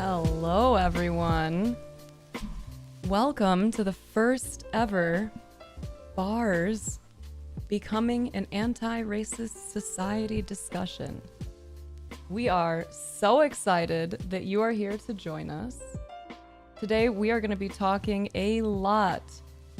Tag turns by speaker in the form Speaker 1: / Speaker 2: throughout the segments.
Speaker 1: Hello, everyone. Welcome to the first ever Bars Becoming an Anti-Racist Society discussion. We are so excited that you are here to join us. Today, we are going to be talking a lot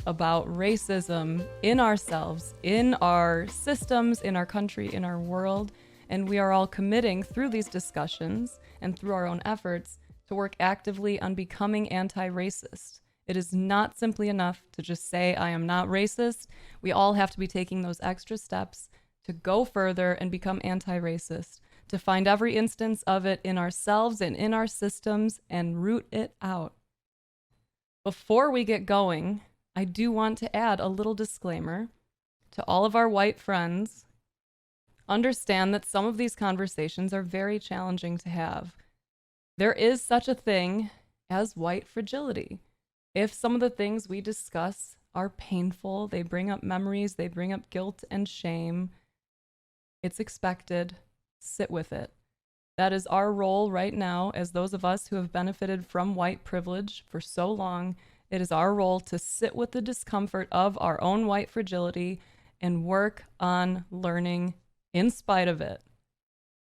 Speaker 1: about racism in ourselves, in our systems, in our country, in our world, and we are all committing through these discussions and through our own efforts to work actively on becoming anti-racist. It is not simply enough to just say, I am not racist. We all have to be taking those extra steps to go further and become anti-racist, to find every instance of it in ourselves and in our systems and root it out. Before we get going, I do want to add a little disclaimer to all of our white friends. Understand that some of these conversations are very challenging to have. There is such a thing as white fragility. If some of the things we discuss are painful, they bring up memories, they bring up guilt and shame, it's expected. Sit with it. That is our role right now as those of us who have benefited from white privilege for so long. It is our role to sit with the discomfort of our own white fragility and work on learning in spite of it.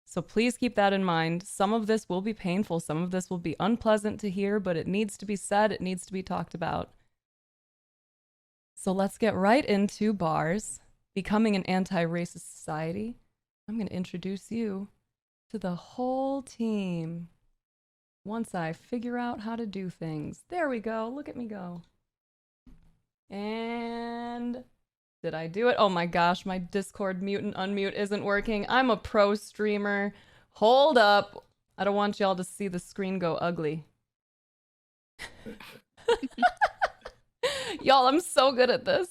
Speaker 1: So please keep that in mind. Some of this will be painful. Some of this will be unpleasant to hear, but it needs to be said. It needs to be talked about. So let's get right into Bars Becoming an Anti-Racist Society. I'm going to introduce you to the whole team once I figure out how to do things. There we go. Look at me go. And did I do it? Oh my gosh, my Discord mute and unmute isn't working. I'm a pro streamer. Hold up. I don't want y'all to see the screen go ugly. Y'all, I'm so good at this.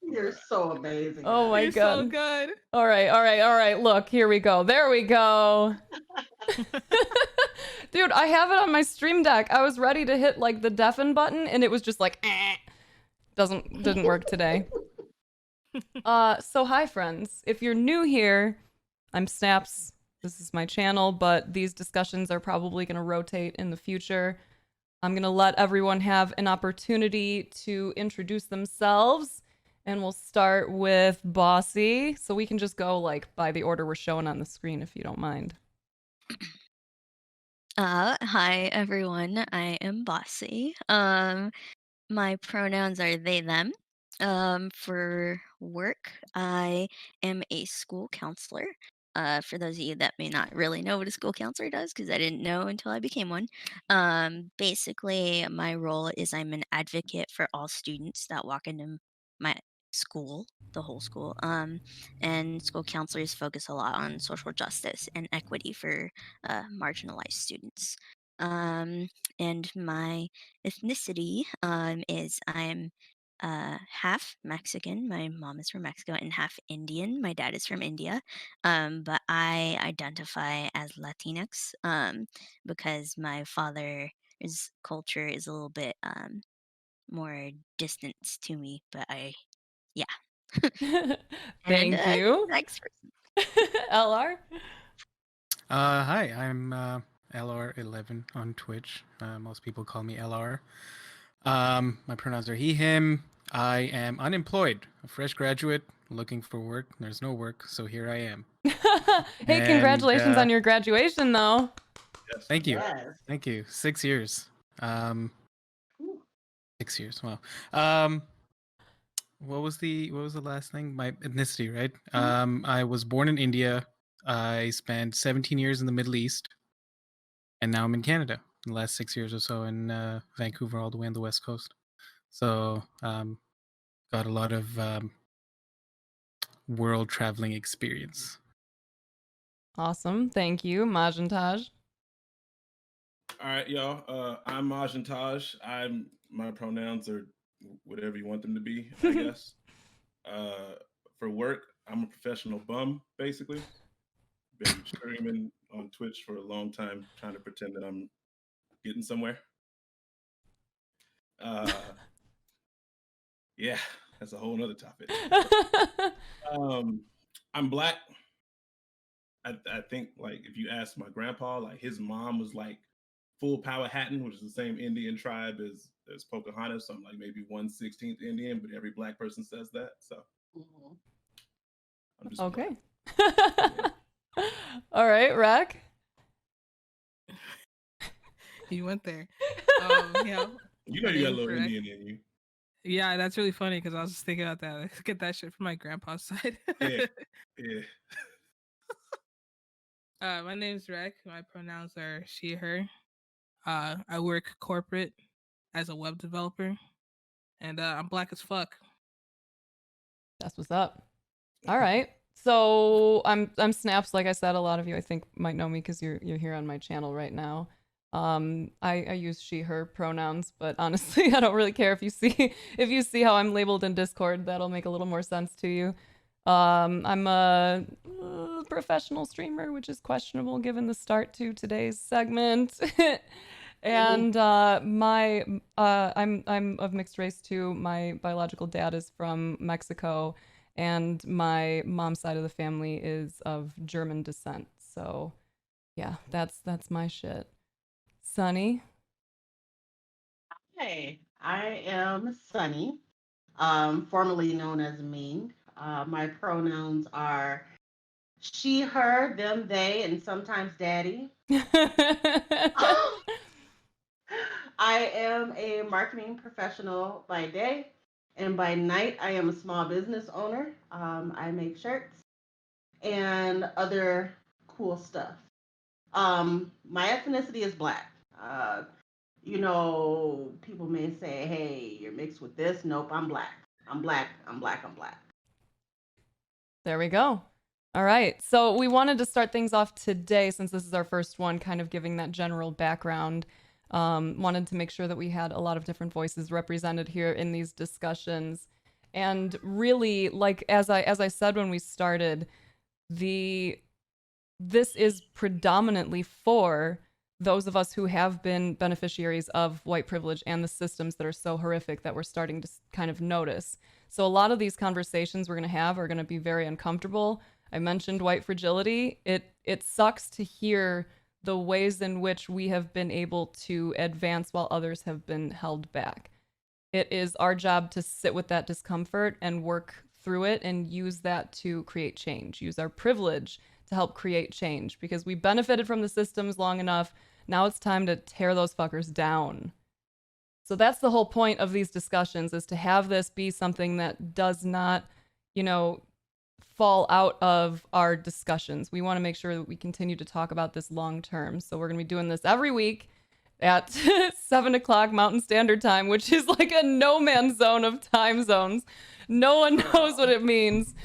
Speaker 2: You're so amazing.
Speaker 1: Oh my
Speaker 3: You're
Speaker 1: god.
Speaker 3: so good.
Speaker 1: All right. Look, here we go. There we go. Dude, I have it on my stream deck. I was ready to hit like the deafen button and it was just like didn't work today. So hi friends. If you're new here, I'm Snaps. This is my channel, but these discussions are probably going to rotate in the future. I'm going to let everyone have an opportunity to introduce themselves. And we'll start with Bossy. So we can just go like by the order we're showing on the screen if you don't mind.
Speaker 4: Hi everyone. I am Bossy. My pronouns are they, them. For work, I am a school counselor. For those of you that may not really know what a school counselor does, because I didn't know until I became one. Basically, my role is I'm an advocate for all students that walk into my school, the whole school. And school counselors focus a lot on social justice and equity for marginalized students. And my ethnicity is I'm half Mexican. My mom is from Mexico, and half Indian. My dad is from India. But I identify as Latinx because my father's culture is a little bit more distant to me. But
Speaker 1: Thank you.
Speaker 4: Next person.
Speaker 1: LR?
Speaker 5: Hi, I'm LR11 on Twitch. Most people call me LR. My pronouns are he, him. I am unemployed, a fresh graduate looking for work. There's no work, so here I am.
Speaker 1: Hey,
Speaker 5: And,
Speaker 1: congratulations on your graduation, though.
Speaker 5: Yes. Thank you.
Speaker 2: Yes.
Speaker 5: Thank you. 6 years.
Speaker 2: Ooh.
Speaker 5: 6 years. Wow. What was the last thing? My ethnicity, right? I was born in India. I spent 17 years in the Middle East, and now I'm in Canada. The last 6 years or so in Vancouver, all the way on the West Coast. So got a lot of world traveling experience.
Speaker 1: Awesome. Thank you, MajinTaj.
Speaker 3: All right, y'all. I'm MajinTaj. My pronouns are whatever you want them to be, I guess. For work, I'm a professional bum, basically. Been streaming on Twitch for a long time, trying to pretend that I'm getting somewhere. Yeah, that's a whole nother topic. I'm Black. I think like if you ask my grandpa, like his mom was like full Powhatan, which is the same Indian tribe as Pocahontas. So I'm like maybe 1/16th Indian, but every black person says that. So I'm just
Speaker 1: okay. All right, Rack.
Speaker 6: You went there. Yeah.
Speaker 3: You know you got a little Indian in you.
Speaker 6: Yeah, that's really funny because I was just thinking about that. I get that shit from my grandpa's side.
Speaker 3: Yeah.
Speaker 6: My name's Rek. My pronouns are she, her. I work corporate as a web developer, and I'm black as fuck.
Speaker 1: That's what's up. All right. So I'm Snaps. Like I said, a lot of you I think might know me because you're here on my channel right now. I use she, her pronouns, but honestly, I don't really care if you see how I'm labeled in Discord. That'll make a little more sense to you. I'm a professional streamer, which is questionable given the start to today's segment. And I'm of mixed race too. My biological dad is from Mexico, and my mom's side of the family is of German descent. So, yeah, that's my shit. Sunny.
Speaker 2: Hey, I am Sunny, formerly known as Ming. My pronouns are she, her, them, they, and sometimes daddy. I am a marketing professional by day, and by night, I am a small business owner. I make shirts and other cool stuff. My ethnicity is black. You know, people may say, hey, you're mixed with this. Nope, I'm black. I'm black. I'm black. I'm black.
Speaker 1: There we go. All right. So we wanted to start things off today, since this is our first one, kind of giving that general background. Wanted to make sure that we had a lot of different voices represented here in these discussions. And really, like, as I said when we started, this is predominantly for those of us who have been beneficiaries of white privilege and the systems that are so horrific that we're starting to kind of notice. So a lot of these conversations we're going to have are going to be very uncomfortable. I mentioned white fragility. It sucks to hear the ways in which we have been able to advance while others have been held back. It is our job to sit with that discomfort and work through it and use that to create change, use our privilege to help create change, because we benefited from the systems long enough. Now it's time to tear those fuckers down. So that's the whole point of these discussions, is to have this be something that does not, fall out of our discussions. We want to make sure that we continue to talk about this long term. So we're going to be doing this every week at 7 o'clock Mountain Standard Time, which is like a no man's zone of time zones. No one knows what it means.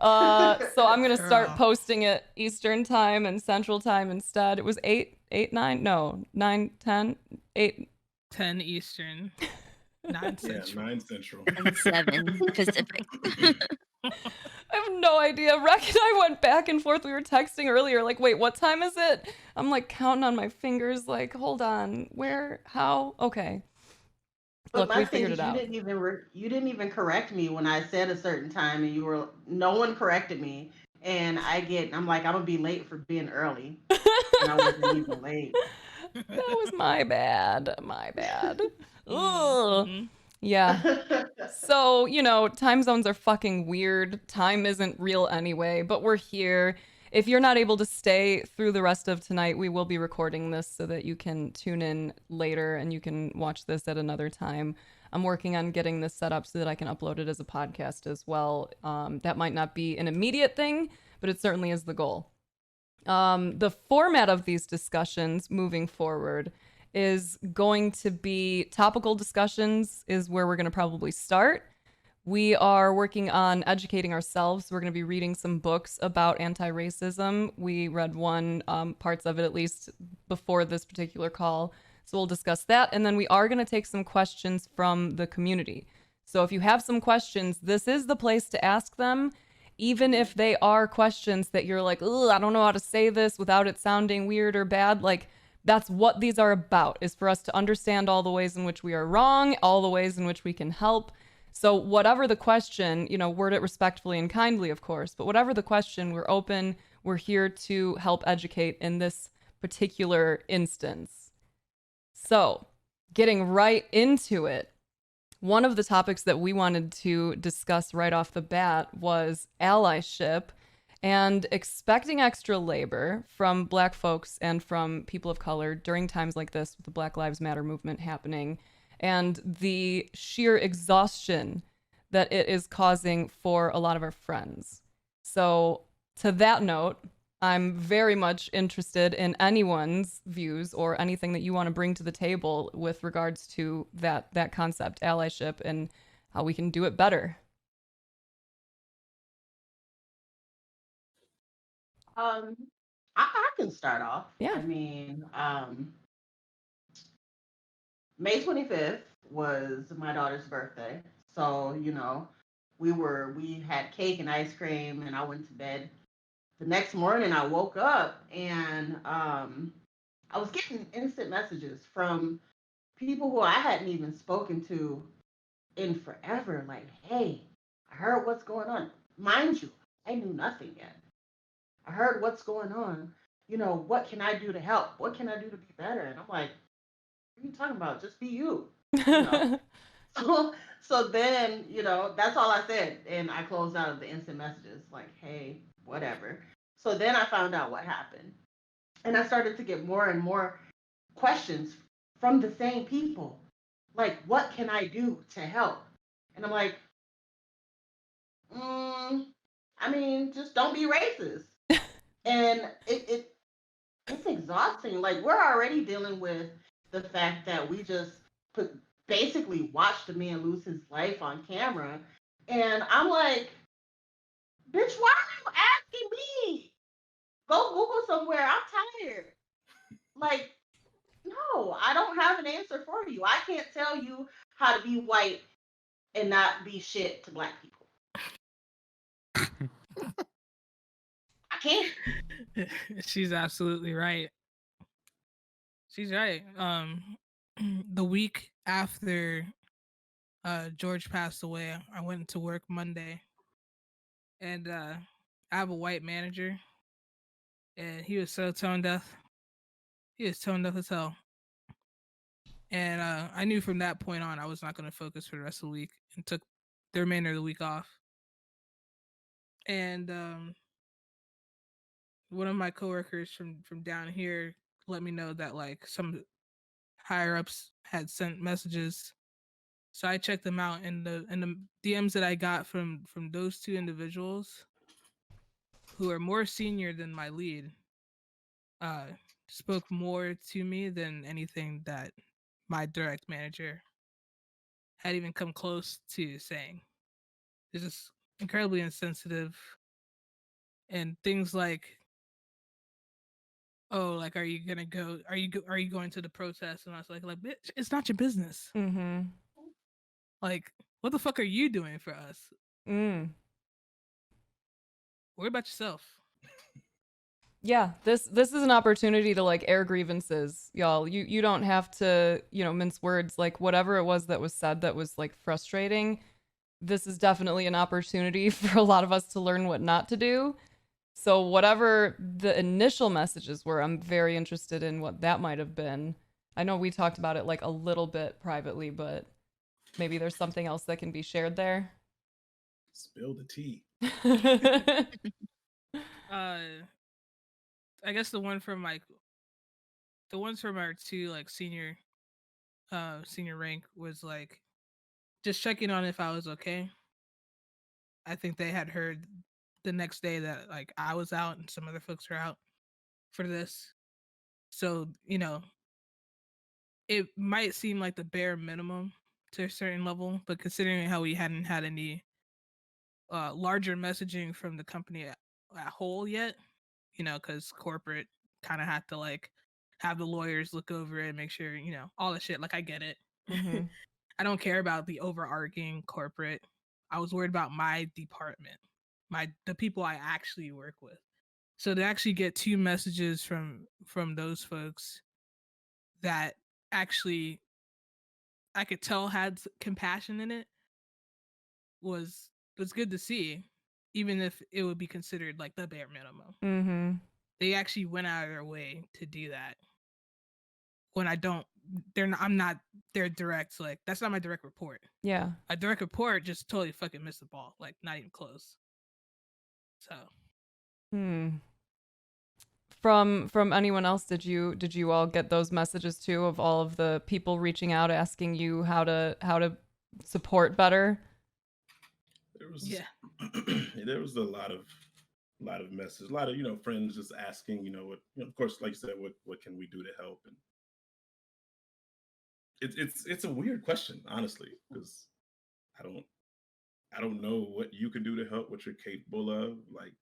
Speaker 1: So I'm going to start posting it Eastern Time and Central Time instead. It was 9, 10, 8.
Speaker 6: 10 Eastern, 9 Central.
Speaker 3: 9 Central.
Speaker 4: And 7 Pacific.
Speaker 1: I have no idea. Rack and I went back and forth. We were texting earlier, like, wait, what time is it? I'm like counting on my fingers, like, hold on, where, how? Okay.
Speaker 2: But
Speaker 1: look, we figured it out.
Speaker 2: You didn't even correct me when I said a certain time, and no one corrected me. And I'm like, I'm gonna be late for being early. And I wasn't even late.
Speaker 1: That was my bad. Ugh. Yeah. So, time zones are fucking weird. Time isn't real anyway, but we're here. If you're not able to stay through the rest of tonight, we will be recording this so that you can tune in later and you can watch this at another time. I'm working on getting this set up so that I can upload it as a podcast as well. That might not be an immediate thing, but it certainly is the goal. The format of these discussions moving forward is going to be topical discussions is where we're going to probably start. We are working on educating ourselves. We're going to be reading some books about anti-racism. We read one, parts of it at least, before this particular call. So we'll discuss that. And then we are going to take some questions from the community. So if you have some questions, this is the place to ask them. Even if they are questions that you're like, ugh, I don't know how to say this without it sounding weird or bad. Like, that's what these are about, is for us to understand all the ways in which we are wrong, all the ways in which we can help. So whatever the question, word it respectfully and kindly, of course, but whatever the question, we're open. We're here to help educate in this particular instance. So, getting right into it, one of the topics that we wanted to discuss right off the bat was allyship and expecting extra labor from Black folks and from people of color during times like this with the Black Lives Matter movement happening, and the sheer exhaustion that it is causing for a lot of our friends. So, to that note, I'm very much interested in anyone's views or anything that you want to bring to the table with regards to that concept, allyship, and how we can do it better.
Speaker 2: I can start off.
Speaker 1: Yeah.
Speaker 2: I mean, May 25th was my daughter's birthday. So, we had cake and ice cream and I went to bed. The next morning I woke up and I was getting instant messages from people who I hadn't even spoken to in forever, like, hey, I heard what's going on. Mind you, I knew nothing yet. I heard what's going on. What can I do to help? What can I do to be better? And I'm like, what are you talking about? Just be you. You know. So then, that's all I said. And I closed out of the instant messages, like, hey, whatever. So then I found out what happened. And I started to get more and more questions from the same people. Like, what can I do to help? And I'm like, I mean, just don't be racist. And it's exhausting. Like, we're already dealing with the fact that we just basically watched a man lose his life on camera. And I'm like, bitch, why are you asking me? Go Google somewhere. I'm tired. Like, no, I don't have an answer for you. I can't tell you how to be white and not be shit to Black people. I can't.
Speaker 6: She's absolutely right. She's right. The week after George passed away, I went to work Monday, and I have a white manager, and he was so tone deaf. He was tone deaf as hell. And I knew from that point on I was not going to focus for the rest of the week, and took the remainder of the week off. And one of my coworkers from down here let me know that like some higher ups had sent messages. So I checked them out, and the DMs that I got from those two individuals, who are more senior than my lead, spoke more to me than anything that my direct manager had even come close to saying. It's just incredibly insensitive, and things like, oh, like, are you gonna go? Are you going to the protest? And I was like, bitch, it's not your business.
Speaker 1: Mm-hmm.
Speaker 6: Like, what the fuck are you doing for us?
Speaker 1: Mm.
Speaker 6: Worry about yourself.
Speaker 1: Yeah, this is an opportunity to like air grievances, y'all. You don't have to, mince words. Like whatever it was that was said that was like frustrating, this is definitely an opportunity for a lot of us to learn what not to do. So whatever the initial messages were, I'm very interested in what that might have been. I know we talked about it like a little bit privately, but maybe there's something else that can be shared there.
Speaker 3: Spill the tea.
Speaker 6: I guess the ones from our two like senior rank was like just checking on if I was okay. I think they had heard the next day that like I was out and some other folks were out for this. So, it might seem like the bare minimum to a certain level, but considering how we hadn't had any larger messaging from the company at whole yet, because corporate kind of had to like have the lawyers look over it and make sure, all the shit. Like, I get it.
Speaker 1: Mm-hmm.
Speaker 6: I don't care about the overarching corporate. I was worried about my department, the people I actually work with. So to actually get two messages from those folks that actually I could tell had compassion in it was good to see, even if it would be considered like the bare minimum.
Speaker 1: Mm-hmm.
Speaker 6: They actually went out of their way to do that when I don't I'm not their direct, like, that's not my direct report.
Speaker 1: Yeah.
Speaker 6: A direct report just totally fucking missed the ball, like, not even close. So
Speaker 1: From anyone else, did you all get those messages too, of all of the people reaching out asking you how to support better?
Speaker 3: There was
Speaker 6: yeah.
Speaker 3: there was a lot of messages, a lot of friends just asking, what, of course, like you said, what can we do to help? And it's a weird question, honestly, because I don't know what you can do to help, what you're capable of. Like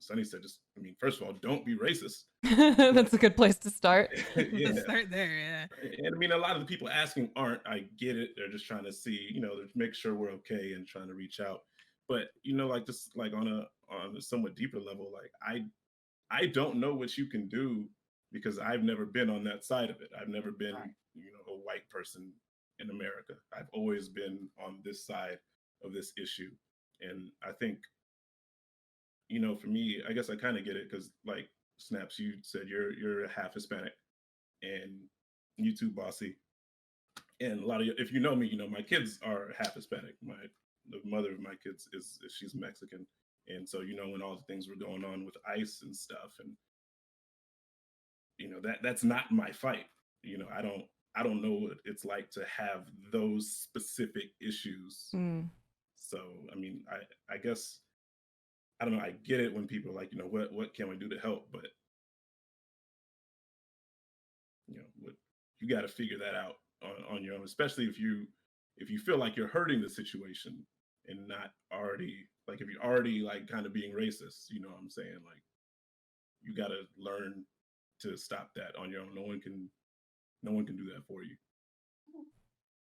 Speaker 3: Sunny said, just, I mean, first of all, don't be racist.
Speaker 1: That's a good place to start.
Speaker 3: Yeah.
Speaker 6: Let's start there. Yeah.
Speaker 3: And I mean, a lot of the people asking aren't, I get it. They're just trying to see, to make sure we're okay and trying to reach out. But, like this, like on a somewhat deeper level, like I don't know what you can do because I've never been on that side of it. I've never been, a white person in America. I've always been on this side of this issue. And I think, for me, I guess I kind of get it because, like Snaps, you said you're half Hispanic, and you too, Bossy. And a lot of if you know me, my kids are half Hispanic. The mother of my kids is she's Mexican, and so when all the things were going on with ICE and stuff, and that's not my fight. I don't know what it's like to have those specific issues. So I mean, I guess I don't know. I get it when people are like, what can we do to help? But what you got to figure that out on your own, especially if you feel like you're hurting the situation and not already, like, if you're already like kind of being racist, what I'm saying? Like, you got to learn to stop that on your own. No one can do that for you.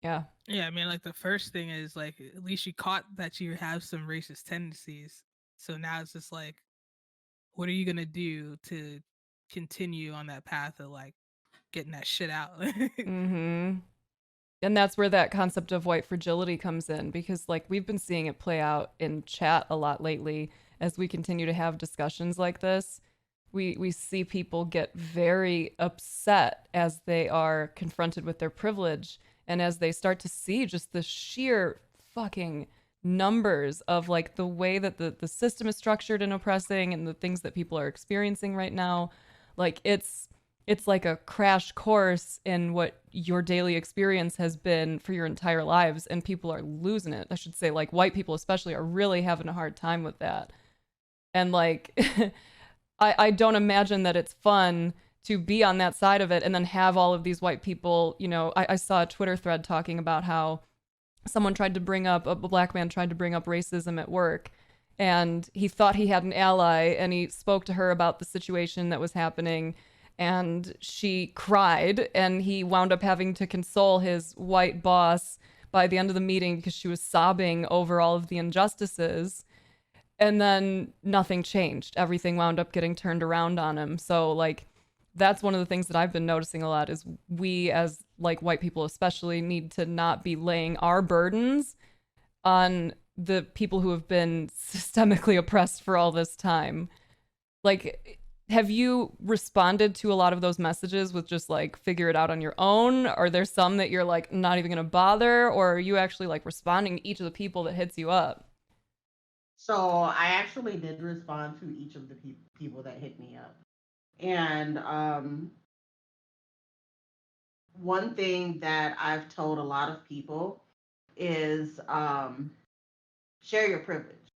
Speaker 1: Yeah.
Speaker 6: Yeah, I mean, like, the first thing is, like, at least you caught that you have some racist tendencies. So now it's just like, what are you gonna do to continue on that path of, like, getting that shit out?
Speaker 1: And that's where that concept of white fragility comes in, because, like, we've been seeing it play out in chat a lot lately as we continue to have discussions like this. We see people get very upset as they are confronted with their privilege, and as they start to see just the sheer fucking numbers of, like, the way that the system is structured and oppressing and the things that people are experiencing right now. Like, it's like a crash course in what your daily experience has been for your entire lives, and people are losing it. I should say, like, white people especially are really having a hard time with that. And, like, I don't imagine that it's fun to be on that side of it and then have all of these white people, I saw a Twitter thread talking about how someone tried to bring up, a black man tried to bring up racism at work, and he thought he had an ally, and he spoke to her about the situation that was happening, and she cried, and he wound up having to console his white boss by the end of the meeting because she was sobbing over all of the injustices. And then nothing changed. Everything wound up getting turned around on him. So, like, that's one of the things that I've been noticing a lot, is we, as, like, white people especially, need to not be laying our burdens on the people who have been systemically oppressed for all this time. Like, have you responded to a lot of those messages with just, like, figure it out on your own? Are there some that you're, like, not even gonna bother? Or are you actually, like, responding to each of the people that hits you up?
Speaker 2: So I actually did respond to each of the people that hit me up. And one thing that I've told a lot of people is share your privilege.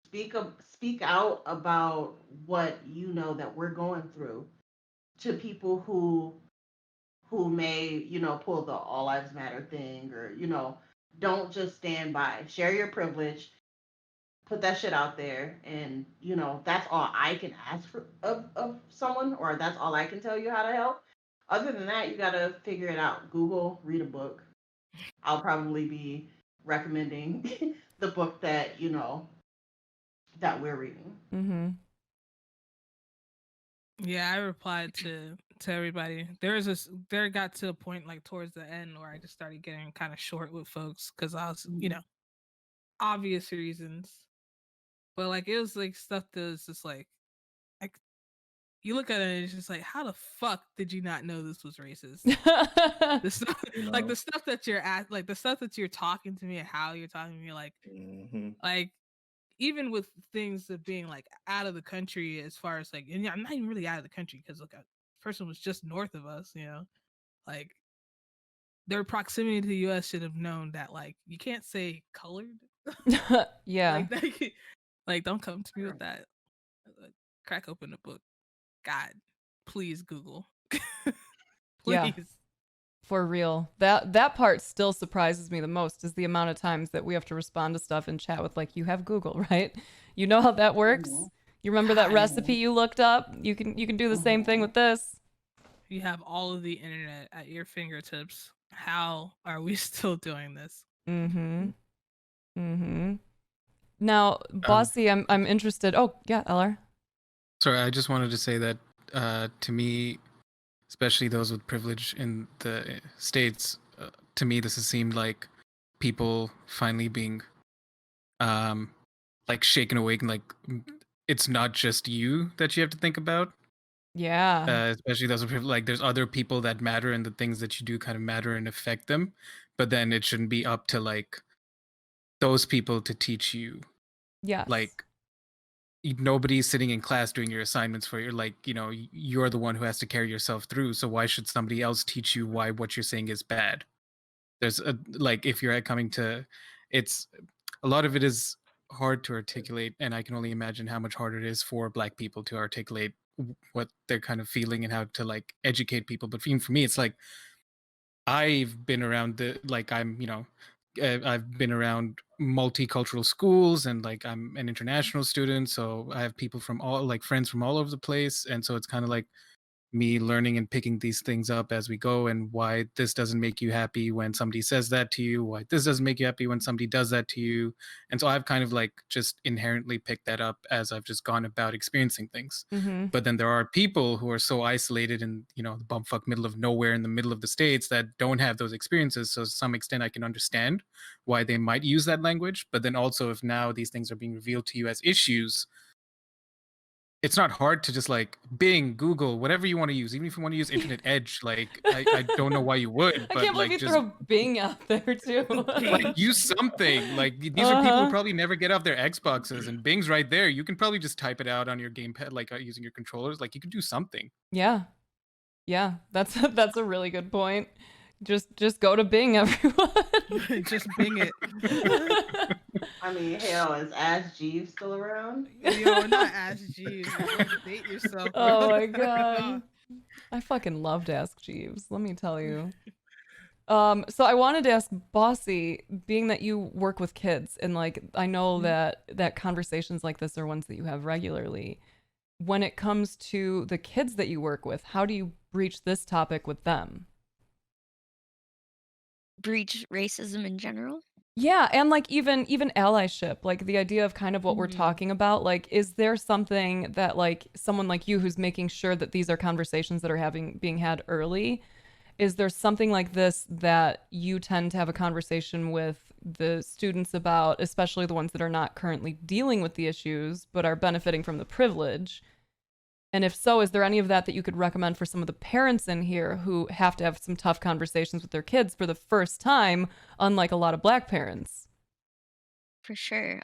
Speaker 2: Speak out about what you know that we're going through to people who may, pull the all lives matter thing, or, don't just stand by. Share your privilege, put that shit out there, and, that's all I can ask for of someone, or that's all I can tell you how to help. Other than that, you got to figure it out. Google, read a book. I'll probably be recommending the book that, that we're reading.
Speaker 6: Yeah, I replied to everybody. There got to a point, like, towards the end, where I just started getting kind of short with folks because I was, obvious reasons. But, like, it was like stuff that was just like you look at it and it's just like, how the fuck did you not know this was racist? The stuff, like the stuff that you're at, like the stuff that you're talking to me and how you're talking to me, like even with things of being like out of the country, as far as like, and I'm not even really out of the country because look, person was just north of us, like their proximity to the U.S. should have known that like you can't say colored,
Speaker 1: Yeah.
Speaker 6: like don't come to me with that. Crack open the book, God, please Google,
Speaker 1: Yeah.
Speaker 6: please.
Speaker 1: For real. That part still surprises me the most is the amount of times that we have to respond to stuff in chat with like, you have Google, right? You know how that works? You remember that recipe you looked up? You can do the same thing with this.
Speaker 6: You have all of the internet at your fingertips. How are we still doing this?
Speaker 1: Now, Bossy, I'm interested. Oh, yeah, LR.
Speaker 5: Sorry, I just wanted to say that to me, especially those with privilege in the States, to me, this has seemed like people finally being like shaken awake and like it's not just you that you have to think about.
Speaker 1: Yeah.
Speaker 5: Especially those with privilege. Like there's other people that matter and the things that you do kind of matter and affect them. But then it shouldn't be up to like those people to teach you.
Speaker 1: Yes.
Speaker 5: Like nobody's sitting in class doing your assignments for you. Like, you know, you're the one who has to carry yourself through. So why should somebody else teach you why what you're saying is bad? There's a, like, if you're coming to, it's a lot of it is hard to articulate. And I can only imagine how much harder it is for Black people to articulate what they're kind of feeling and how to like educate people. But even for me, it's like, I've been around the, like, I'm, you know, I've been around multicultural schools and like I'm an international student. So I have people from all, like friends from all over the place. And so it's kind of like me learning and picking these things up as we go, and why this doesn't make you happy when somebody says that to you, why this doesn't make you happy when somebody does that to you. And so I've kind of like just inherently picked that up as I've just gone about experiencing things. But then there are people who are so isolated in, you know, the bumfuck middle of nowhere in the middle of the States that don't have those experiences. So to some extent I can understand why they might use that language. But then also, if now these things are being revealed to you as issues, it's not hard to just like Bing, Google, whatever you want to use. Even if you want to use Internet Edge, like I don't know why you would,
Speaker 1: I
Speaker 5: but
Speaker 1: can't believe
Speaker 5: like
Speaker 1: you
Speaker 5: just
Speaker 1: throw Bing out there too.
Speaker 5: like use something. Like these are people who probably never get off their Xboxes, and Bing's right there. You can probably just type it out on your gamepad, like using your controllers. Like you can do something.
Speaker 1: Yeah. Yeah, that's a really good point. Just go to Bing, everyone.
Speaker 6: Just Bing it.
Speaker 2: I mean, hell, is Ask Jeeves still around?
Speaker 6: Yo, not Ask Jeeves. Date yourself.
Speaker 1: Oh my god. I fucking loved Ask Jeeves, let me tell you. So I wanted to ask Bossy, being that you work with kids and like I know that conversations like this are ones that you have regularly. When it comes to the kids that you work with, how do you breach this topic with them?
Speaker 4: Breach racism in general?
Speaker 1: Yeah, and like even allyship, like the idea of kind of what we're talking about, like is there something that like someone like you who's making sure that these are conversations that are being had early, is there something like this that you tend to have a conversation with the students about, especially the ones that are not currently dealing with the issues but are benefiting from the privilege? And if so, is there any of that you could recommend for some of the parents in here who have to have some tough conversations with their kids for the first time, unlike a lot of Black parents?
Speaker 4: For sure.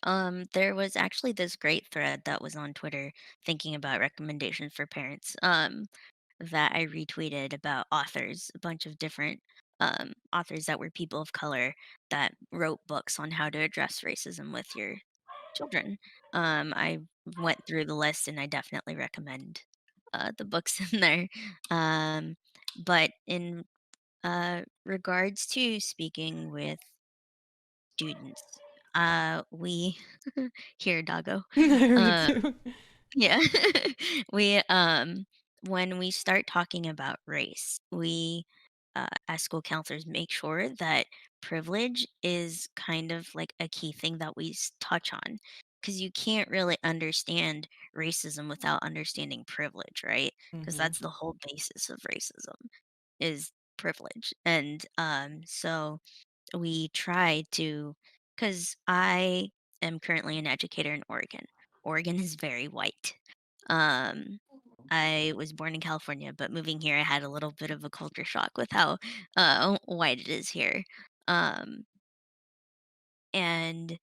Speaker 4: There was actually this great thread that was on Twitter thinking about recommendations for parents. That I retweeted about authors, a bunch of different authors that were people of color that wrote books on how to address racism with your children. I went through the list and I definitely recommend the books in there. But in regards to speaking with students, we here, doggo.
Speaker 1: I heard it
Speaker 4: Uh,
Speaker 1: too.
Speaker 4: yeah. we when we start talking about race, we as school counselors make sure that privilege is kind of like a key thing that we touch on, because you can't really understand racism without understanding privilege, right? Because that's the whole basis of racism is privilege. And so we try to, because I am currently an educator in Oregon. Oregon is very white. Um, I was born in California, but moving here, I had a little bit of a culture shock with how white it is here. Um, and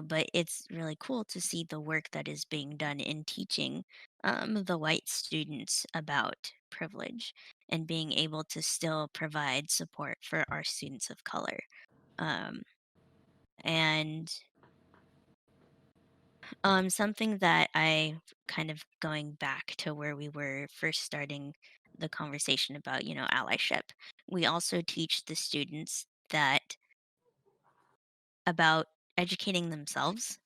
Speaker 4: but it's really cool to see the work that is being done in teaching the white students about privilege and being able to still provide support for our students of color. Um, and something that I kind of going back to where we were first starting the conversation about, allyship. We also teach the students that about educating themselves.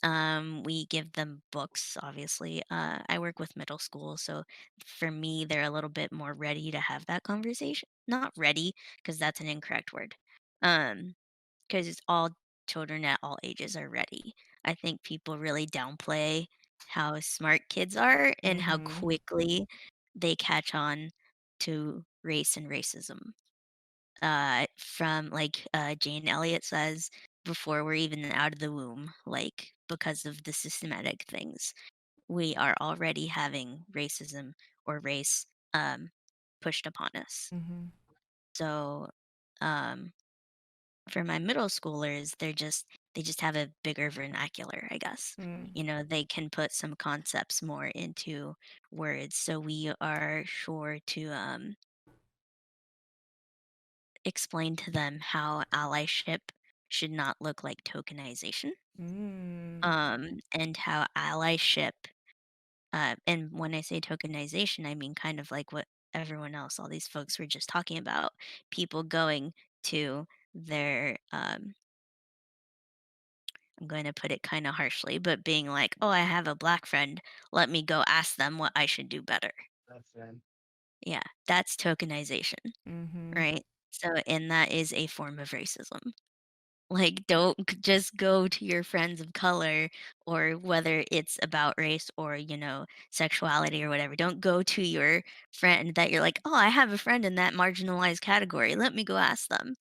Speaker 4: We give them books, obviously. I work with middle school, so for me, they're a little bit more ready to have that conversation. Not ready, because that's an incorrect word. Because it's all children at all ages are ready. I think people really downplay how smart kids are and how quickly they catch on to race and racism. From like Jane Elliott says, before we're even out of the womb, like because of the systematic things, we are already having racism or race pushed upon us. So, um, for my middle schoolers, they just have a bigger vernacular, I guess. They can put some concepts more into words. So we are sure to explain to them how allyship should not look like tokenization. And how allyship, and when I say tokenization, I mean kind of like what everyone else, all these folks were just talking about, people going to their I'm going to put it kind of harshly, but being like, oh, I have a black friend. Let me go ask them what I should do better.
Speaker 7: That's it.
Speaker 4: Yeah, that's tokenization, right? So, and that is a form of racism. Like, don't just go to your friends of color, or whether it's about race or, sexuality or whatever. Don't go to your friend that you're like, oh, I have a friend in that marginalized category. Let me go ask them.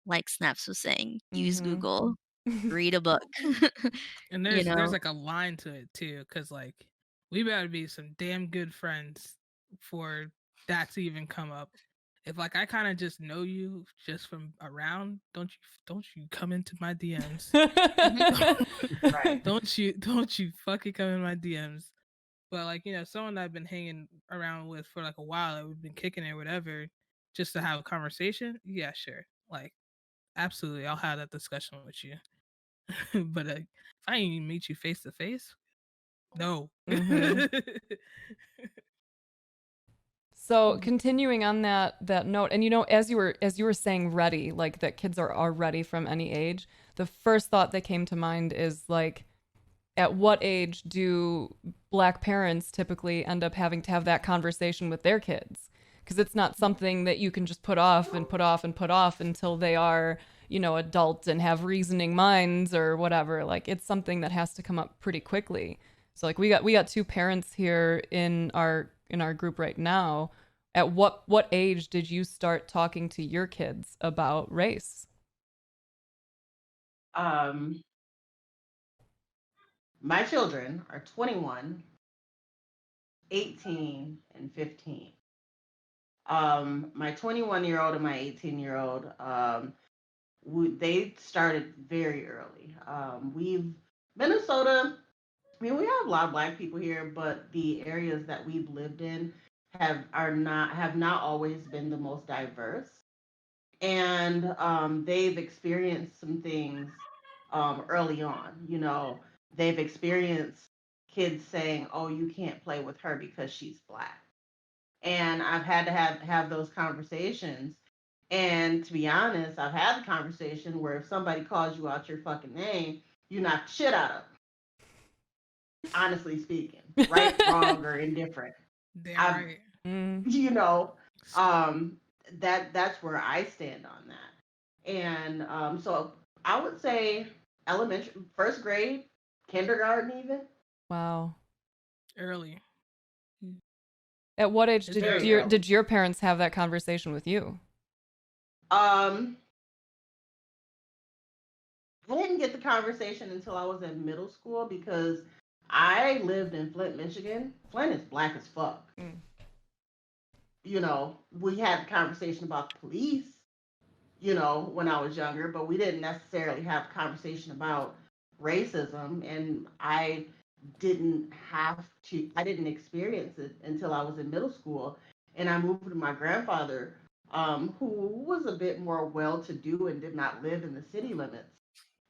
Speaker 4: Like Snaps was saying, use Google, read a book.
Speaker 6: And there's like a line to it too, because like we better be some damn good friends for that to even come up. If like I kind of just know you just from around, don't you come into my DMs.
Speaker 2: Right.
Speaker 6: Don't you fucking come in my DMs. But like, someone that I've been hanging around with for like a while, that we've been kicking it or whatever, just to have a conversation, yeah, sure. Like, absolutely, I'll have that discussion with you. But if I ain't even meet you face to face, no.
Speaker 1: So continuing on that note, and as you were saying ready, like that kids are ready from any age, the first thought that came to mind is like, at what age do Black parents typically end up having to have that conversation with their kids? Because it's not something that you can just put off and put off and put off until they are, adult and have reasoning minds or whatever. Like, it's something that has to come up pretty quickly. So like we got two parents here in our group right now. At what age did you start talking to your kids about race?
Speaker 2: My children are 21, 18, and 15. My 21-year-old and my 18-year-old, they started very early. Minnesota, I mean, we have a lot of Black people here, but the areas that we've lived in have not always been the most diverse, and they've experienced some things early on. They've experienced kids saying, "Oh, you can't play with her because she's Black," and I've had to have those conversations. And to be honest, I've had the conversation where if somebody calls you out your fucking name, you knock the shit out of them. Honestly speaking, right, wrong, or indifferent.
Speaker 6: Damn right.
Speaker 2: You know, that's where I stand on that. And so I would say elementary, first grade, kindergarten, even.
Speaker 1: Wow.
Speaker 6: Early.
Speaker 1: At what age
Speaker 6: It's very early.
Speaker 1: did your parents have that conversation with you?
Speaker 2: I didn't get the conversation until I was in middle school because I lived in Flint, Michigan. Flint is black as fuck.
Speaker 1: Mm.
Speaker 2: We had a conversation about the police, when I was younger, but we didn't necessarily have a conversation about racism. And I didn't experience it until I was in middle school. And I moved with my grandfather, who was a bit more well to do and did not live in the city limits.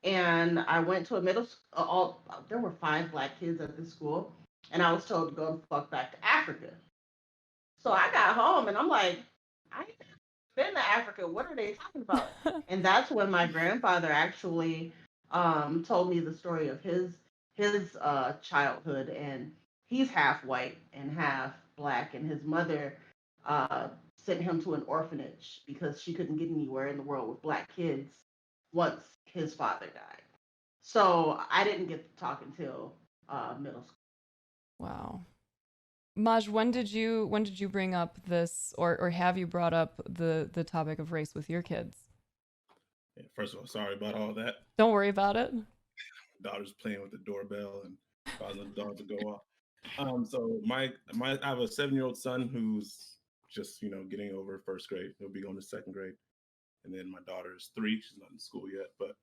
Speaker 2: And I went to a middle school. There were 5 black kids at this school, and I was told to go the fuck back to Africa. So I got home and I'm like, I ain't been to Africa. What are they talking about? And that's when my grandfather actually told me the story of his childhood, and he's half white and half black, and his mother uh, sent him to an orphanage because she couldn't get anywhere in the world with black kids once his father died. So I didn't get to talk until middle school.
Speaker 1: Wow. Maj, when did you bring up this, or have you brought up the topic of race with your kids?
Speaker 3: Yeah, first of all, sorry about all that.
Speaker 1: Don't worry about it.
Speaker 3: Daughter's playing with the doorbell and causing the dog to go off. So I have a 7-year-old son who's just getting over first grade. He'll be going to second grade, and then my daughter is 3. She's not in school yet, but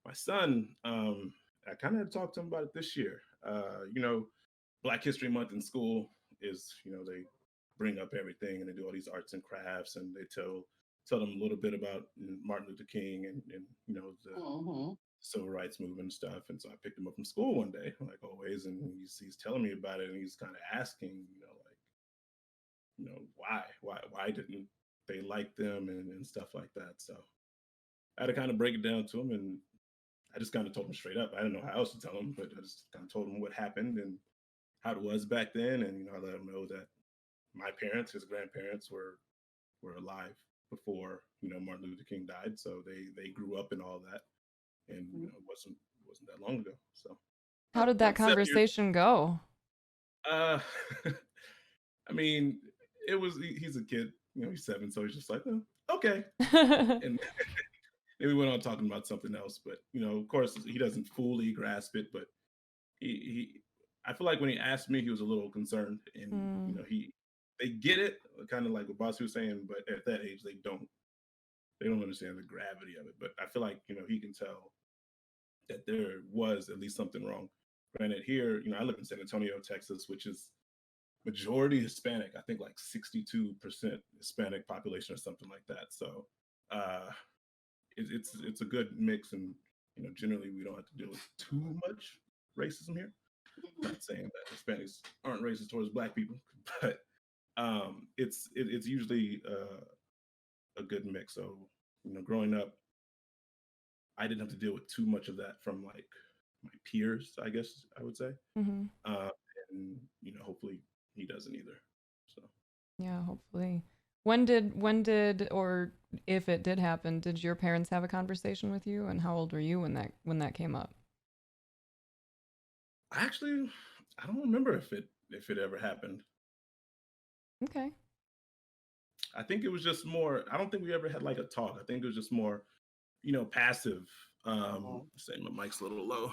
Speaker 3: my son, I kind of had to talk to him about it this year. Black History Month in school is, they bring up everything and they do all these arts and crafts, and they tell them a little bit about Martin Luther King and the
Speaker 2: Mm-hmm.
Speaker 3: civil rights movement and stuff. And so I picked him up from school one day, like always, and he's telling me about it, and he's kind of asking, why didn't they like them and stuff like that. So I had to kind of break it down to him, and I just kind of told him straight up. I didn't know how else to tell him, but I just kind of told him what happened and how it was back then. And I let him know that my parents, his grandparents, were alive before Martin Luther King died, so they grew up in all that, and it wasn't that long ago. So
Speaker 1: How did that
Speaker 3: 7 years.
Speaker 1: conversation go?
Speaker 3: I mean, he's a kid, he's 7, so he's just like, okay. And then we went on talking about something else, but of course he doesn't fully grasp it, but I feel like when he asked me, he was a little concerned, and they get it, kind of like what Boss was saying, but at that age they don't understand the gravity of it. But I feel like he can tell that there was at least something wrong. Granted, here, I live in San Antonio, Texas, which is majority Hispanic. I think like 62% Hispanic population or something like that. So it's a good mix, and generally we don't have to deal with too much racism here. Not saying that Hispanics aren't racist towards Black people, but it's usually a good mix. So growing up, I didn't have to deal with too much of that from like my peers, I guess I would say.
Speaker 1: Mm-hmm.
Speaker 3: And hopefully he doesn't either. So
Speaker 1: Yeah, hopefully. When did, or if it did happen, did your parents have a conversation with you, and how old were you when that came up?
Speaker 3: I don't remember if it ever happened.
Speaker 1: Okay.
Speaker 3: I think it was just more. I don't think we ever had like a talk. I think it was just more, passive. Say my mic's a little low.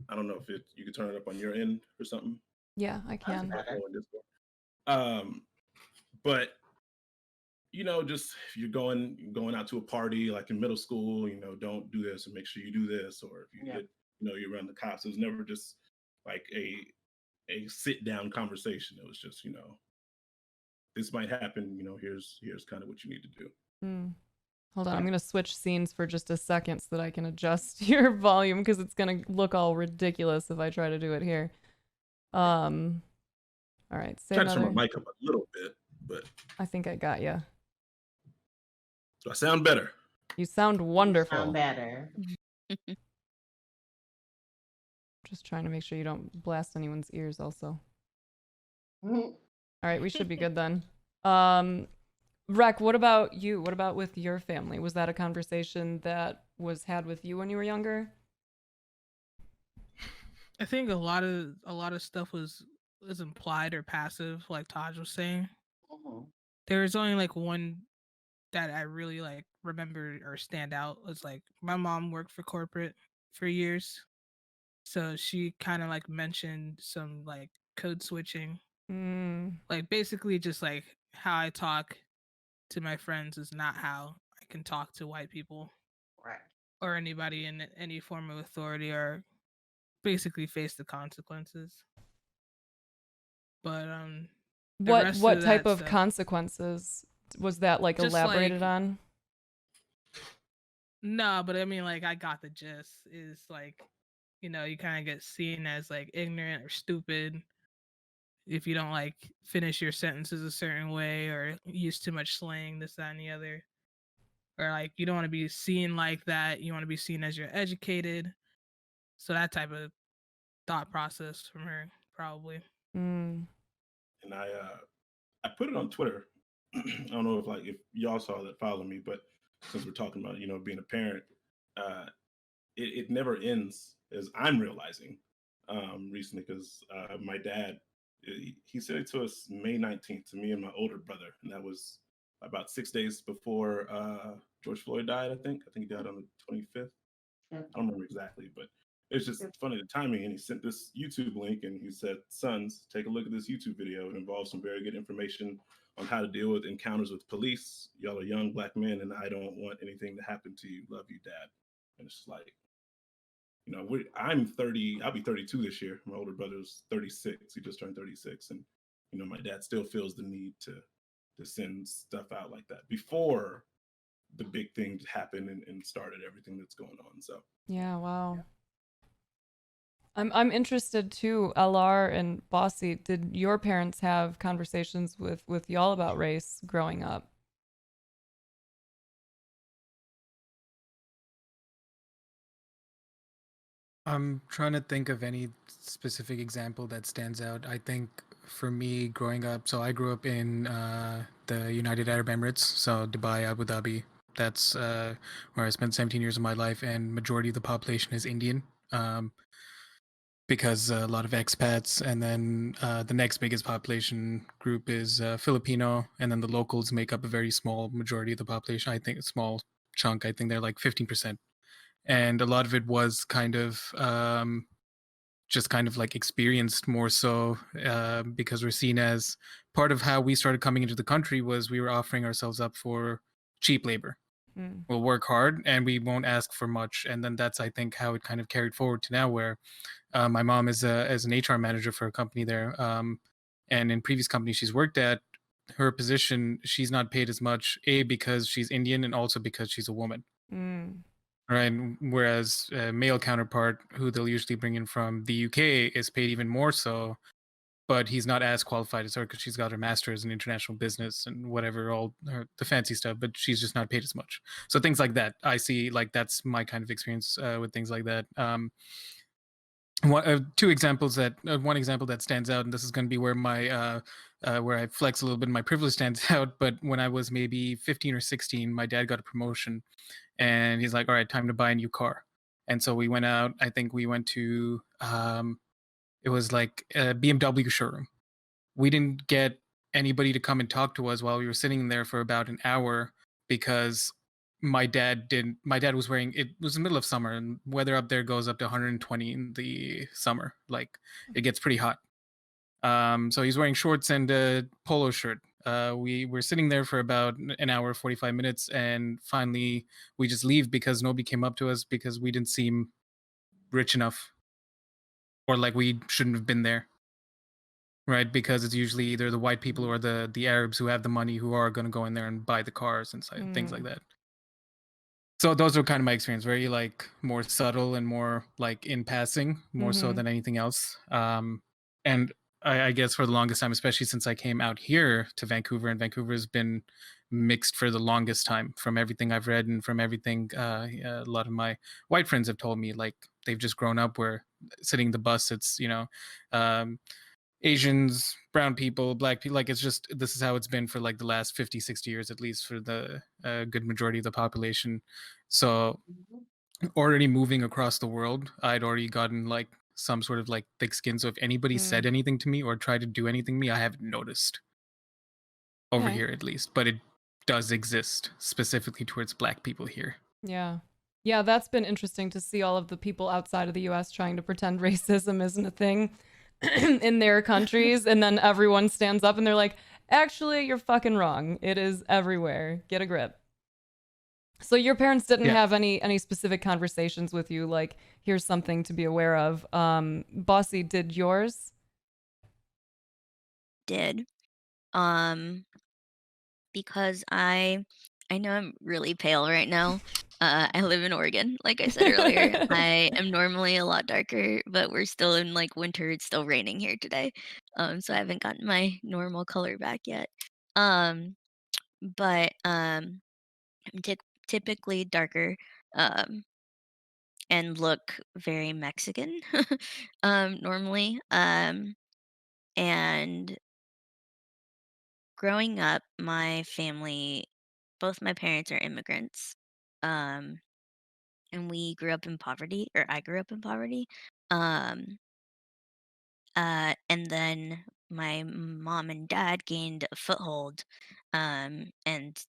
Speaker 3: I don't know if you could turn it up on your end or something.
Speaker 1: Yeah, I can.
Speaker 3: But just if you're going out to a party like in middle school, don't do this, and make sure you do this, or if you get you're around the cops. It was never just like a sit down conversation. It was just this might happen. Here's kind of what you need to do.
Speaker 1: Hold on, I'm gonna switch scenes for just a second so that I can adjust your volume, because it's gonna look all ridiculous if I try to do it here. All right, say
Speaker 3: Try to
Speaker 1: another.
Speaker 3: turn my mic up a little bit, but
Speaker 1: I think I got you.
Speaker 3: do I sound better?
Speaker 1: You sound wonderful.
Speaker 2: Sound better.
Speaker 1: Just trying to make sure you don't blast anyone's ears also.
Speaker 2: Mhm.
Speaker 1: All right, we should be good then. Rec, what about you? What about with your family? Was that a conversation that was had with you when you were younger?
Speaker 6: I think a lot of stuff was implied or passive, like Taj was saying.
Speaker 2: Mhm.
Speaker 6: There was only like one that I really like remember or stand out. Was like my mom worked for corporate for years, So she kind of like mentioned some like code switching,
Speaker 1: Mm.
Speaker 6: like basically just like how I talk to my friends is not how I can talk to white people
Speaker 2: Right.
Speaker 6: or anybody in any form of authority, or basically face the consequences. But the rest
Speaker 1: What
Speaker 6: of
Speaker 1: type
Speaker 6: that
Speaker 1: of
Speaker 6: stuff,
Speaker 1: consequences was that like
Speaker 6: just
Speaker 1: elaborated
Speaker 6: like
Speaker 1: on?
Speaker 6: no, but I mean like I got the gist. Is like, you know, you kind of get seen as like ignorant or stupid if you don't like finish your sentences a certain way or use too much slang, this, that, and the other. Or like you don't want to be seen like that. You want to be seen as you're educated. So that type of thought process from her, probably.
Speaker 1: Mm.
Speaker 3: And I put it on Twitter. I don't know if y'all saw that, follow me, but since we're talking about being a parent, uh, it never ends, as I'm realizing recently, because my dad, he said it to us May 19th, to me and my older brother, and that was about 6 days before George Floyd died. I think he died on the 25th.
Speaker 2: Yeah.
Speaker 3: I don't remember exactly, but it's just funny the timing. And he sent this YouTube link, and he said, "Sons, take a look at this YouTube video. It involves some very good information on how to deal with encounters with police. Y'all are young black men, and I don't want anything to happen to you. Love you, Dad." And it's just like, I'm 30. I'll be 32 this year. My older brother's 36. He just turned 36, and my dad still feels the need to send stuff out like that before the big things happened and started everything that's going on. So
Speaker 1: Yeah, wow. I'm interested too, LR and Bossy. Did your parents have conversations with y'all about race growing up?
Speaker 5: I'm trying to think of any specific example that stands out. I think for me growing up, so I grew up in the United Arab Emirates, so Dubai, Abu Dhabi. That's where I spent 17 years of my life, and majority of the population is Indian. Because a lot of expats, and then the next biggest population group is Filipino, and then the locals make up a very small majority of the population. I think a small chunk. I think they're like 15%, and a lot of it was kind of just kind of like experienced more so because we're seen as part of how we started coming into the country was we were offering ourselves up for cheap labor.
Speaker 1: Mm.
Speaker 5: We'll work hard and we won't ask for much, and then that's I think how it kind of carried forward to now where my mom is as an HR manager for a company there, and in previous companies she's worked at, her position she's not paid as much, a because she's Indian and also because she's a woman.
Speaker 1: Mm.
Speaker 5: Right. Whereas a male counterpart, who they'll usually bring in from the UK, is paid even more so, but he's not as qualified as her because she's got her master's in international business and whatever, all the fancy stuff, but she's just not paid as much. So things like that, I see, like that's my kind of experience with things like that. Two examples that one example that stands out, and this is going to be where my where I flex a little bit, my privilege stands out. But when I was maybe 15 or 16, my dad got a promotion, and he's like, "All right, time to buy a new car." And so we went out. I think we went to it was like a BMW showroom. We didn't get anybody to come and talk to us while we were sitting there for about an hour because my dad didn't. My dad was wearing. It was the middle of summer, and weather up there goes up to 120 in the summer. Like it gets pretty hot. So he's wearing shorts and a polo shirt. We were sitting there for about an hour, 45 minutes, and finally we just leave because nobody came up to us because we didn't seem rich enough or like we shouldn't have been there. Right, because it's usually either the white people or the Arabs who have the money who are going to go in there and buy the cars and things like that. So those are kind of my experience, very like more subtle and more like in passing, more so than anything else. And I guess for the longest time, especially since I came out here to Vancouver, and Vancouver has been mixed for the longest time from everything I've read and from everything a lot of my white friends have told me, like they've just grown up where sitting the bus, it's, Asians, brown people, black people, like it's just, this is how it's been for like the last 50, 60 years, at least for the good majority of the population. So already moving across the world, I'd already gotten like some sort of like thick skin. So if anybody said anything to me or tried to do anything to me, I haven't noticed over here at least, but it does exist specifically towards black people here.
Speaker 1: Yeah. Yeah, that's been interesting to see all of the people outside of the US trying to pretend racism isn't a thing in their countries. And then everyone stands up and they're like, actually, you're fucking wrong. It is everywhere. Get a grip. So your parents didn't
Speaker 5: Yeah.
Speaker 1: have any specific conversations with you, like, here's something to be aware of. Bossy, did yours?
Speaker 4: Did. Um, because I know I'm really pale right now. I live in Oregon, like I said earlier. I am normally a lot darker, but we're still in like winter. It's still raining here today. So I haven't gotten my normal color back yet. Um, but I'm typically darker, um, and look very Mexican, normally. And growing up, my family, both my parents are immigrants. Um, and we grew up in poverty, or I grew up in poverty. Um, and then my mom and dad gained a foothold. And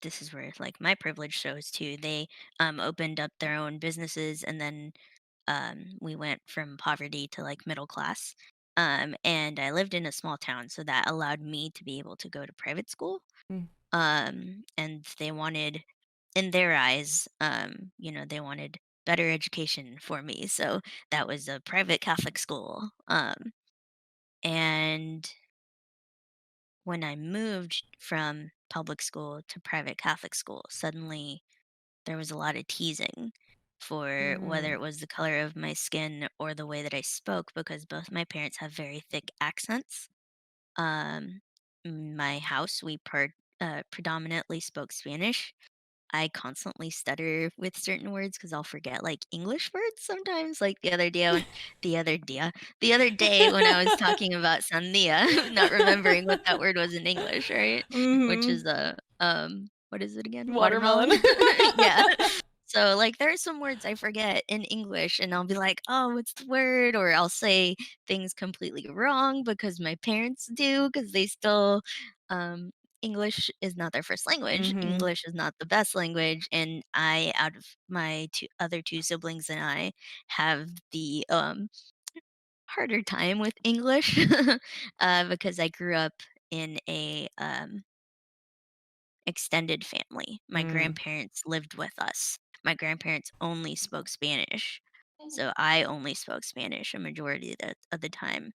Speaker 4: this is where like my privilege shows too. They opened up their own businesses, and then we went from poverty to like middle class. And I lived in a small town, so that allowed me to be able to go to private school.
Speaker 1: Mm.
Speaker 4: And they wanted, in their eyes, they wanted better education for me. So that was a private Catholic school. And when I moved from public school to private Catholic school, suddenly there was a lot of teasing for whether
Speaker 1: Mm.
Speaker 4: it was the color of my skin or the way that I spoke, because both my parents have very thick accents. Um, my house, we predominantly spoke Spanish. I constantly stutter with certain words because I'll forget like English words sometimes. Like the other day when I was talking about sandia, not remembering what that word was in English, right? Which
Speaker 1: Mhm.
Speaker 4: is what is it again?
Speaker 1: Watermelon.
Speaker 4: Watermelon. Yeah. So like there are some words I forget in English, and I'll be like, "Oh, what's the word?" Or I'll say things completely wrong because my parents do, because they still um English is not their first language.
Speaker 1: Mhm.
Speaker 4: English is not the best language, and I, out of my other two siblings and I, have the harder time with English because I grew up in a extended family. My
Speaker 1: Mm.
Speaker 4: grandparents lived with us. My grandparents only spoke Spanish, so I only spoke Spanish a majority of the time.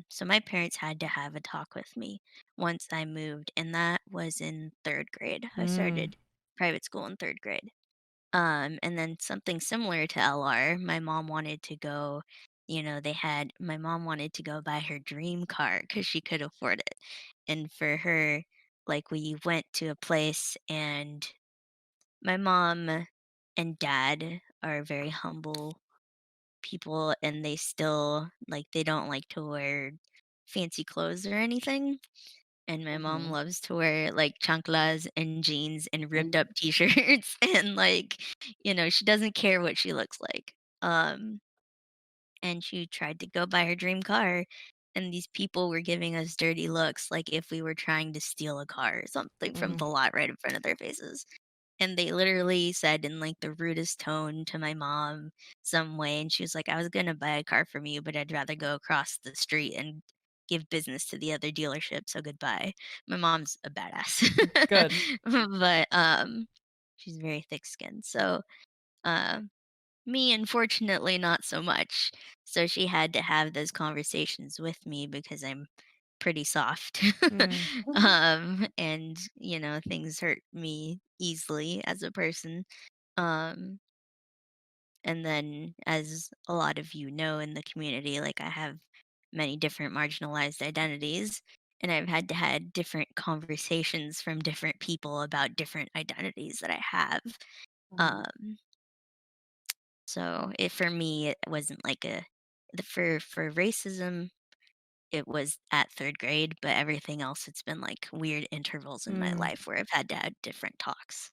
Speaker 4: So my parents had to have a talk with me once I moved, and that was in third grade. I
Speaker 1: Mm.
Speaker 4: started private school in third grade. And then something similar to LR, my mom wanted to go, my mom wanted to go buy her dream car because she could afford it. And for her, like we went to a place, and my mom and dad are very humble people, and they still like they don't like to wear fancy clothes or anything. And my mom
Speaker 2: Mhm.
Speaker 4: loves to wear like chanclas and jeans and ripped
Speaker 2: And
Speaker 4: up t-shirts and like, she doesn't care what she looks like. And she tried to go buy her dream car, and these people were giving us dirty looks like if we were trying to steal a car or something from
Speaker 1: Mm.
Speaker 4: the lot right in front of their faces. And they literally said in like the rudest tone to my mom some way, and she was like, "I was gonna buy a car from you, but I'd rather go across the street and give business to the other dealership, so goodbye." My mom's a badass.
Speaker 1: Good.
Speaker 4: But she's very thick skinned. So uh me, unfortunately, not so much. So she had to have those conversations with me because I'm pretty soft.
Speaker 1: Mm.
Speaker 4: And things hurt me easily as a person. Um, and then, as a lot of you know in the community, like I have many different marginalized identities, and I've had to had different conversations from different people about different identities that I have.
Speaker 2: Mhm.
Speaker 4: Um, so it for me, it wasn't like for racism, it was at third grade, but everything else, it's been like weird intervals in my
Speaker 1: Mm.
Speaker 4: life where I've had to have different talks.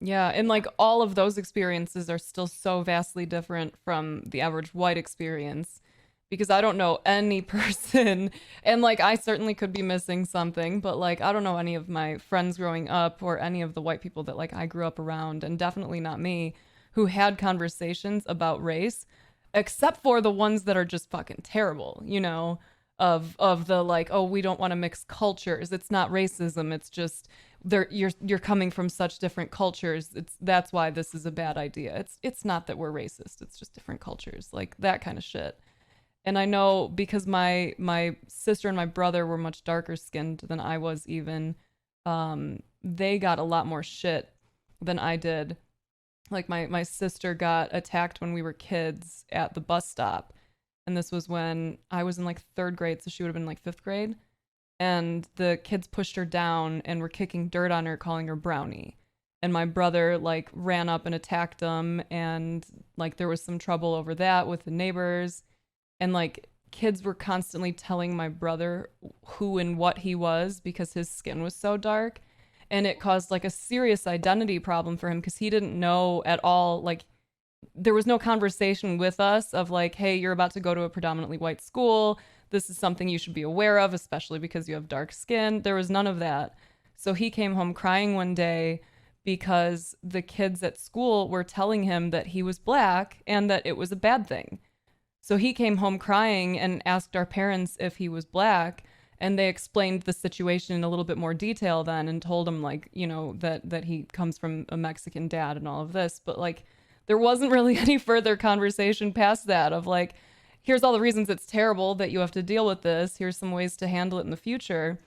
Speaker 1: Yeah, and
Speaker 2: Yeah.
Speaker 1: like all of those experiences are still so vastly different from the average white experience because I don't know any person, and like I certainly could be missing something, but like I don't know any of my friends growing up or any of the white people that like I grew up around, and definitely not me, who had conversations about race, except for the ones that are just fucking terrible, you know, of the like, oh, we don't want to mix cultures. It's not racism. It's just you're coming from such different cultures. That's why this is a bad idea. It's not that we're racist. It's just different cultures, like that kind of shit. And I know because my sister and my brother were much darker skinned than I was even. They got a lot more shit than I did. Like my sister got attacked when we were kids at the bus stop. And this was when I was in like 3rd grade, so she would have been like 5th grade. And the kids pushed her down and were kicking dirt on her, calling her brownie. And my brother like ran up and attacked them, and like there was some trouble over that with the neighbors. And like kids were constantly telling my brother who and what he was because his skin was so dark, and it caused like a serious identity problem for him because he didn't know at all. Like there was no conversation with us of like, hey, you're about to go to a predominantly white school, this is something you should be aware of, especially because you have dark skin. There was none of that. So he came home crying one day because the kids at school were telling him that he was black and that it was a bad thing. So he came home crying and asked our parents if he was black, and they explained the situation in a little bit more detail then and told him like, you know, that he comes from a Mexican dad and all of this. But like there wasn't really any further conversation past that of like, here's all the reasons it's terrible that you have to deal with this. Here's some ways to handle it in the future.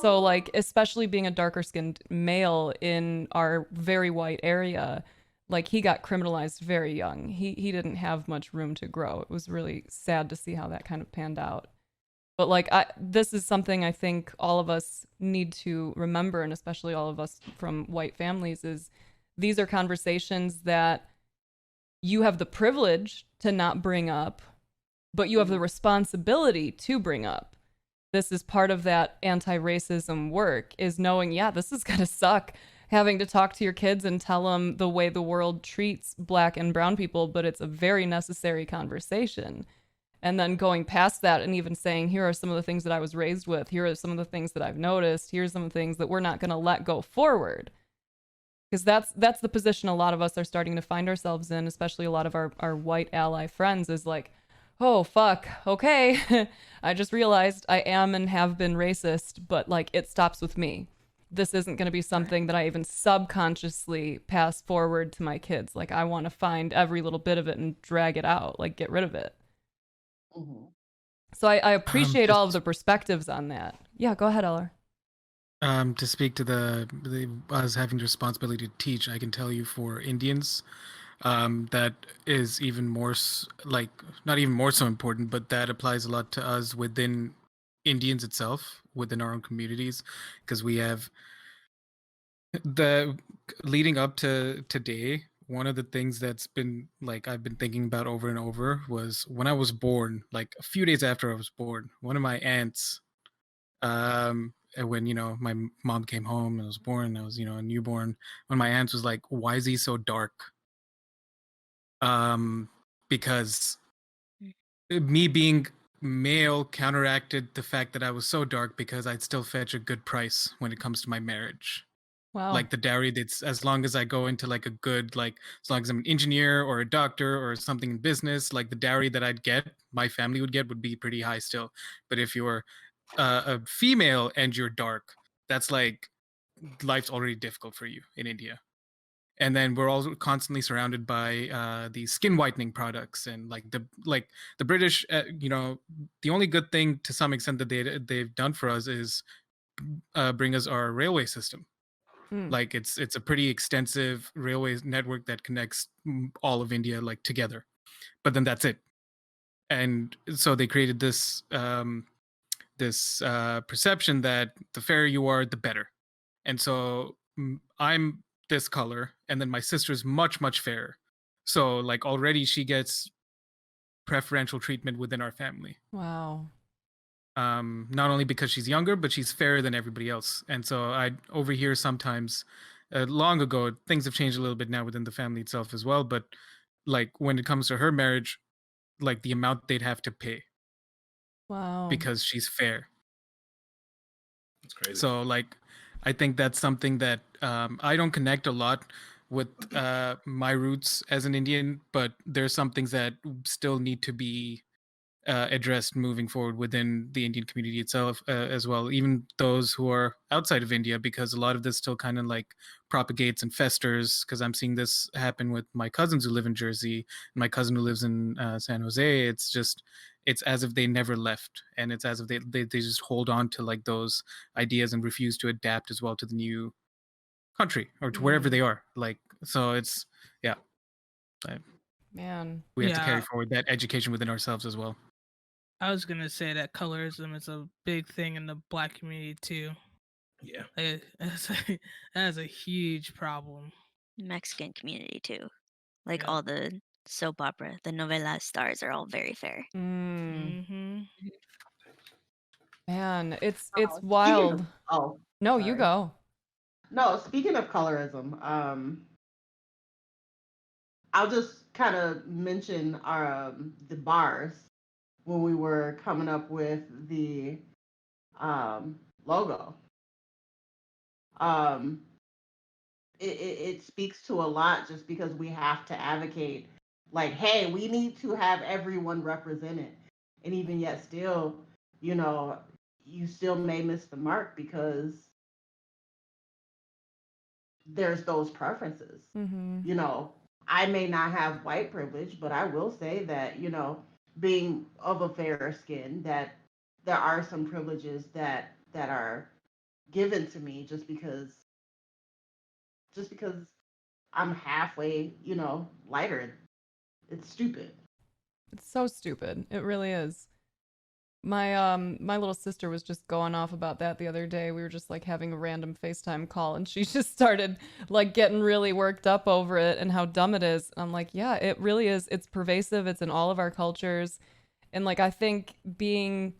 Speaker 1: So like, especially being a darker skinned male in our very white area, like he got criminalized very young. He didn't have much room to grow. It was really sad to see how that kind of panned out. But like, this is something I think all of us need to remember, and especially all of us from white families, is these are conversations that you have the privilege to not bring up, but you have the responsibility to bring up. This is part of that anti-racism work, is knowing, yeah, this is gonna suck, having to talk to your kids and tell them the way the world treats black and brown people, but it's a very necessary conversation. And then going past that and even saying, here are some of the things that I was raised with, here are some of the things that I've noticed, here's some of the things that we're not gonna let go forward. Because that's the position a lot of us are starting to find ourselves in, especially a lot of our white ally friends, is like, oh, fuck, okay, I just realized I am and have been racist, but like it stops with me. This isn't going to be something that I even subconsciously pass forward to my kids. Like I want to find every little bit of it and drag it out, like get rid of it.
Speaker 2: Mm-hmm.
Speaker 1: So I appreciate all of the perspectives on that. Yeah, go ahead, Eller.
Speaker 5: To speak to the us having the responsibility to teach, I can tell you for Indians, that is even more like not even more so important, but that applies a lot to us within Indians itself, within our own communities, because we have the leading up to today. One of the things that's been like I've been thinking about over and over was when I was born, like a few days after I was born, one of my aunts, and when my mom came home and I was born, I was a newborn. When my aunt was like, "Why is he so dark?" Because me being male counteracted the fact that I was so dark because I'd still fetch a good price when it comes to my marriage.
Speaker 1: Wow.
Speaker 5: Like the dowry, that's as long as I go into like a good, like as long as I'm an engineer or a doctor or something in business, like the dowry that I'd get, my family would get, would be pretty high still. But if you're a female and you're dark, that's like life's already difficult for you in India. And then we're all constantly surrounded by these skin whitening products, and like the British, the only good thing to some extent that they've done for us is bring us our railway system. Like it's a pretty extensive railway network that connects all of India like together, but then that's it. And so they created this perception that the fairer you are, the better. And so I'm this color, and then my sister's much fairer. So like already she gets preferential treatment within our family.
Speaker 1: Wow.
Speaker 5: Not only because she's younger, but she's fairer than everybody else. And so I overhear sometimes, long ago, things have changed a little bit now within the family itself as well. But like when it comes to her marriage, like the amount they'd have to pay.
Speaker 1: Wow.
Speaker 5: Because she's fair.
Speaker 3: That's crazy.
Speaker 5: So like, I think that's something that I don't connect a lot with my roots as an Indian, but there's some things that still need to be addressed moving forward within the Indian community itself as well, even those who are outside of India, because a lot of this still kind of like propagates and festers. Because I'm seeing this happen with my cousins who live in Jersey and my cousin who lives in San Jose. It's as if they never left, and it's as if they just hold on to like those ideas and refuse to adapt as well to the new country or to wherever they are. Like, so it's, yeah,
Speaker 1: Man.
Speaker 5: we have to carry
Speaker 6: Yeah,
Speaker 5: forward that education within ourselves as well.
Speaker 6: I was gonna say that colorism is a big thing in the Black community too.
Speaker 3: Yeah.
Speaker 6: That's a huge problem.
Speaker 4: Mexican community too. Like
Speaker 6: Yeah.
Speaker 4: all the soap opera, the novela stars are all very fair.
Speaker 6: Mm-hmm.
Speaker 1: Man, it's
Speaker 2: Speaking
Speaker 1: wild.
Speaker 2: of, oh,
Speaker 1: No, you
Speaker 2: sorry.
Speaker 1: go.
Speaker 2: No, speaking of colorism, I'll just kind of mention our the bars when we were coming up with the logo. Um, it speaks to a lot just because we have to advocate, like, hey, we need to have everyone represented, and even yet still, you know, you still may miss the mark because there's those preferences.
Speaker 1: Mm-hmm.
Speaker 2: You know, I may not have white privilege, but I will say that, being of a fairer skin, that there are some privileges that are given to me just because I'm halfway, lighter. It's stupid.
Speaker 1: It's so stupid. It really is. My little sister was just going off about that the other day. We were just like having a random FaceTime call and she just started like getting really worked up over it and how dumb it is. I'm like, yeah, it really is. It's pervasive. It's in all of our cultures. And like I think being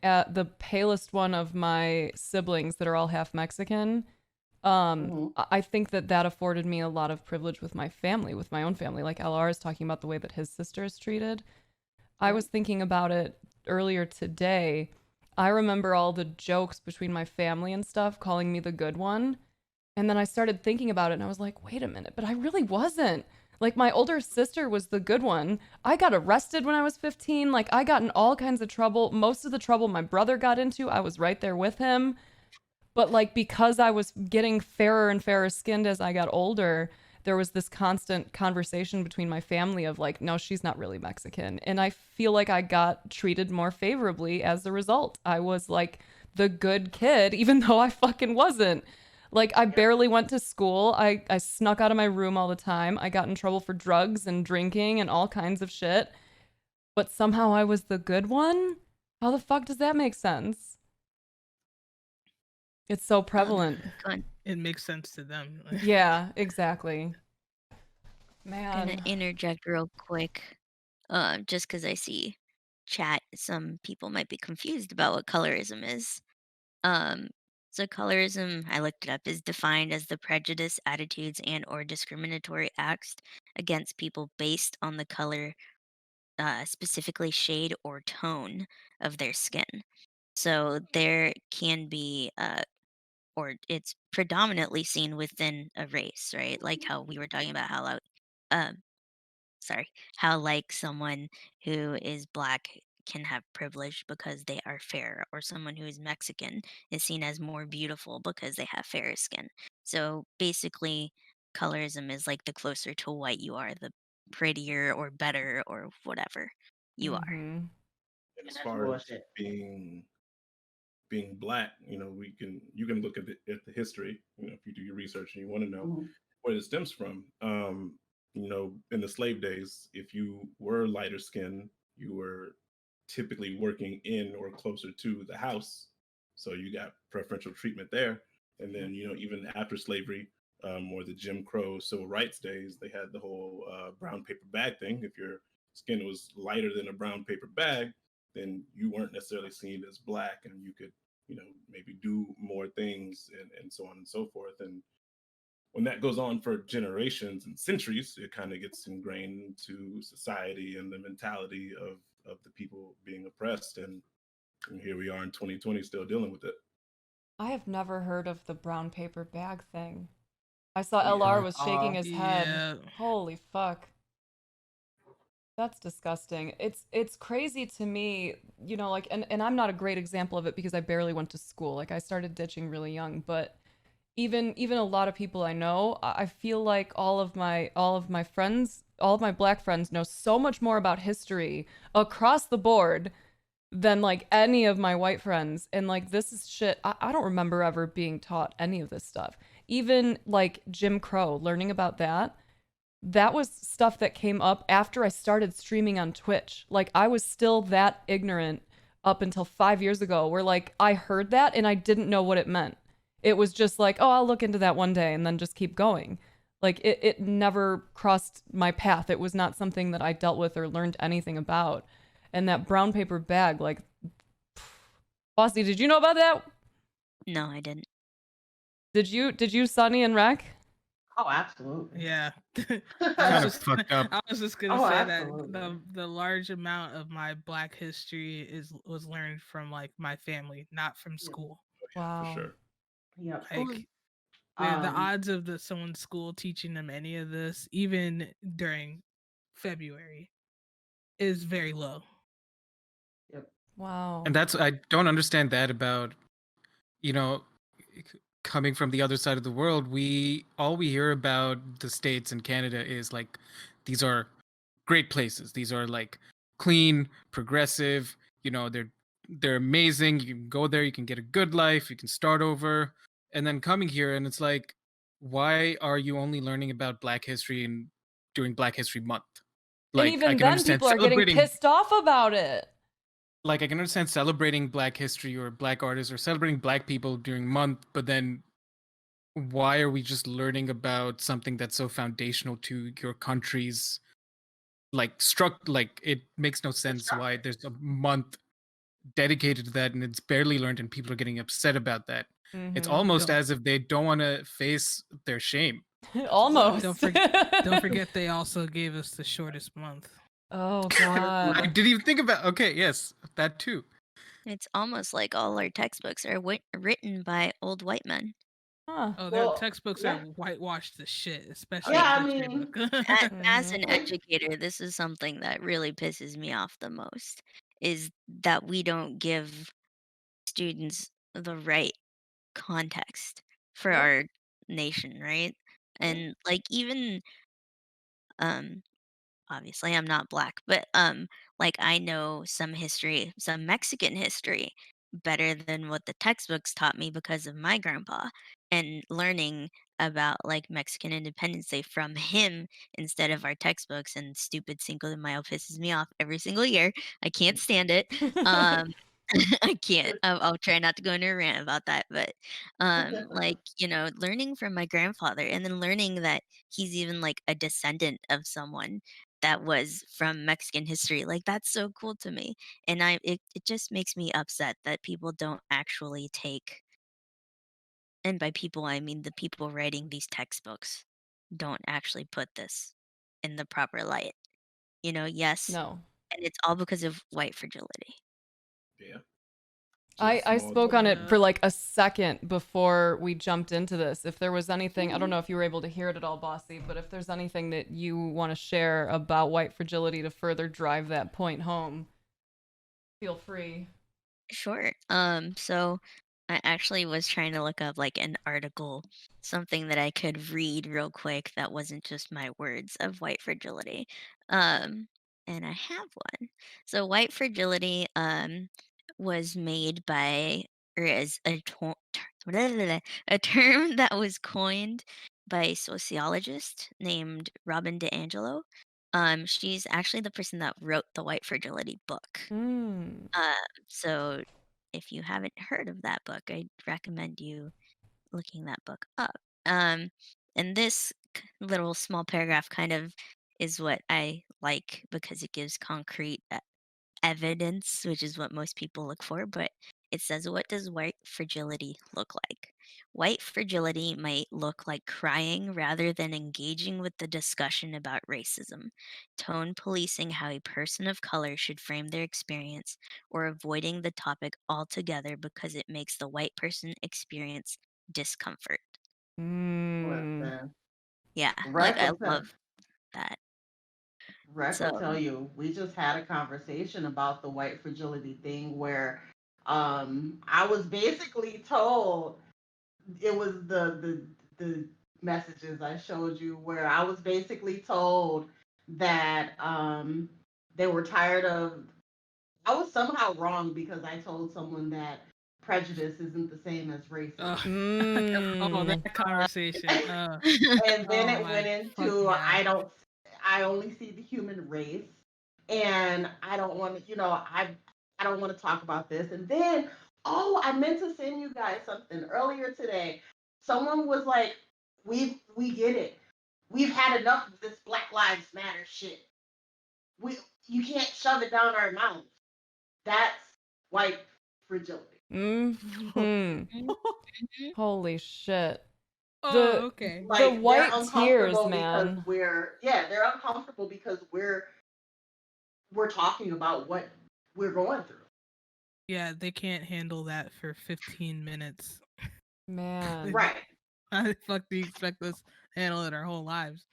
Speaker 1: at the palest one of my siblings that are all half Mexican,
Speaker 2: Hmm.
Speaker 1: I think that afforded me a lot of privilege with my family, with my own family. Like LR is talking about the way that his sister is treated. I
Speaker 2: Yep.
Speaker 1: was thinking about it earlier today. I remember all the jokes between my family and stuff calling me the good one. And then I started thinking about it and I was like, wait a minute, but I really wasn't. Like, my older sister was the good one. I got arrested when I was 15. Like, I got in all kinds of trouble. Most of the trouble my brother got into, I was right there with him. But, like, because I was getting fairer and fairer skinned as I got older, there was this constant conversation between my family of, like, no, she's not really Mexican. And I feel like I got treated more favorably as a result. I was, like, the good kid, even though I fucking wasn't. Like, I
Speaker 2: Yep.
Speaker 1: barely went to school. I snuck out of my room all the time. I got in trouble for drugs and drinking and all kinds of shit. But somehow I was the good one? How the fuck does that make sense? It's so prevalent.
Speaker 6: It makes sense to them.
Speaker 1: Yeah, exactly.
Speaker 4: Gonna
Speaker 1: Man.
Speaker 4: interject real quick, just because I see chat, some people might be confused about what colorism is. Um, so colorism, I looked it up, is defined as the prejudice, attitudes, and or discriminatory acts against people based on the color, specifically shade or tone of their skin. So there can be, or it's predominantly seen within a race, right? Like how we were talking about how, um, sorry, how like someone who is black can have privilege because they are fair, or someone who is Mexican is seen as more beautiful because they have fairer skin. So basically, colorism is like the closer to white you are, the prettier or better or whatever you are.
Speaker 1: Mm-hmm.
Speaker 3: And
Speaker 2: And
Speaker 3: as
Speaker 2: that's
Speaker 3: far as
Speaker 2: bullshit.
Speaker 3: being black, you can look at the history. If you do your research and you want to know
Speaker 2: Mhm.
Speaker 3: where it stems from. In the slave days, if you were lighter skinned, you were typically working in or closer to the house, so you got preferential treatment there. And then even after slavery, or the Jim Crow civil rights days, they had the whole brown paper bag thing. If your skin was lighter than a brown paper bag, then you weren't necessarily seen as black, and you could maybe do more things, and so on and so forth. And when that goes on for generations and centuries, it kind of gets ingrained into society and the mentality of the people being oppressed. And here we are in 2020 still dealing with it.
Speaker 1: I have never heard of the brown paper bag thing. I saw
Speaker 3: Yeah.
Speaker 1: LR was shaking his head.
Speaker 6: Yeah.
Speaker 1: Holy fuck. That's disgusting. It's crazy to me, like and I'm not a great example of it because I barely went to school. Like I started ditching really young, but even a lot of people I know, I feel like all of my friends, all of my black friends know so much more about history across the board than like any of my white friends. And like this is shit. I don't remember ever being taught any of this stuff. Even like Jim Crow, learning about that was stuff that came up after I started streaming on Twitch. Like I was still that ignorant up until 5 years ago, where like I heard that and I didn't know what it meant. It was just like, oh, I'll look into that one day and then just keep going. Like it never crossed my path. It was not something that I dealt with or learned anything about. And that brown paper bag, like, Bossy, did you know about that?
Speaker 4: No, I didn't.
Speaker 1: Did you, Sonny and Rec?
Speaker 2: Oh, absolutely.
Speaker 6: Yeah.
Speaker 5: Kind
Speaker 6: I
Speaker 5: of
Speaker 6: was just
Speaker 5: fucked up.
Speaker 6: I was just gonna
Speaker 2: Oh,
Speaker 6: say
Speaker 2: absolutely.
Speaker 6: that the large amount of my Black history was learned from like my family, not from
Speaker 2: Yep.
Speaker 6: school.
Speaker 3: For
Speaker 1: Wow.
Speaker 3: sure.
Speaker 2: Yep.
Speaker 6: Like
Speaker 4: Well,
Speaker 6: the odds of someone's school teaching them any of this, even during February, is very low.
Speaker 2: Yep.
Speaker 1: Wow.
Speaker 5: And that's I don't understand that about, you know, coming from the other side of the world. We hear about the States and Canada is like these are great places. These are like clean, progressive, they're amazing. You can go there, you can get a good life, you can start over. And then coming here and it's like, why are you only learning about Black history and during Black History Month?
Speaker 1: And
Speaker 5: Like I
Speaker 1: even
Speaker 5: can
Speaker 1: then,
Speaker 5: understand
Speaker 1: people are getting
Speaker 5: celebrating
Speaker 1: pissed off about it.
Speaker 5: like I can understand celebrating Black history or Black artists or celebrating Black people during month, but then why are we just learning about something that's so foundational to your country's like it makes no sense why there's a month dedicated to that and it's barely learned and people are getting upset about that. It's
Speaker 1: Mm-hmm.
Speaker 5: almost
Speaker 6: Don't
Speaker 5: as if they don't want to face their shame.
Speaker 1: Almost.
Speaker 6: don't forget they also gave us the shortest month.
Speaker 1: Oh
Speaker 5: I
Speaker 1: God.
Speaker 5: didn't even think about okay, yes, that too.
Speaker 4: it's almost like all our textbooks are written by old white men.
Speaker 1: Huh.
Speaker 6: Oh, their
Speaker 2: Well,
Speaker 6: textbooks
Speaker 2: yeah.
Speaker 6: are whitewashed as shit, especially
Speaker 2: Yeah,
Speaker 6: the
Speaker 2: I
Speaker 6: history
Speaker 2: mean,
Speaker 6: book.
Speaker 4: As an
Speaker 1: Mhm.
Speaker 4: educator, this is something that really pisses me off the most is that we don't give students the right context for
Speaker 2: Yep.
Speaker 4: our nation, right?
Speaker 2: Yep.
Speaker 4: And like even um obviously I'm not black, but like I know some history, some Mexican history better than what the textbooks taught me because of my grandpa and learning about like Mexican Independence Day from him instead of our textbooks and stupid Cinco de Mayo pisses me off every single year. I can't stand it. Um I can't. I'll try not to go into a rant about that, but like learning from my grandfather and then learning that he's even like a descendant of someone that was from Mexican history. Like that's so cool to me. And it just makes me upset that people don't actually take, and by people I mean the people writing these textbooks don't actually put this in the proper light. Yes,
Speaker 1: No.
Speaker 4: and it's all because of white fragility.
Speaker 3: Yeah. Just
Speaker 1: I
Speaker 3: small
Speaker 1: spoke on it
Speaker 6: Yeah.
Speaker 1: for like a second before we jumped into this. If there was anything, I don't know if you were able to hear it at all, Bossy, but if there's anything that you want to share about white fragility to further drive that point home, feel free.
Speaker 4: Sure. So I actually was trying to look up like an article, something that I could read real quick that wasn't just my words of white fragility. Um, and I have one. So white fragility was made by or is a term that was coined by a sociologist named Robin DiAngelo. She's actually the person that wrote the white fragility book.
Speaker 1: Mm.
Speaker 4: Um, so if you haven't heard of that book, I recommend you looking that book up. And this little small paragraph kind of is what I like because it gives concrete evidence, which is what most people look for, but it says, what does white fragility look like? White fragility might look like crying rather than engaging with the discussion about racism, tone policing how a person of color should frame their experience, or avoiding the topic altogether because it makes the white person experience discomfort.
Speaker 1: Mm.
Speaker 2: Listen,
Speaker 4: Yeah,
Speaker 2: Rec
Speaker 4: I
Speaker 2: will tell,
Speaker 4: love that.
Speaker 2: Rec will
Speaker 4: So,
Speaker 2: tell you. We just had a conversation about the white fragility thing where I was basically told it was the messages I showed you where I was basically told that they were tired of. I was somehow wrong because I told someone that prejudice isn't the same as
Speaker 6: Oh,
Speaker 2: racism.
Speaker 6: oh,
Speaker 1: Mm.
Speaker 6: that conversation.
Speaker 2: And then
Speaker 6: Oh
Speaker 2: it
Speaker 6: my
Speaker 2: went into
Speaker 6: fucking god.
Speaker 2: I only see the human race, and I don't want to, I don't want to talk about this. And then, oh, I meant to send you guys something earlier today. Someone was like, we get it. We've had enough of this Black Lives Matter shit. We You can't shove it down our mouths. That's white fragility.
Speaker 1: Hmm. Holy shit.
Speaker 6: Oh,
Speaker 1: The
Speaker 6: okay.
Speaker 1: the
Speaker 2: Like they're
Speaker 1: white tears,
Speaker 2: uncomfortable because
Speaker 1: man.
Speaker 2: they're uncomfortable because we're talking about what we're going through.
Speaker 6: Yeah, they can't handle that for 15 minutes.
Speaker 1: Man.
Speaker 2: Right.
Speaker 6: How the fuck do you expect us to handle it our whole lives?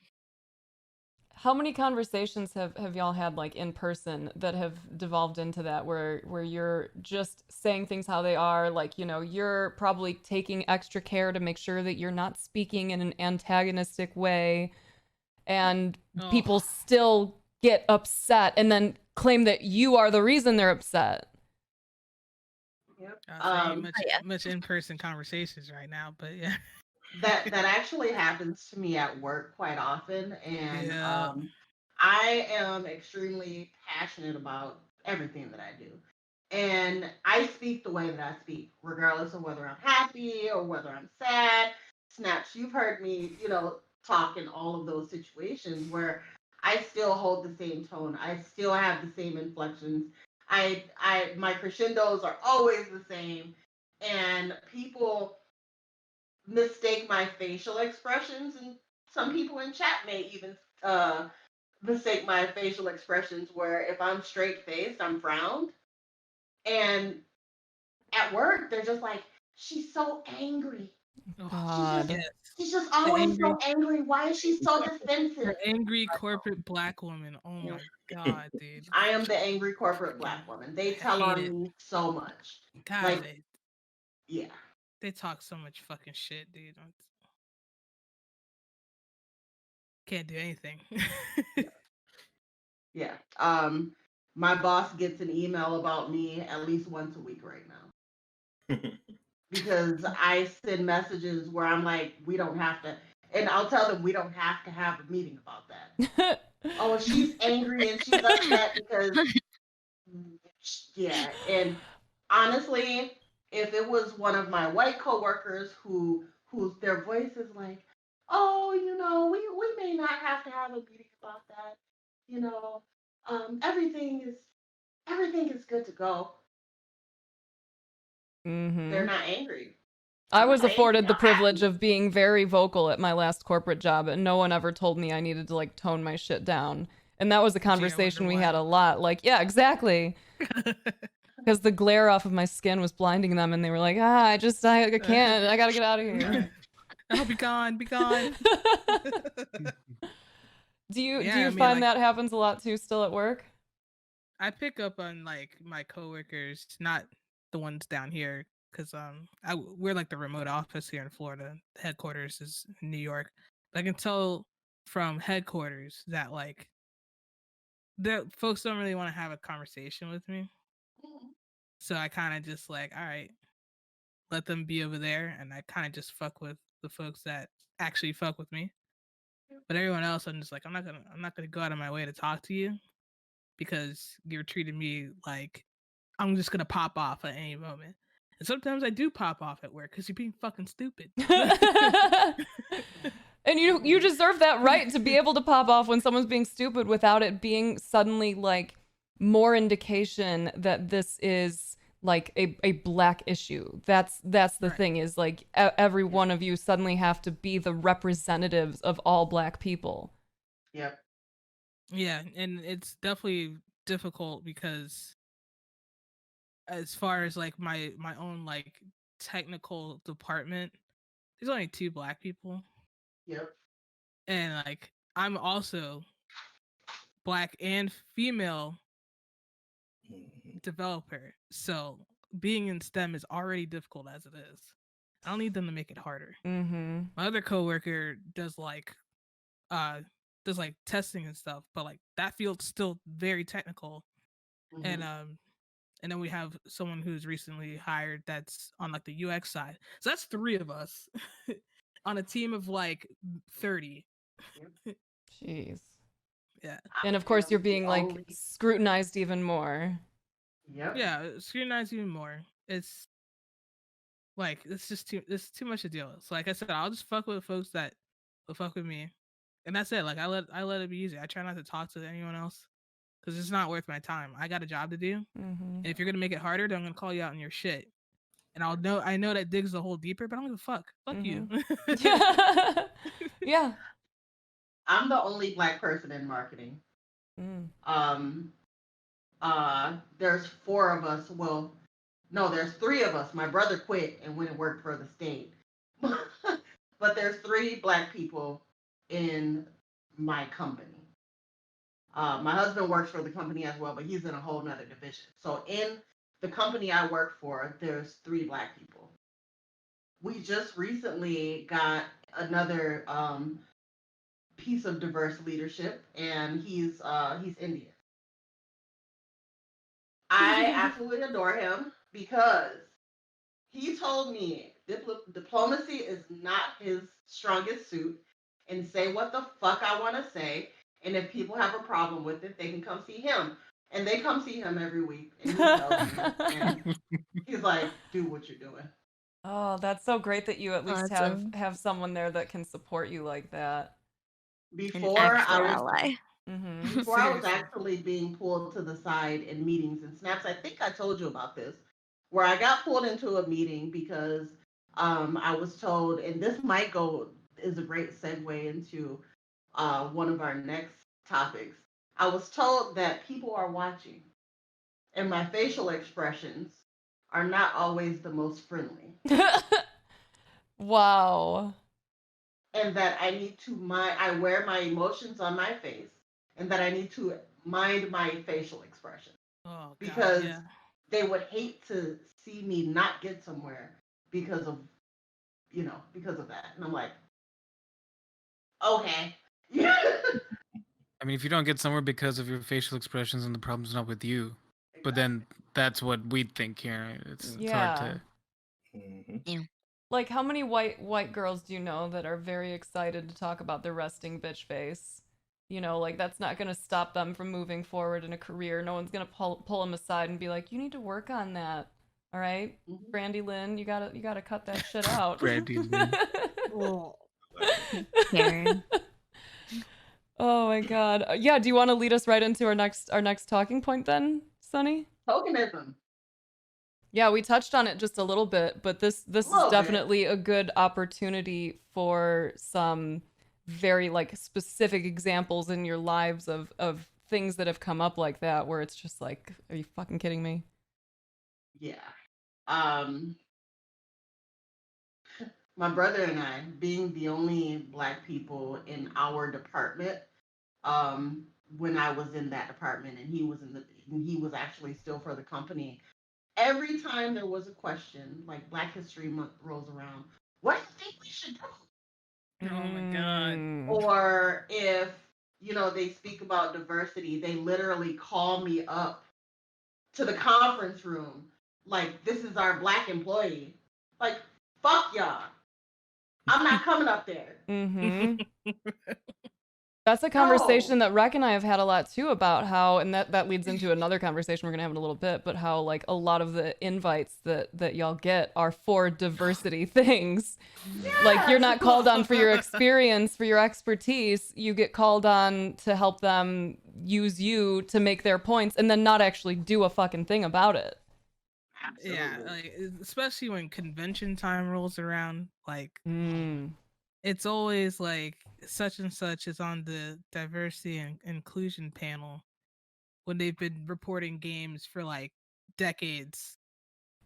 Speaker 1: How many conversations have y'all had like in person that have devolved into that where you're just saying things how they are, like, you're probably taking extra care to make sure that you're not speaking in an antagonistic way, and
Speaker 6: Oh,
Speaker 1: people still get upset and then claim that you are the reason they're upset.
Speaker 2: Yep.
Speaker 6: I ain't
Speaker 4: yeah.
Speaker 6: much in-person conversations right now, but yeah.
Speaker 2: That actually happens to me at work quite often, and
Speaker 6: Yeah.
Speaker 2: I am extremely passionate about everything that I do. And I speak the way that I speak, regardless of whether I'm happy or whether I'm sad. Snaps, you've heard me, talk in all of those situations where I still hold the same tone. I still have the same inflections. My crescendos are always the same, and people mistake my facial expressions, and some people in chat may even mistake my facial expressions. Where if I'm straight faced, I'm frowned, and at work, they're just like, she's so angry.
Speaker 6: Oh,
Speaker 2: She's just
Speaker 1: God.
Speaker 6: yes.
Speaker 2: she's just
Speaker 6: The
Speaker 2: always
Speaker 6: angry
Speaker 2: so angry. Why is she so
Speaker 6: the
Speaker 2: defensive?
Speaker 6: angry corporate black woman. Oh my god, dude.
Speaker 2: I am the angry corporate
Speaker 6: Fucking
Speaker 2: black woman. They
Speaker 6: I
Speaker 2: tell
Speaker 6: hate
Speaker 2: on
Speaker 6: it.
Speaker 2: me so much.
Speaker 6: God,
Speaker 2: Like, yeah,
Speaker 6: they talk so much fucking shit, dude. Can't do anything.
Speaker 2: yeah. My boss gets an email about me at least once a week right now because I send messages where I'm like, we don't have to, and I'll tell them we don't have to have a meeting about that. Oh, she's angry and she's upset because yeah. And honestly, if it was one of my white coworkers whose their voice is like, oh, we may not have to have a meeting about that. You know, everything is good to go. They're
Speaker 1: Mm-hmm.
Speaker 2: not angry.
Speaker 1: I was
Speaker 2: I'm angry.
Speaker 1: afforded the
Speaker 2: I'm
Speaker 1: privilege
Speaker 2: happy.
Speaker 1: of being very vocal at my last corporate job, and no one ever told me I needed to like tone my shit down. And that was a
Speaker 6: Gee, I wonder
Speaker 1: conversation we
Speaker 6: why.
Speaker 1: had a lot. Like, yeah, exactly. Because the glare off of my skin was blinding them, and they were like, I can't, I gotta get out of here.
Speaker 6: Oh, be gone, be gone.
Speaker 1: Do you
Speaker 6: Yeah, I mean,
Speaker 1: find
Speaker 6: like,
Speaker 1: that happens a lot too still at work?
Speaker 6: I pick up on like my coworkers, not the ones down here, because we're like the remote office here in Florida. Headquarters is in New York. But I can tell from headquarters that like the folks don't really want to have a conversation with me. So I kind of just like, all right, let them be over there, and I kind of just fuck with the folks that actually fuck with me. But everyone else, I'm just like, I'm not gonna go out of my way to talk to you because you're treating me like I'm just gonna pop off at any moment. And sometimes I do pop off at work because you're being fucking stupid.
Speaker 1: And you deserve that right to be able to pop off when someone's being stupid without it being suddenly like more indication that this is like a black issue. That's the
Speaker 6: Right.
Speaker 1: thing, is like every one of you suddenly have to be the representatives of all black people.
Speaker 2: Yep.
Speaker 6: Yeah, and it's definitely difficult because as far as like my own like technical department, there's only 2 black people,
Speaker 2: Yep.
Speaker 6: and like I'm also black and female developer, so being in STEM is already difficult as it is. I don't need them to make it harder.
Speaker 1: Mm-hmm.
Speaker 6: My other coworker does like testing and stuff, but like that field's still very technical.
Speaker 2: Mhm.
Speaker 6: And then we have someone who's recently hired that's on like the UX side. So that's 3 of us on a team of like 30.
Speaker 1: Jeez.
Speaker 6: Yeah.
Speaker 1: And of course, you're
Speaker 2: The
Speaker 1: being like
Speaker 2: only-
Speaker 1: scrutinized even more.
Speaker 2: Yep.
Speaker 6: Yeah, scrutinize even more. It's like it's too much to deal with. So like I said, I'll just fuck with folks that will fuck with me. And that's it. Like I let it be easy. I try not to talk to anyone else because it's not worth my time. I got a job to do.
Speaker 1: Mm-hmm.
Speaker 6: And if you're gonna make it harder, then I'm gonna call you out on your shit. And I know that digs the hole deeper, but I don't give a fuck. Fuck you.
Speaker 1: Yeah. Yeah.
Speaker 2: I'm the only black person in marketing.
Speaker 1: Mm.
Speaker 2: There's 4 of us. Well, no, there's 3 of us. My brother quit and went and worked for the state. But there's 3 black people in my company. My husband works for the company as well, but he's in a whole nother division. So in the company I work for, there's 3 black people. We just recently got another piece of diverse leadership, and he's Indian. I absolutely adore him because he told me diplomacy is not his strongest suit, and say what the fuck I want to say. And if people have a problem with it, they can come see him. And they come see him every week, and he tells them, and he's like, "Do what you're doing."
Speaker 1: Oh, that's so great that you at least
Speaker 4: Awesome.
Speaker 1: have someone there that can support you like that.
Speaker 4: An
Speaker 2: Before
Speaker 4: actual
Speaker 2: I was
Speaker 4: ally.
Speaker 1: Mm-hmm.
Speaker 2: before I was
Speaker 6: Seriously.
Speaker 2: actually being pulled to the side in meetings and snaps, I think I told you about this, where I got pulled into a meeting because I was told, and this is a great segue into one of our next topics. I was told that people are watching, and my facial expressions are not always the most friendly,
Speaker 1: Wow.
Speaker 2: and that I wear my emotions on my face, and that I need to mind my facial expressions.
Speaker 6: Oh god,
Speaker 2: Because
Speaker 6: yeah.
Speaker 2: they would hate to see me not get somewhere because of because of that. And I'm like, okay.
Speaker 5: I mean, if you don't get somewhere because of your facial expressions and the problem's not with you, but then that's what we think here. It's hard
Speaker 1: Yeah.
Speaker 5: to.
Speaker 1: Like, how many white girls do you know that are very excited to talk about their resting bitch face? You know, like that's not gonna stop them from moving forward in a career. No one's gonna pull them aside and be like, "You need to work on that." All right,
Speaker 2: Mhm.
Speaker 1: Brandy Lynn, you gotta cut that shit out.
Speaker 5: Brandy Lynn.
Speaker 4: Karen.
Speaker 1: Oh my god. Yeah, do you want to lead us right into our next talking point then, Sunny?
Speaker 2: Tokenism.
Speaker 1: Yeah, we touched on it just a little bit, but this is
Speaker 2: Little bit.
Speaker 1: definitely a good opportunity for some very like specific examples in your lives of things that have come up like that where it's just like, are you fucking kidding me?
Speaker 2: Yeah. My brother and I, being the only black people in our department, when I was in that department and he was actually still for the company, every time there was a question, like Black History Month rolls around, what do you think we should do?
Speaker 6: Oh my god.
Speaker 2: Or if, they speak about diversity, they literally call me up to the conference room, like, this is our black employee. Like, fuck y'all. I'm not coming up there.
Speaker 1: Mm-hmm. That's a conversation that Rec and I have had a lot too about how, and that leads into another conversation we're gonna have in a little bit, but how like a lot of the invites that y'all get are for diversity things. Like you're not called on for your experience, for your expertise. You get called on to help them use you to make their points and then not actually do a fucking thing about it.
Speaker 2: Absolutely.
Speaker 6: Yeah, like especially when convention time rolls around, like it's always like such and such is on the diversity and inclusion panel when they've been reporting games for like decades.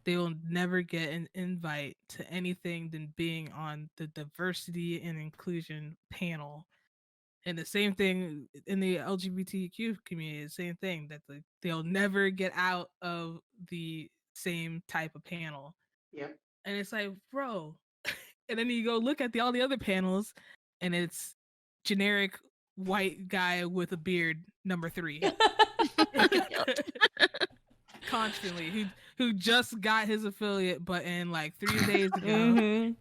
Speaker 6: they will never get an invite to anything than being on the diversity and inclusion panel. And the same thing in the LGBTQ community, the same thing that they'll never get out of the same type of panel.
Speaker 2: Yep.
Speaker 6: And it's like, bro. And then you go look at all the other panels, and it's generic white guy with a beard, number 3. Constantly, who just got his affiliate button like 3 days ago.
Speaker 1: Mhm.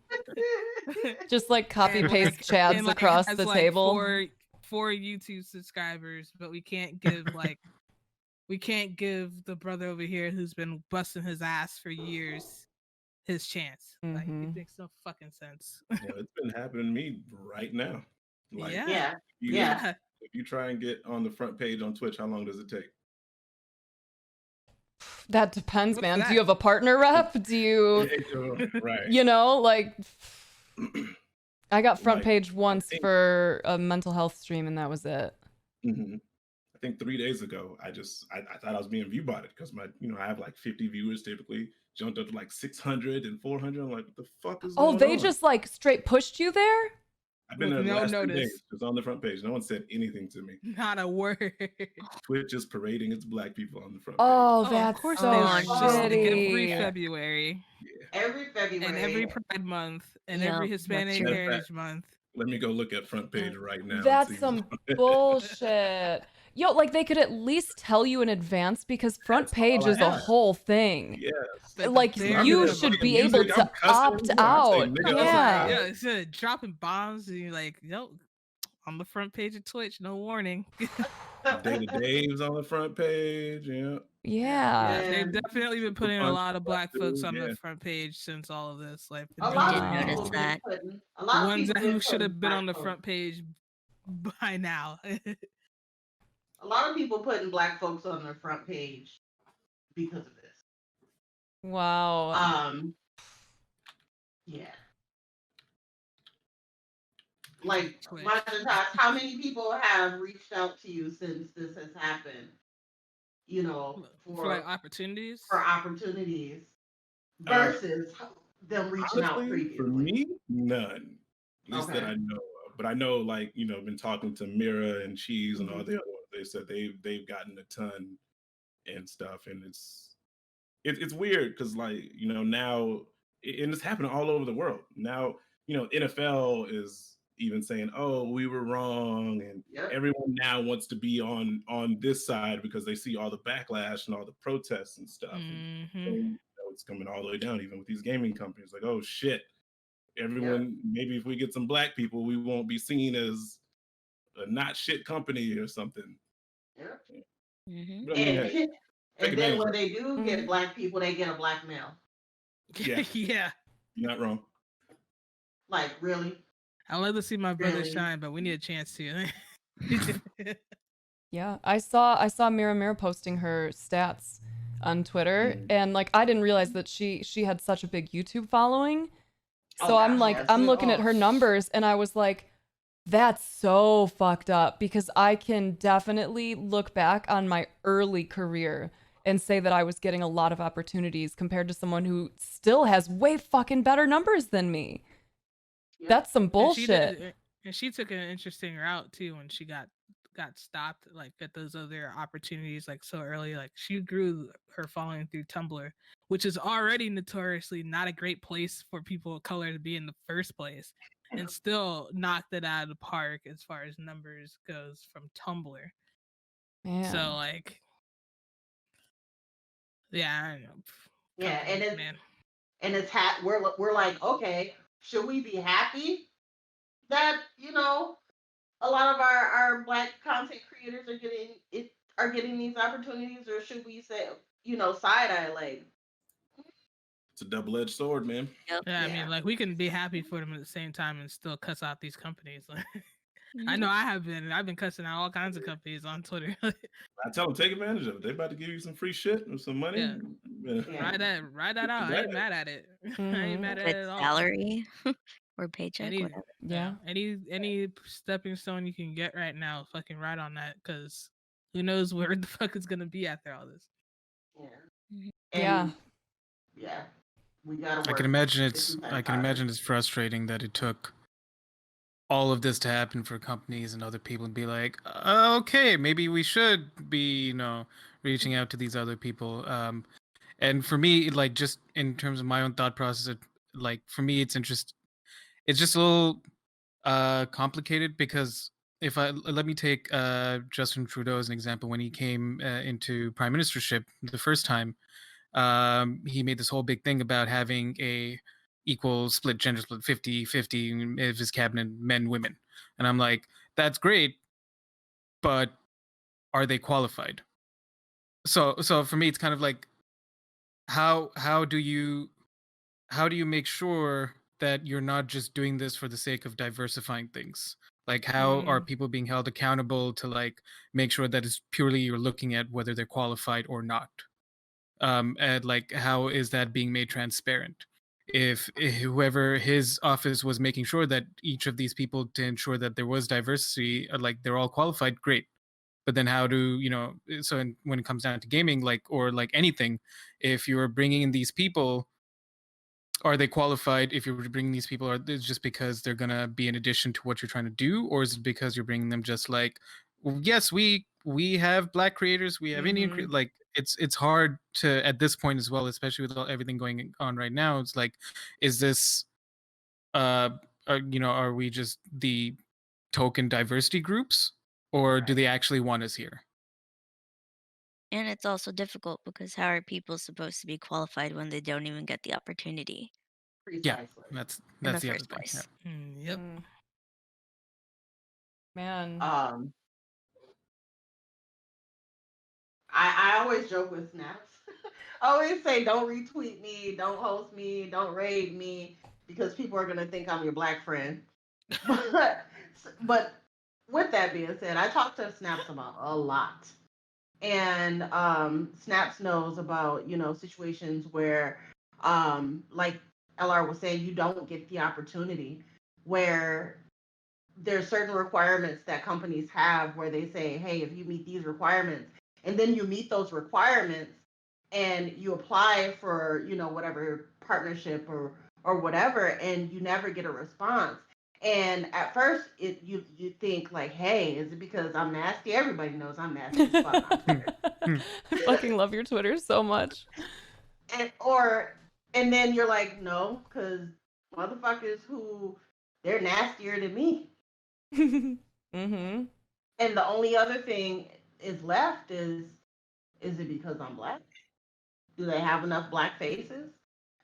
Speaker 1: Just like copy
Speaker 6: And,
Speaker 1: paste
Speaker 6: like-
Speaker 1: Chads
Speaker 6: and, like,
Speaker 1: across
Speaker 6: has,
Speaker 1: the
Speaker 6: like,
Speaker 1: table.
Speaker 6: four YouTube subscribers, but we can't give the brother over here who's been busting his ass for years his chance. Like,
Speaker 1: Mhm.
Speaker 6: it makes no fucking sense.
Speaker 3: Yeah, it's been happening to me right now. Like,
Speaker 6: Yeah.
Speaker 2: Yeah.
Speaker 3: you-
Speaker 2: Yeah.
Speaker 3: if you try and get on the front page on Twitch, how long does it take?
Speaker 1: That depends,
Speaker 6: What's
Speaker 1: man.
Speaker 6: that?
Speaker 1: Do you have a partner rep? Do you,
Speaker 3: Right.
Speaker 1: you know, like, I got front
Speaker 3: Like,
Speaker 1: page once
Speaker 3: think-
Speaker 1: for a mental health stream, and that was it.
Speaker 3: Mhm. I think 3 days ago, I thought I was being viewbotted because I have like 50 viewers typically, jumped up to like 600 and 400. I'm like, what the fuck is
Speaker 1: Oh,
Speaker 3: going
Speaker 1: they
Speaker 3: on?
Speaker 1: just like straight pushed you there?
Speaker 3: I've been
Speaker 6: with
Speaker 3: there the
Speaker 6: no
Speaker 3: last 3
Speaker 6: notice.
Speaker 3: days. It's on the front page. No one said anything to me.
Speaker 6: Not a word.
Speaker 3: Twitch is parading its black people on the front
Speaker 1: Oh,
Speaker 6: Of
Speaker 1: that's
Speaker 6: course
Speaker 1: so
Speaker 6: they are.
Speaker 2: Oh,
Speaker 6: Just like every
Speaker 1: shitty.
Speaker 6: February
Speaker 3: page. Yeah.
Speaker 2: Every February.
Speaker 6: and every Pride Month and
Speaker 4: Yep,
Speaker 6: every
Speaker 4: that's
Speaker 6: Hispanic
Speaker 4: true.
Speaker 6: Heritage Month.
Speaker 3: Let me go look at front page right now. and
Speaker 1: That's
Speaker 3: see
Speaker 1: some
Speaker 3: what's-
Speaker 1: bullshit. Yo, like they could at least tell you in advance because front
Speaker 3: That's all
Speaker 1: page
Speaker 3: I
Speaker 1: is a
Speaker 3: ask.
Speaker 1: whole thing.
Speaker 3: Yes.
Speaker 6: But
Speaker 1: Like
Speaker 6: they're
Speaker 1: you
Speaker 6: gonna
Speaker 1: should
Speaker 6: fucking
Speaker 1: be
Speaker 3: music,
Speaker 1: able
Speaker 3: I'm
Speaker 1: to
Speaker 3: cussing,
Speaker 1: opt
Speaker 3: I'm
Speaker 1: out.
Speaker 3: saying nigga
Speaker 6: Yeah,
Speaker 3: outside.
Speaker 1: Yeah.
Speaker 6: instead of dropping bombs and you're like, yo, on the front page of Twitch, no warning.
Speaker 3: Data Dave's on the front page. Yeah.
Speaker 1: Yeah.
Speaker 2: Yeah.
Speaker 6: They've definitely been putting a
Speaker 3: Fun
Speaker 6: lot of black
Speaker 3: stuff,
Speaker 6: folks
Speaker 3: too,
Speaker 6: on
Speaker 3: yeah.
Speaker 6: the front page since all of this. Like
Speaker 2: A
Speaker 6: the
Speaker 2: lot
Speaker 4: did
Speaker 2: of
Speaker 4: notice
Speaker 2: people been
Speaker 4: that.
Speaker 2: putting. A lot of
Speaker 6: ones
Speaker 2: people
Speaker 6: who
Speaker 2: been
Speaker 6: should have
Speaker 2: putting
Speaker 6: been on the
Speaker 2: black
Speaker 6: front page by now.
Speaker 2: A lot of people putting black folks on their front page because of this.
Speaker 1: Wow.
Speaker 2: Yeah. Like,
Speaker 6: Twitch.
Speaker 2: MajinTaj, how many people have reached out to you since this has happened? You know,
Speaker 6: for like opportunities.
Speaker 2: for opportunities
Speaker 3: Uh,
Speaker 2: versus them reaching out
Speaker 3: Honestly,
Speaker 2: previously.
Speaker 3: for me, none. At least that
Speaker 2: Okay.
Speaker 3: I know of. But I know, like, been talking to Mira and Cheese and all
Speaker 2: Mhm.
Speaker 3: the other ones. They said they've gotten a ton and stuff, and it's weird because like now, and it's happening all over the world. Now NFL is even saying, "Oh, we were wrong," and
Speaker 2: Yep.
Speaker 3: everyone now wants to be on this side because they see all the backlash and all the protests and stuff. And,
Speaker 6: Mhm.
Speaker 3: it's coming all the way down, even with these gaming companies. Like, oh shit, everyone. Maybe if we get some black people, we won't be seen as a not shit company or something.
Speaker 2: Yep.
Speaker 4: Mhm.
Speaker 3: But I mean, hey, take
Speaker 2: And then
Speaker 3: advantage
Speaker 2: when
Speaker 3: of
Speaker 2: they do get
Speaker 1: Mhm.
Speaker 2: black people, they get a black male.
Speaker 3: Yeah.
Speaker 6: Yeah.
Speaker 3: you're not wrong.
Speaker 2: Like, really?
Speaker 6: I'd love to see my brother
Speaker 2: Really?
Speaker 6: shine, but we need a chance to.
Speaker 1: Yeah, I saw Mira posting her stats on Twitter,
Speaker 3: Mhm.
Speaker 1: and like I didn't realize that she had such a big YouTube following. So
Speaker 2: Oh,
Speaker 1: I'm
Speaker 2: gosh,
Speaker 1: like
Speaker 2: yes.
Speaker 1: I'm looking at her numbers, and I was like, that's so fucked up because I can definitely look back on my early career and say that I was getting a lot of opportunities compared to someone who still has way fucking better numbers than me.
Speaker 2: Yep.
Speaker 1: That's some
Speaker 6: And
Speaker 1: bullshit.
Speaker 6: she took an interesting route too when she got stopped, like at those other opportunities, like so early. Like she grew her following through Tumblr, which is already notoriously not a great place for people of color to be in the first place, and still knocked it out of the park as far as numbers goes from Tumblr.
Speaker 1: Man.
Speaker 6: So like, yeah, I don't know.
Speaker 2: Yeah, and it's
Speaker 6: man.
Speaker 2: and it's we're like, okay, should we be happy that a lot of our black content creators are getting these opportunities, or should we say side eye like
Speaker 3: It's a double-edged sword, man.
Speaker 6: Yeah, I
Speaker 2: Yeah.
Speaker 6: mean, like we can be happy for them at the same time and still cuss out these companies. Like, I
Speaker 4: Mhm.
Speaker 6: know I've been cussing out all kinds of companies on Twitter.
Speaker 3: I tell them take advantage of it. They about to give you some free shit or some money.
Speaker 6: Yeah.
Speaker 3: Yeah.
Speaker 6: Ride that out. I ain't mad at it. I ain't
Speaker 1: Mhm.
Speaker 6: mad at
Speaker 4: With
Speaker 6: it at all.
Speaker 4: salary or paycheck,
Speaker 6: Any
Speaker 4: whatever.
Speaker 1: Yeah.
Speaker 6: any stepping stone you can get right now, fucking ride on that, because who knows where the fuck it's gonna be after all this.
Speaker 2: yeah.
Speaker 4: Mhm.
Speaker 2: And
Speaker 1: Yeah.
Speaker 2: yeah. We gotta work.
Speaker 5: I can imagine
Speaker 2: It's
Speaker 5: it's frustrating that it took all of this to happen for companies and other people and be like, okay, maybe we should be, reaching out to these other people. And for me, like, just in terms of my own thought process, like, for me, it's just a little complicated, because if let me take Justin Trudeau as an example. When he came into prime ministership the first time, he made this whole big thing about having a equal split, gender split, 50-50 of his cabinet, men, women. And I'm like, that's great, but are they qualified? So for me, it's kind of like, how do you make sure that you're not just doing this for the sake of diversifying things? Like, how are people being held accountable to, like, make sure that it's purely you're looking at whether they're qualified or not? And, like, how is that being made transparent? If whoever his office was making sure that each of these people, to ensure that there was diversity, like, they're all qualified, great. But then how do so when it comes down to gaming, like, or like anything, if you're bringing in these people, are they qualified? If you're bringing these people, are it's just because they're gonna be an addition to what you're trying to do, or is it because you're bringing them just like, well, yes, we have Black creators, we have Indian like, it's hard to, at this point as well, especially with everything going on right now. It's like, is this are we just the token diversity groups, or do they actually want us here?
Speaker 4: And it's also difficult because how are people supposed to be qualified when they don't even get the opportunity
Speaker 5: Yeah,
Speaker 2: precisely.
Speaker 5: that's
Speaker 4: in the
Speaker 5: the other
Speaker 4: first
Speaker 5: thing.
Speaker 4: place?
Speaker 5: Yeah.
Speaker 6: Yep.
Speaker 1: Man.
Speaker 2: I always joke with Snaps. I always say, don't retweet me, don't host me, don't raid me, because people are gonna think I'm your Black friend. But with that being said, I talk to Snaps about a lot, and Snaps knows about situations where, like LR was saying, you don't get the opportunity, where there's certain requirements that companies have where they say, hey, if you meet these requirements, and then you meet those requirements and you apply for, whatever partnership or whatever, and you never get a response. And at first, you think like, hey, is it because I'm nasty? Everybody knows I'm nasty as fuck on Twitter.
Speaker 1: I fucking love your Twitter so much.
Speaker 2: And then you're like, no, because motherfuckers who they're nastier than me. And the only other thing is left is it because I'm Black? Do they have enough Black faces?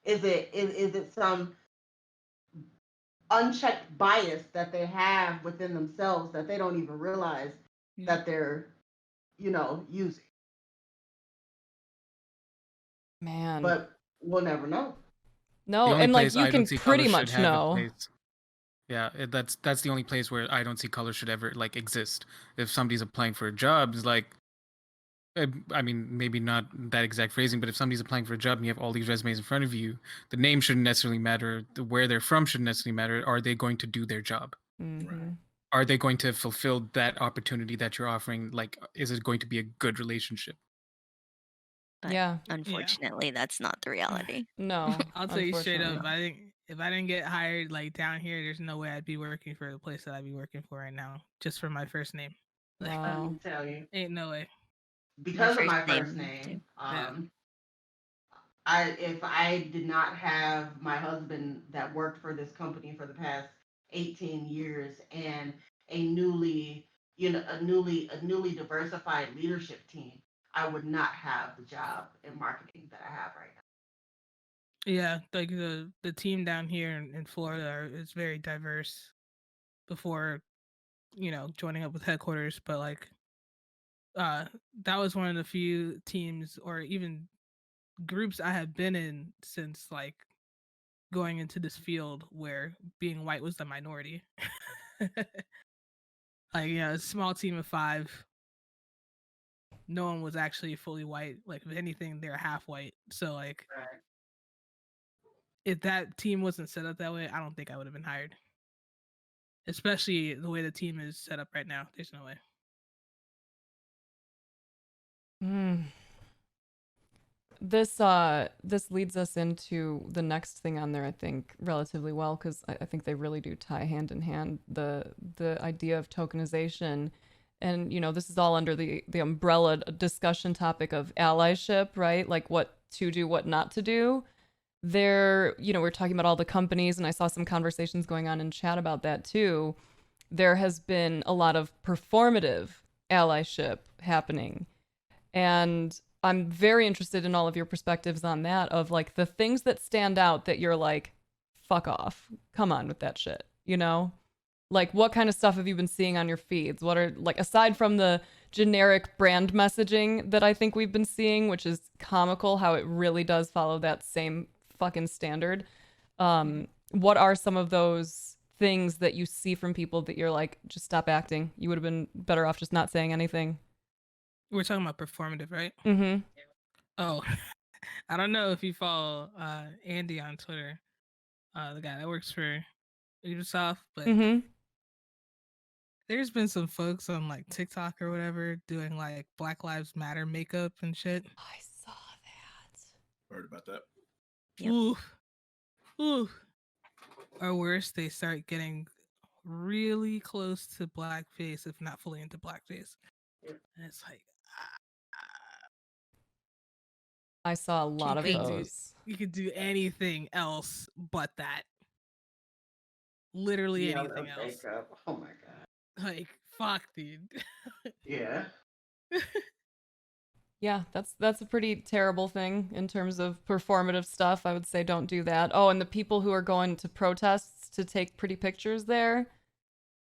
Speaker 2: Is it some unchecked bias that they have within themselves that they don't even realize that they're using?
Speaker 1: Man.
Speaker 2: But we'll never know.
Speaker 1: No, and like you can pretty much know.
Speaker 5: Yeah, that's the only place where I don't see color should ever, like, exist. If somebody's applying for a job, it's like, I mean, maybe not that exact phrasing, but if somebody's applying for a job and you have all these resumes in front of you, the name shouldn't necessarily matter. Where they're from shouldn't necessarily matter. Are they going to do their job?
Speaker 1: Right.
Speaker 5: Are they going to fulfill that opportunity that you're offering? Like, is it going to be a good relationship?
Speaker 4: But unfortunately, that's not the reality.
Speaker 1: No,
Speaker 6: I'll tell you straight up. If I didn't get hired like down here, there's no way I'd be working for the place that I'd be working for right now, just for my first name.
Speaker 2: Like,
Speaker 1: Wow.
Speaker 2: Let me tell you,
Speaker 6: ain't no way.
Speaker 2: Because of my first name, if I did not have my husband that worked for this company for the past 18 years and a newly diversified leadership team, I would not have the job in marketing that I have right now.
Speaker 6: Yeah, like the team down here in Florida is very diverse before, joining up with headquarters, but like that was one of the few teams or even groups I have been in since like going into this field where being white was the minority. Like, a small team of 5. No one was actually fully white. Like, if anything, they're half white. So like, if that team wasn't set up that way, I don't think I would have been hired. Especially the way the team is set up right now. There's no way.
Speaker 1: this leads us into the next thing on there, I think, relatively well, because I think they really do tie hand in hand, the idea of tokenization. And, this is all under the umbrella discussion topic of allyship, right? Like what to do, what not to do. We're talking about all the companies, and I saw some conversations going on in chat about that too. There has been a lot of performative allyship happening. And I'm very interested in all of your perspectives on that, of like the things that stand out that you're like, fuck off. Come on with that shit, Like, what kind of stuff have you been seeing on your feeds? What are, like, aside from the generic brand messaging that I think we've been seeing, which is comical how it really does follow that same fucking standard. What are some of those things that you see from people that you're like, just stop acting? You would have been better off just not saying anything.
Speaker 6: We're talking about performative, right?
Speaker 1: Mm-hmm.
Speaker 6: Oh, I don't know if you follow Andy on Twitter, the guy that works for Ubisoft, but there's been some folks on like TikTok or whatever doing like Black Lives Matter makeup and shit.
Speaker 1: I saw that.
Speaker 3: Heard about that.
Speaker 6: Yep. Ooh. Or worse, they start getting really close to blackface, if not fully into blackface. And it's like,
Speaker 1: I saw a lot of those.
Speaker 6: You could do anything else but that. Literally anything else.
Speaker 2: Makeup. Oh my god.
Speaker 6: Like, fuck, dude.
Speaker 2: Yeah.
Speaker 1: Yeah, that's a pretty terrible thing in terms of performative stuff. I would say don't do that. Oh, and the people who are going to protests to take pretty pictures there.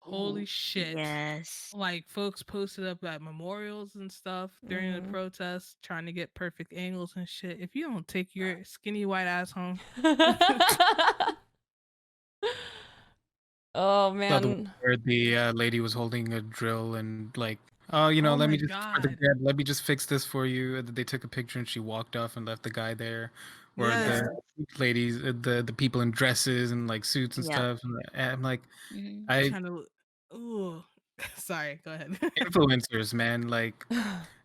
Speaker 6: Holy shit.
Speaker 4: Yes.
Speaker 6: Like, folks posted up at memorials and stuff during the protests, trying to get perfect angles and shit. If you don't take your skinny white ass home.
Speaker 1: Oh, man.
Speaker 5: Where the lady was holding a drill and like, oh, let me just fix this for you. And they took a picture and she walked off and left the guy there. Or the ladies, the people in dresses and like suits and stuff. And I'm like,
Speaker 6: Ooh, sorry, go ahead.
Speaker 5: Influencers, man. Like,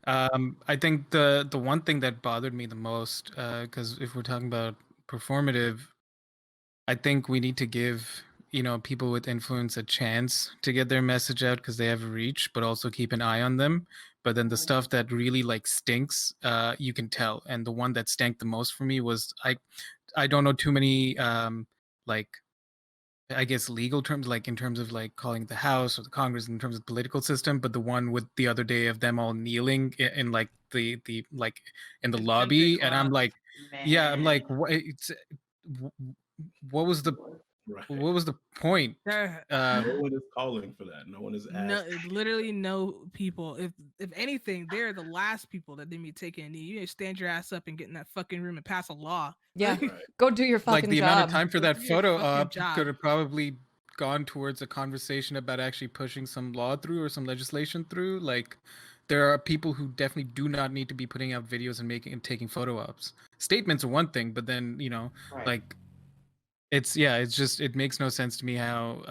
Speaker 5: I think the one thing that bothered me the most, because if we're talking about performative, I think we need to give people with influence a chance to get their message out because they have a reach, but also keep an eye on them. But then the stuff that really like stinks, you can tell. And the one that stank the most for me was I don't know too many like I guess legal terms, like in terms of like calling the House or the Congress in terms of political system, but the one with the other day of them all kneeling in like the like in the lobby, and I'm like, I'm like, what was the what was the point?
Speaker 3: No one is calling for that. No one is asking.
Speaker 6: Literally no people. If anything, they're the last people that they be taking a knee. You need to stand your ass up and get in that fucking room and pass a law.
Speaker 1: Yeah, go do your fucking job.
Speaker 5: Like the amount of time for that photo op could have probably gone towards a conversation about actually pushing some law through or some legislation through. Like, there are people who definitely do not need to be putting out videos and taking photo ops. Statements are one thing, but then like. It makes no sense to me how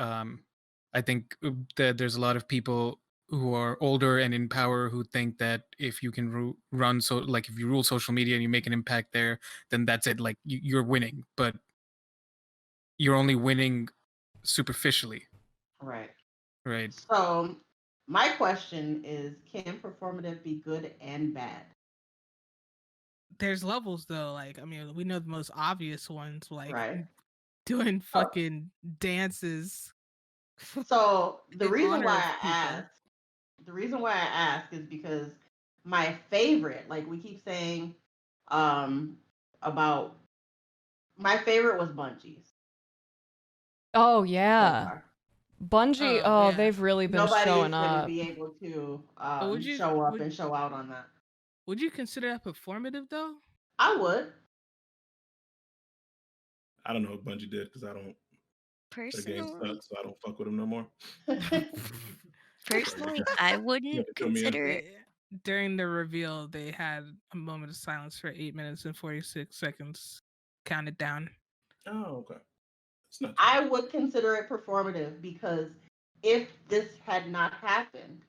Speaker 5: I think that there's a lot of people who are older and in power who think that if you can if you rule social media and you make an impact there, then that's it. Like you're winning, but you're only winning superficially.
Speaker 2: Right.
Speaker 5: Right.
Speaker 2: So my question is, can performative be good and bad?
Speaker 6: There's levels though. Like, I mean, we know the most obvious ones, like doing fucking dances.
Speaker 2: So the reason why I ask is because my favorite, like we keep saying, about my favorite was Bungie's.
Speaker 1: Oh yeah, Bungie. They've really been showing up.
Speaker 2: Nobody's gonna be able to show up and show out on that.
Speaker 6: Would you consider that performative though?
Speaker 2: I would.
Speaker 3: I don't know what Bungie did because I don't.
Speaker 4: Personally,
Speaker 3: the game sucks, so I don't fuck with them no more.
Speaker 4: Personally, I wouldn't consider it.
Speaker 6: During the reveal, they had a moment of silence for 8 minutes and 46 seconds, counted down.
Speaker 3: Oh, okay.
Speaker 2: I would consider it performative because if this had not happened,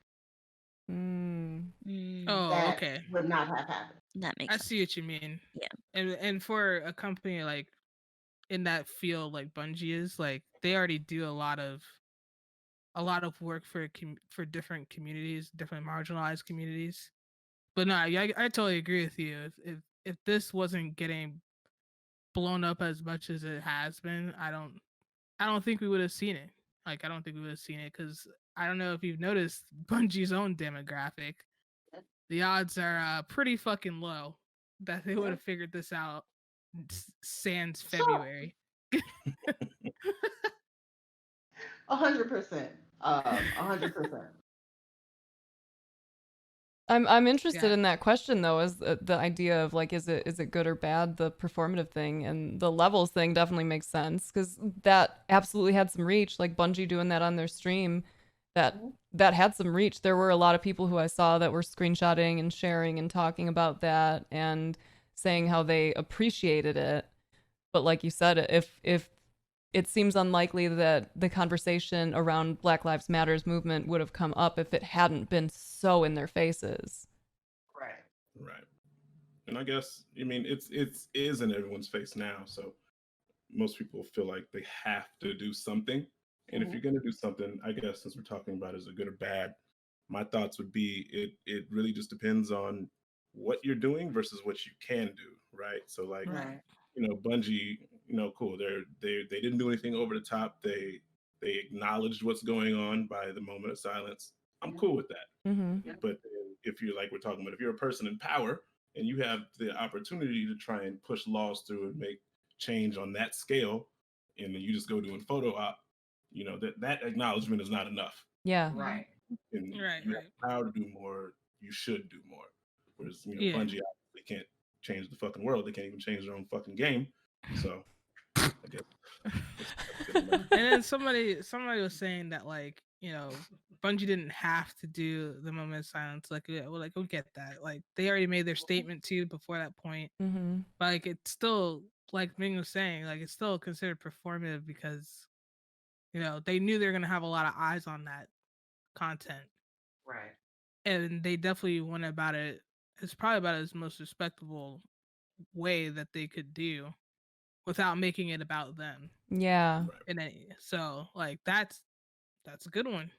Speaker 6: that
Speaker 2: would not have happened.
Speaker 4: That makes
Speaker 6: I
Speaker 4: sense.
Speaker 6: see what you mean.
Speaker 4: Yeah.
Speaker 6: And for a company like in that field like Bungie is, like they already do a lot of work for different communities, different marginalized communities. But no, I totally agree with you. If this wasn't getting blown up as much as it has been, I don't think we would have seen it. Like I don't think we would have seen it because I don't know if you've noticed Bungie's own demographic. The odds are pretty fucking low that they would have figured this out sans February.
Speaker 2: 100%. 100%.
Speaker 1: I'm interested
Speaker 6: Yeah.
Speaker 1: in that question though, is the idea of like, is it good or bad, the performative thing, and the levels thing definitely makes sense because that absolutely had some reach. Like Bungie doing that on their stream, that had some reach. There were a lot of people who I saw that were screenshotting and sharing and talking about that and saying how they appreciated it. But like you said, if it seems unlikely that the conversation around Black Lives Matter's movement would have come up if it hadn't been so in their faces.
Speaker 2: Right.
Speaker 3: Right. And I guess, I mean, it is in everyone's face now. So most people feel like they have to do something. And if you're going to do something, I guess since we're talking about is it good or bad, my thoughts would be it really just depends on what you're doing versus what you can do, right? So like,
Speaker 2: Right.
Speaker 3: Bungie, cool. They didn't do anything over the top. They acknowledged what's going on by the moment of silence. I'm cool with that.
Speaker 1: Mm-hmm.
Speaker 3: But if you're like we're talking about, if you're a person in power and you have the opportunity to try and push laws through and make change on that scale, and then you just go doing photo op, that acknowledgement is not enough.
Speaker 1: Yeah.
Speaker 2: Right.
Speaker 3: And
Speaker 6: Right,
Speaker 3: you
Speaker 6: right.
Speaker 3: have power to do more. You should do more. Whereas
Speaker 6: Yeah.
Speaker 3: Bungie obviously can't change the fucking world. They can't even change their own fucking game. So I guess.
Speaker 6: And then somebody was saying that like Bungie didn't have to do the moment of silence. Like we'll get that. Like they already made their statement too before that point.
Speaker 1: Mm-hmm.
Speaker 6: But like it's still like Ming was saying, like it's still considered performative because they knew they were gonna have a lot of eyes on that content.
Speaker 2: Right.
Speaker 6: And they definitely went about it. It's probably about as most respectable way that they could do without making it about them.
Speaker 1: Yeah.
Speaker 6: So like that's a good one.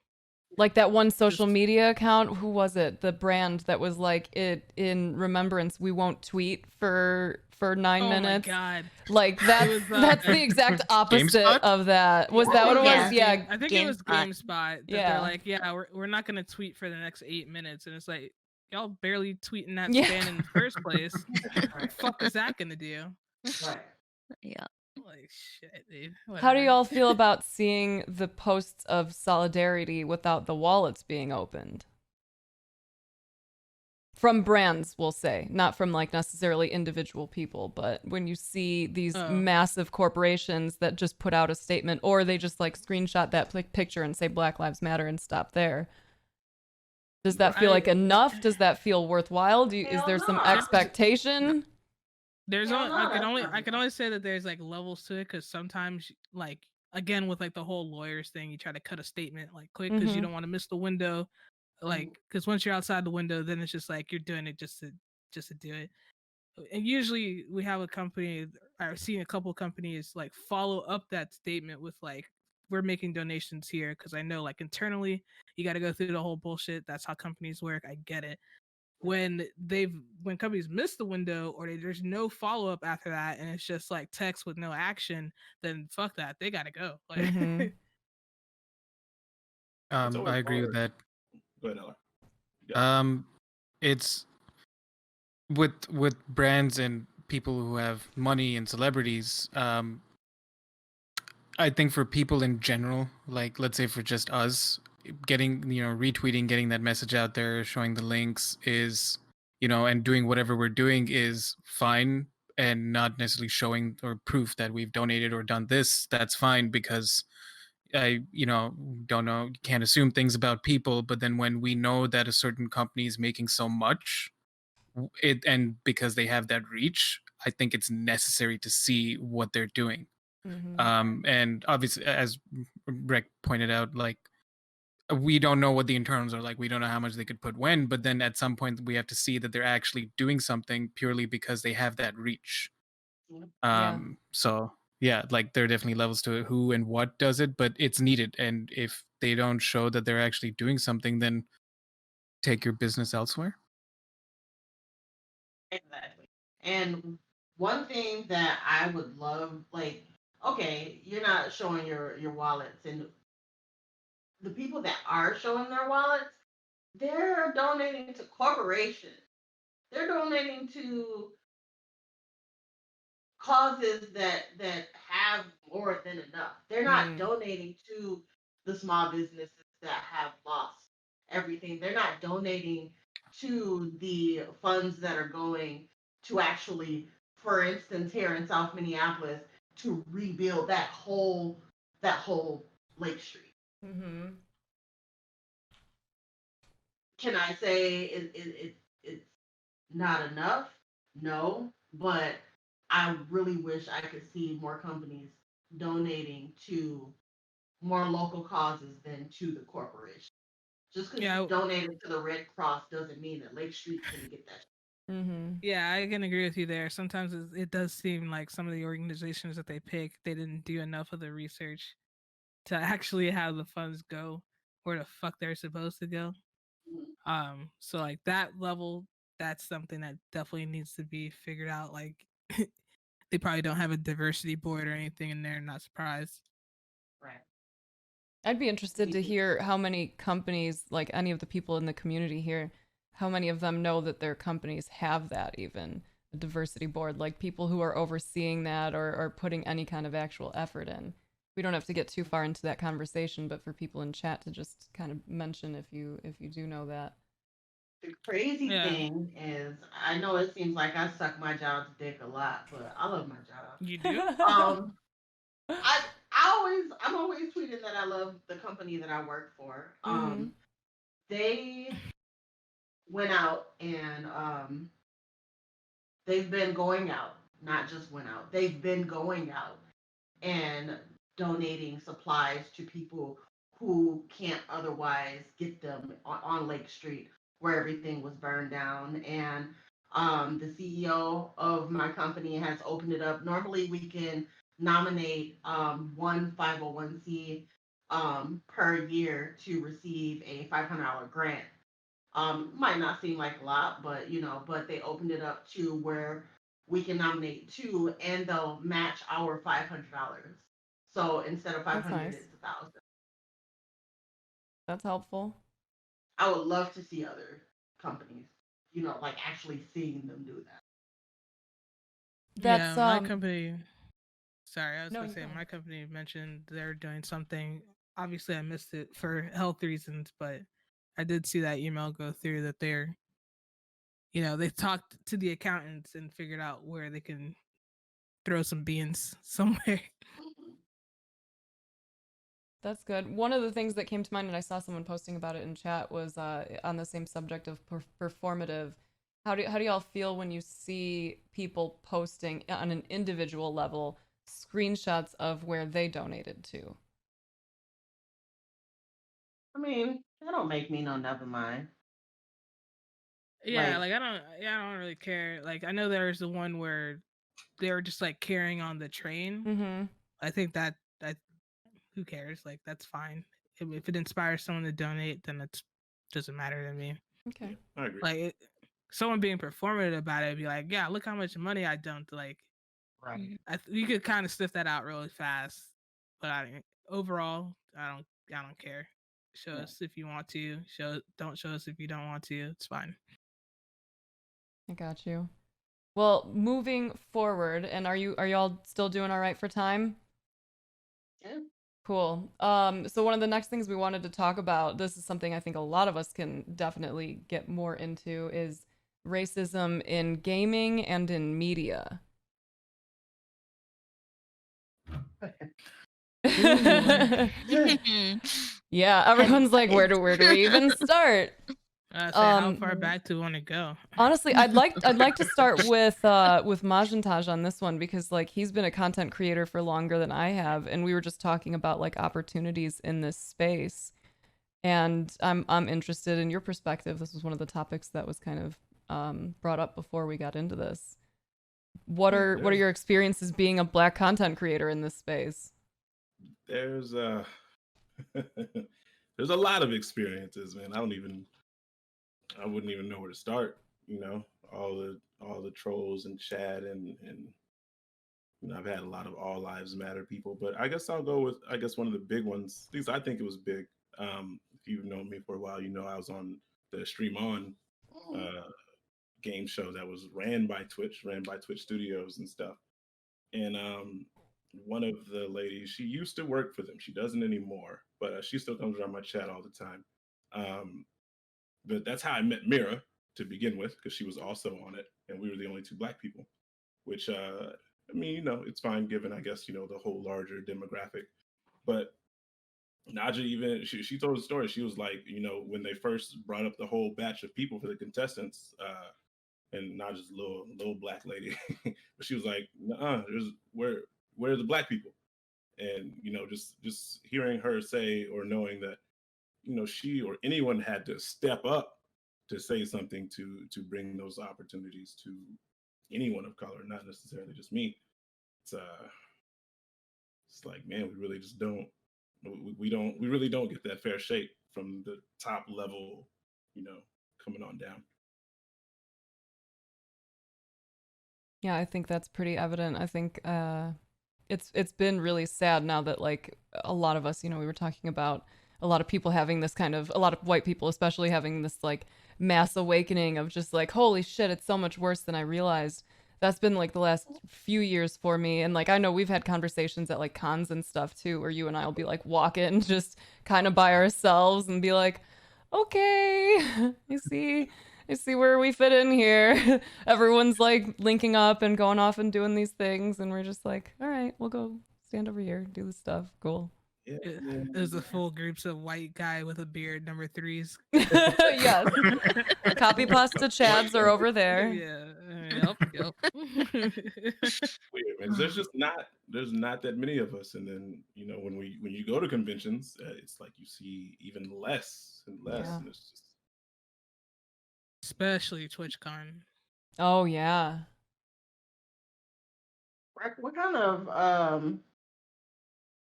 Speaker 1: Like that one social media account, who was it? The brand that was like, it in remembrance, we won't tweet for 9 minutes.
Speaker 6: Oh my god!
Speaker 1: Like that's the exact opposite
Speaker 5: GameSpot?
Speaker 1: of that. Was that what it was? Yeah.
Speaker 6: I think it was GameSpot. That
Speaker 1: Yeah.
Speaker 6: They're like, yeah, we're not gonna tweet for the next 8 minutes, and it's like y'all barely tweeting that
Speaker 1: Yeah.
Speaker 6: span in the first place. What the fuck is that gonna do?
Speaker 2: Right.
Speaker 4: Yeah.
Speaker 6: Like shit, dude.
Speaker 1: How do
Speaker 6: Whatever.
Speaker 1: y'all feel about seeing the posts of solidarity without the wallets being opened? From brands, we'll say, not from like necessarily individual people, but when you see these massive corporations that just put out a statement, or they just like screenshot that picture and say Black Lives Matter and stop there. Does that feel like enough? Does that feel worthwhile? Is there some expectation?
Speaker 6: There's I can only say that there's like levels to it, because sometimes like again with like the whole lawyers thing, you try to cut a statement like quick because you don't want to miss the window, like because once you're outside the window, then it's just like you're doing it just to do it. And usually we have a company, I've seen a couple companies like follow up that statement with like, we're making donations here, because I know like internally you got to go through the whole bullshit. That's how companies work. I get it. When companies miss the window, or there's no follow up after that, and it's just like text with no action, then fuck that, they gotta go. Like,
Speaker 5: I agree with that.
Speaker 3: Go ahead, Ella.
Speaker 5: It's with brands and people who have money and celebrities. I think for people in general, like let's say for just us, getting retweeting, getting that message out there, showing the links is and doing whatever we're doing is fine, and not necessarily showing or proof that we've donated or done this, that's fine, because I don't know, can't assume things about people. But then when we know that a certain company is making so much, and because they have that reach, I think it's necessary to see what they're doing. And obviously, as Rick pointed out, like we don't know what the internals are like. We don't know how much they could put when, but then at some point we have to see that they're actually doing something purely because they have that reach.
Speaker 1: Yeah.
Speaker 5: So yeah, like there are definitely levels to it, who and what does it, but it's needed. And if they don't show that they're actually doing something, then take your business elsewhere.
Speaker 2: Exactly. And one thing that I would love, like, okay, you're not showing your wallets, and the people that are showing their wallets, they're donating to corporations. They're donating to causes that have more than enough. They're not donating to the small businesses that have lost everything. They're not donating to the funds that are going to actually, for instance, here in South Minneapolis, to rebuild that whole Lake Street.
Speaker 1: Mm-hmm.
Speaker 2: Can I say it's not enough? No, but I really wish I could see more companies donating to more local causes than to the corporation. Just because you
Speaker 6: Yeah,
Speaker 2: donated to the Red Cross doesn't mean that Lake Street's going to get that.
Speaker 1: Mm-hmm.
Speaker 6: yeah, I can agree with you there. Sometimes it does seem like some of the organizations that they pick, they didn't do enough of the research to actually have the funds go where the fuck they're supposed to go. So like that level, that's something that definitely needs to be figured out. Like they probably don't have a diversity board or anything in there. Not surprised.
Speaker 2: Right.
Speaker 1: I'd be interested to hear how many companies, like any of the people in the community here, how many of them know that their companies have that, even a diversity board, like people who are overseeing that or putting any kind of actual effort in. We don't have to get too far into that conversation, but for people in chat to just kind of mention if you do know that.
Speaker 2: The crazy
Speaker 6: Yeah.
Speaker 2: thing is, I know it seems like I suck my job's dick a lot, but I love my job.
Speaker 6: You do?
Speaker 2: I'm always tweeting that I love the company that I work for.
Speaker 1: Mhm.
Speaker 2: They went out and they've been going out, not just went out. They've been going out and donating supplies to people who can't otherwise get them on Lake Street where everything was burned down. And the CEO of my company has opened it up. Normally, we can nominate one 501c per year to receive a $500 grant. Might not seem like a lot, but but they opened it up to where we can nominate two, and they'll match our $500. So instead of 500,
Speaker 1: nice.
Speaker 2: it's 1,000.
Speaker 1: That's helpful.
Speaker 2: I would love to see other companies, like actually seeing them do that.
Speaker 1: That's
Speaker 6: my company. Sorry, I was
Speaker 1: No,
Speaker 6: gonna
Speaker 1: you
Speaker 6: say
Speaker 1: go.
Speaker 6: my company mentioned they're doing something. Obviously, I missed it for health reasons, but I did see that email go through that they're, they talked to the accountants and figured out where they can throw some beans somewhere.
Speaker 1: That's good. One of the things that came to mind, and I saw someone posting about it in chat, was on the same subject of performative. How do y'all feel when you see people posting on an individual level screenshots of where they donated to?
Speaker 2: I mean, that don't make me no never mind.
Speaker 6: Yeah, like I don't really care. Like I know there's the one where they were just like carrying on the train.
Speaker 1: Mm-hmm.
Speaker 6: I think that who cares? Like that's fine. If it inspires someone to donate, then it doesn't matter to me.
Speaker 1: Okay.
Speaker 3: Yeah, I agree.
Speaker 6: Like someone being performative about it, be like, yeah, look how much money I dumped. Like,
Speaker 2: Right.
Speaker 6: you could kind of sniff that out really fast. But overall, I don't care. Show us if you want to. Don't show us if you don't want to. It's fine.
Speaker 1: I got you. Well, moving forward, and are y'all still doing all right for time?
Speaker 2: Yeah.
Speaker 1: Cool. So one of the next things we wanted to talk about, this is something I think a lot of us can definitely get more into, is racism in gaming and in media. Yeah, everyone's like, where do we even start?
Speaker 6: How far back do we want to go?
Speaker 1: Honestly, I'd like to start with MajinTaj on this one, because like he's been a content creator for longer than I have, and we were just talking about like opportunities in this space. And I'm interested in your perspective. This was one of the topics that was kind of brought up before we got into this. What are your experiences being a Black content creator in this space?
Speaker 3: There's there's a lot of experiences, man. I wouldn't even know where to start. You know, all the trolls and chat and you know, I've had a lot of all lives matter people, but I guess I'll go with one of the big ones. At least I think it was big. If you've known me for a while, you know I was on the Stream On game show that was ran by Twitch Studios and stuff. And one of the ladies, she used to work for them. She doesn't anymore, but she still comes around my chat all the time. But that's how I met Mira to begin with, because she was also on it, and we were the only two Black people. Which I mean, you know, it's fine given, I guess, you know, the whole larger demographic. But Naja, even she told a story. She was like, you know, when they first brought up the whole batch of people for the contestants, and Naja's little Black lady, but she was like, there's where are the Black people? And you know, just hearing her say, or knowing that, you know, she or anyone had to step up to say something to bring those opportunities to anyone of color, not necessarily just me. It's like, man, we really just don't we really don't get that fair shake from the top level, you know, coming on down.
Speaker 1: Yeah, I think that's pretty evident. I think it's been really sad now that like a lot of us, you know, we were talking about a lot of people having this kind of, a lot of white people especially having this like mass awakening of just like, holy shit, it's so much worse than I realized. That's been like the last few years for me. And like I know we've had conversations at like cons and stuff too, where you and I will be like walking just kind of by ourselves and be like, okay, I see where we fit in here. Everyone's like linking up and going off and doing these things, and we're just like, all right, we'll go stand over here, do this stuff. Cool.
Speaker 3: Yeah,
Speaker 6: There's the full groups of white guy with a beard, number threes.
Speaker 1: Yes. Copy pasta chads are over there.
Speaker 6: Yeah. Yep.
Speaker 3: Weird, man. There's not that many of us, and then you know when you go to conventions, it's like you see even less and less,
Speaker 1: Yeah.
Speaker 3: and it's just
Speaker 6: Especially TwitchCon.
Speaker 1: Oh yeah.
Speaker 2: Rick, what kind of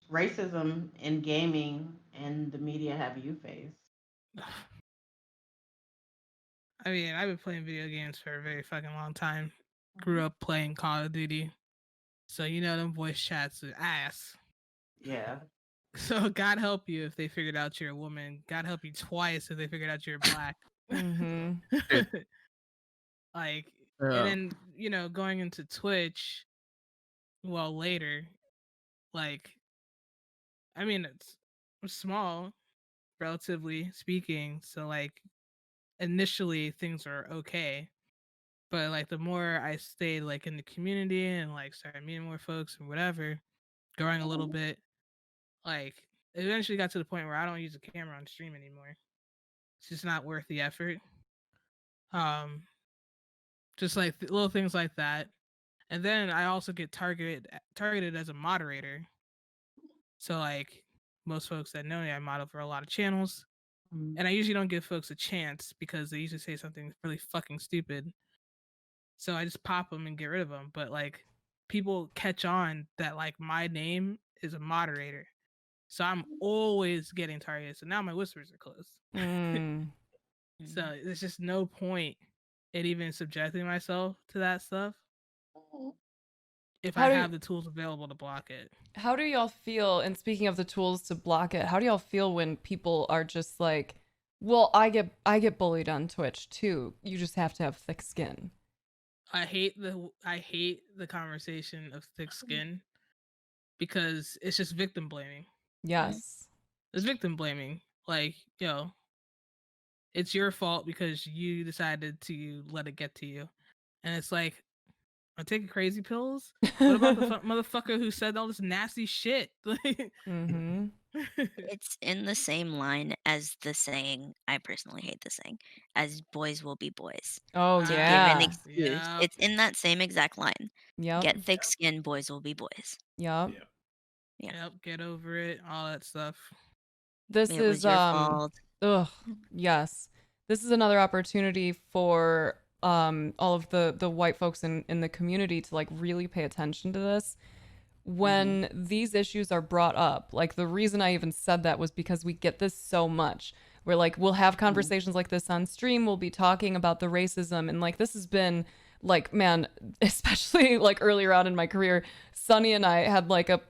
Speaker 2: racism in gaming and the media have you faced?
Speaker 6: I mean, I've been playing video games for a very fucking long time. Grew up playing Call of Duty. So, you know, them voice chats are ass.
Speaker 2: Yeah.
Speaker 6: So, God help you if they figured out you're a woman. God help you twice if they figured out you're Black.
Speaker 1: Mm-hmm.
Speaker 6: Like, and then, you know, going into Twitch, well, later, like, I mean, it's small, relatively speaking. So, like, initially things are okay. But like the more I stayed like in the community and like started meeting more folks and whatever, growing a little bit, like it eventually got to the point where I don't use a camera on stream anymore. It's just not worth the effort. Just like little things like that. And then I also get targeted as a moderator. So like most folks that know me, I model for a lot of channels. And I usually don't give folks a chance because they usually say something really fucking stupid. So I just pop them and get rid of them. But like people catch on that like my name is a moderator. So I'm always getting targeted. So now my whispers are closed. So there's just no point in even subjecting myself to that stuff if I have the tools available to block it.
Speaker 1: How do y'all feel, and speaking of the tools to block it, how do y'all feel when people are just like, well, I get bullied on Twitch too. You just have to have thick skin.
Speaker 6: I hate the conversation of thick skin because it's just victim blaming.
Speaker 1: Yes.
Speaker 6: It's victim blaming. Like, yo, it's your fault because you decided to let it get to you. And it's like, I'm taking crazy pills? What about the motherfucker who said all this nasty shit?
Speaker 1: Mm-hmm.
Speaker 4: It's in the same line as the saying, I personally hate the saying, as boys will be boys.
Speaker 1: Oh,
Speaker 4: To
Speaker 1: yeah.
Speaker 4: give an excuse.
Speaker 6: Yep.
Speaker 4: It's in that same exact line.
Speaker 1: Yep.
Speaker 4: Get thick skin, boys will be boys.
Speaker 1: Yep.
Speaker 6: Yep, get over it, all that stuff.
Speaker 1: This
Speaker 4: It
Speaker 1: is
Speaker 4: was your fault.
Speaker 1: yes. This is another opportunity for all of the white folks in the community to like really pay attention to this. When these issues are brought up, like the reason I even said that was because we get this so much. We're like, we'll have conversations like this on stream. We'll be talking about the racism. And like, this has been like, man, especially like earlier on in my career, Sunny and I had like a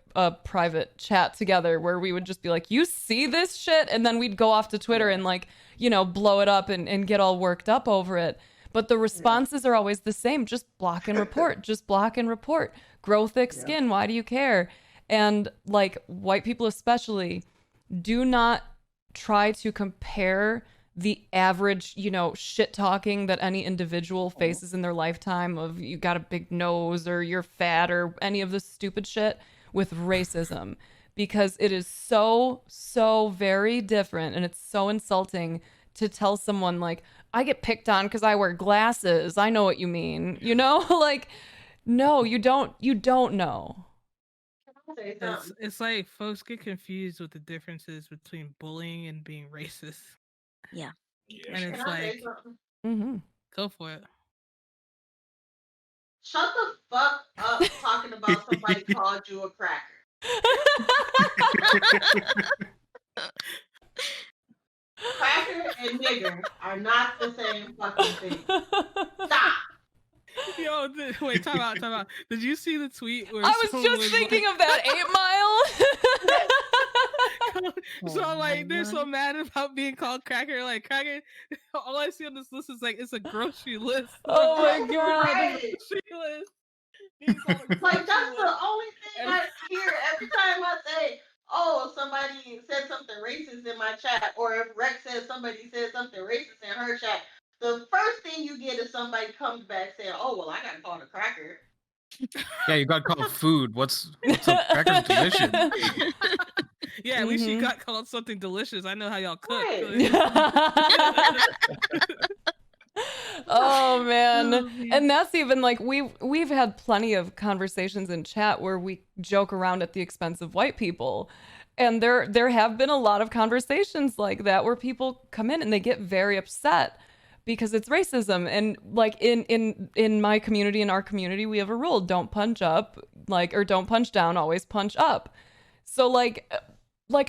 Speaker 1: private chat together where we would just be like, you see this shit? And then we'd go off to Twitter and like, you know, blow it up and get all worked up over it. But the responses are always the same. Just block and report. Just block and report. Grow thick skin. Why do you care? And like white people especially, do not try to compare the average, you know, shit talking that any individual faces in their lifetime of you got a big nose or you're fat or any of this stupid shit with racism, because it is so very different, and it's so insulting to tell someone like, I get picked on because I wear glasses. I know what you mean. You know, like, no, you don't know.
Speaker 6: It's like folks get confused with the differences between bullying and being racist.
Speaker 4: Yeah.
Speaker 6: And it's like, go for it.
Speaker 2: Shut the fuck up talking about somebody called you a cracker. Cracker and nigger are not the same fucking thing. Stop.
Speaker 6: Yo, wait, time out. Did you see the tweet where
Speaker 1: I was just thinking of that 8 Mile?
Speaker 6: So like they're so mad about being called cracker, like cracker. All I see on this list is like it's a grocery list.
Speaker 1: Oh my god.
Speaker 2: Right. Like that's the only thing I hear every time I say, oh, somebody said something racist in my chat, or if Rex says somebody said something racist in her chat, the first thing you get is somebody comes back saying, oh, well, I got called a cracker.
Speaker 5: Yeah, you got called food. What's up? Cracker's delicious.
Speaker 6: Yeah, at least you got called something delicious. I know how y'all cook.
Speaker 1: Oh man. And that's even like we've had plenty of conversations in chat where we joke around at the expense of white people. And there have been a lot of conversations like that where people come in and they get very upset because it's racism. And like in my community, in our community, we have a rule: don't punch up, like, or don't punch down, always punch up. So like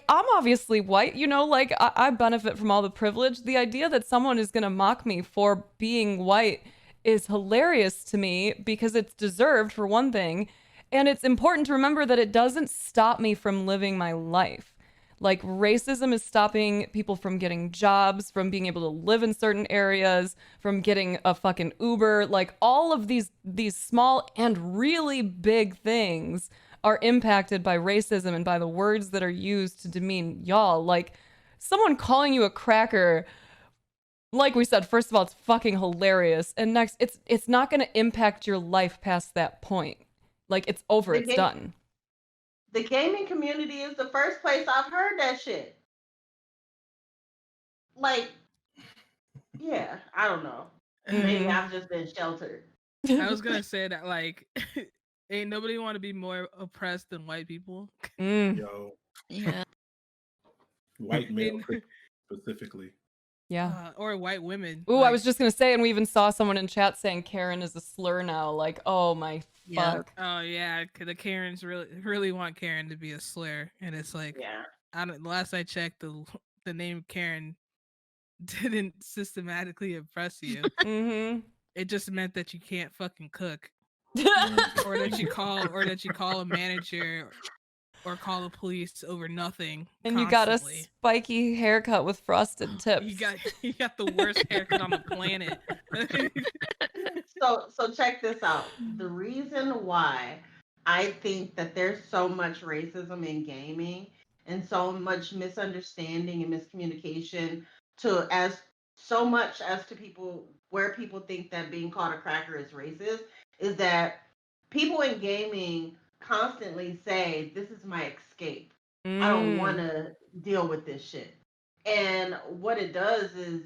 Speaker 1: I'm obviously white, you know, like I benefit from all the privilege. The idea that someone is going to mock me for being white is hilarious to me because it's deserved, for one thing. And it's important to remember that it doesn't stop me from living my life. Like racism is stopping people from getting jobs, from being able to live in certain areas, from getting a fucking Uber. Like all of these small and really big things are impacted by racism and by the words that are used to demean y'all. Like someone calling you a cracker, like we said, first of all, it's fucking hilarious. And next, it's not going to impact your life past that point. Like it's over, it's done.
Speaker 2: The gaming community is the first place I've heard that shit. Like, yeah, I don't know. Maybe I've just been sheltered.
Speaker 6: I was gonna say that like ain't nobody want to be more oppressed than white people.
Speaker 3: Yo.
Speaker 4: Yeah.
Speaker 3: White male specifically.
Speaker 1: Yeah.
Speaker 6: Or white women.
Speaker 1: Ooh, like, I was just gonna say, and we even saw someone in chat saying Karen is a slur now. Like, oh my fuck.
Speaker 6: Oh yeah, the Karens really want Karen to be a slur, and it's like, last I checked, the name Karen didn't systematically oppress you. It just meant that you can't fucking cook, or that you call a manager. Or call the police over nothing.
Speaker 1: And
Speaker 6: constantly.
Speaker 1: You got a spiky haircut with frosted tips.
Speaker 6: You got the worst haircut on the planet.
Speaker 2: So check this out. The reason why I think that there's so much racism in gaming and so much misunderstanding and miscommunication so much as to people where people think that being called a cracker is racist is that people in gaming constantly say, this is my escape. I don't want to deal with this shit. And what it does is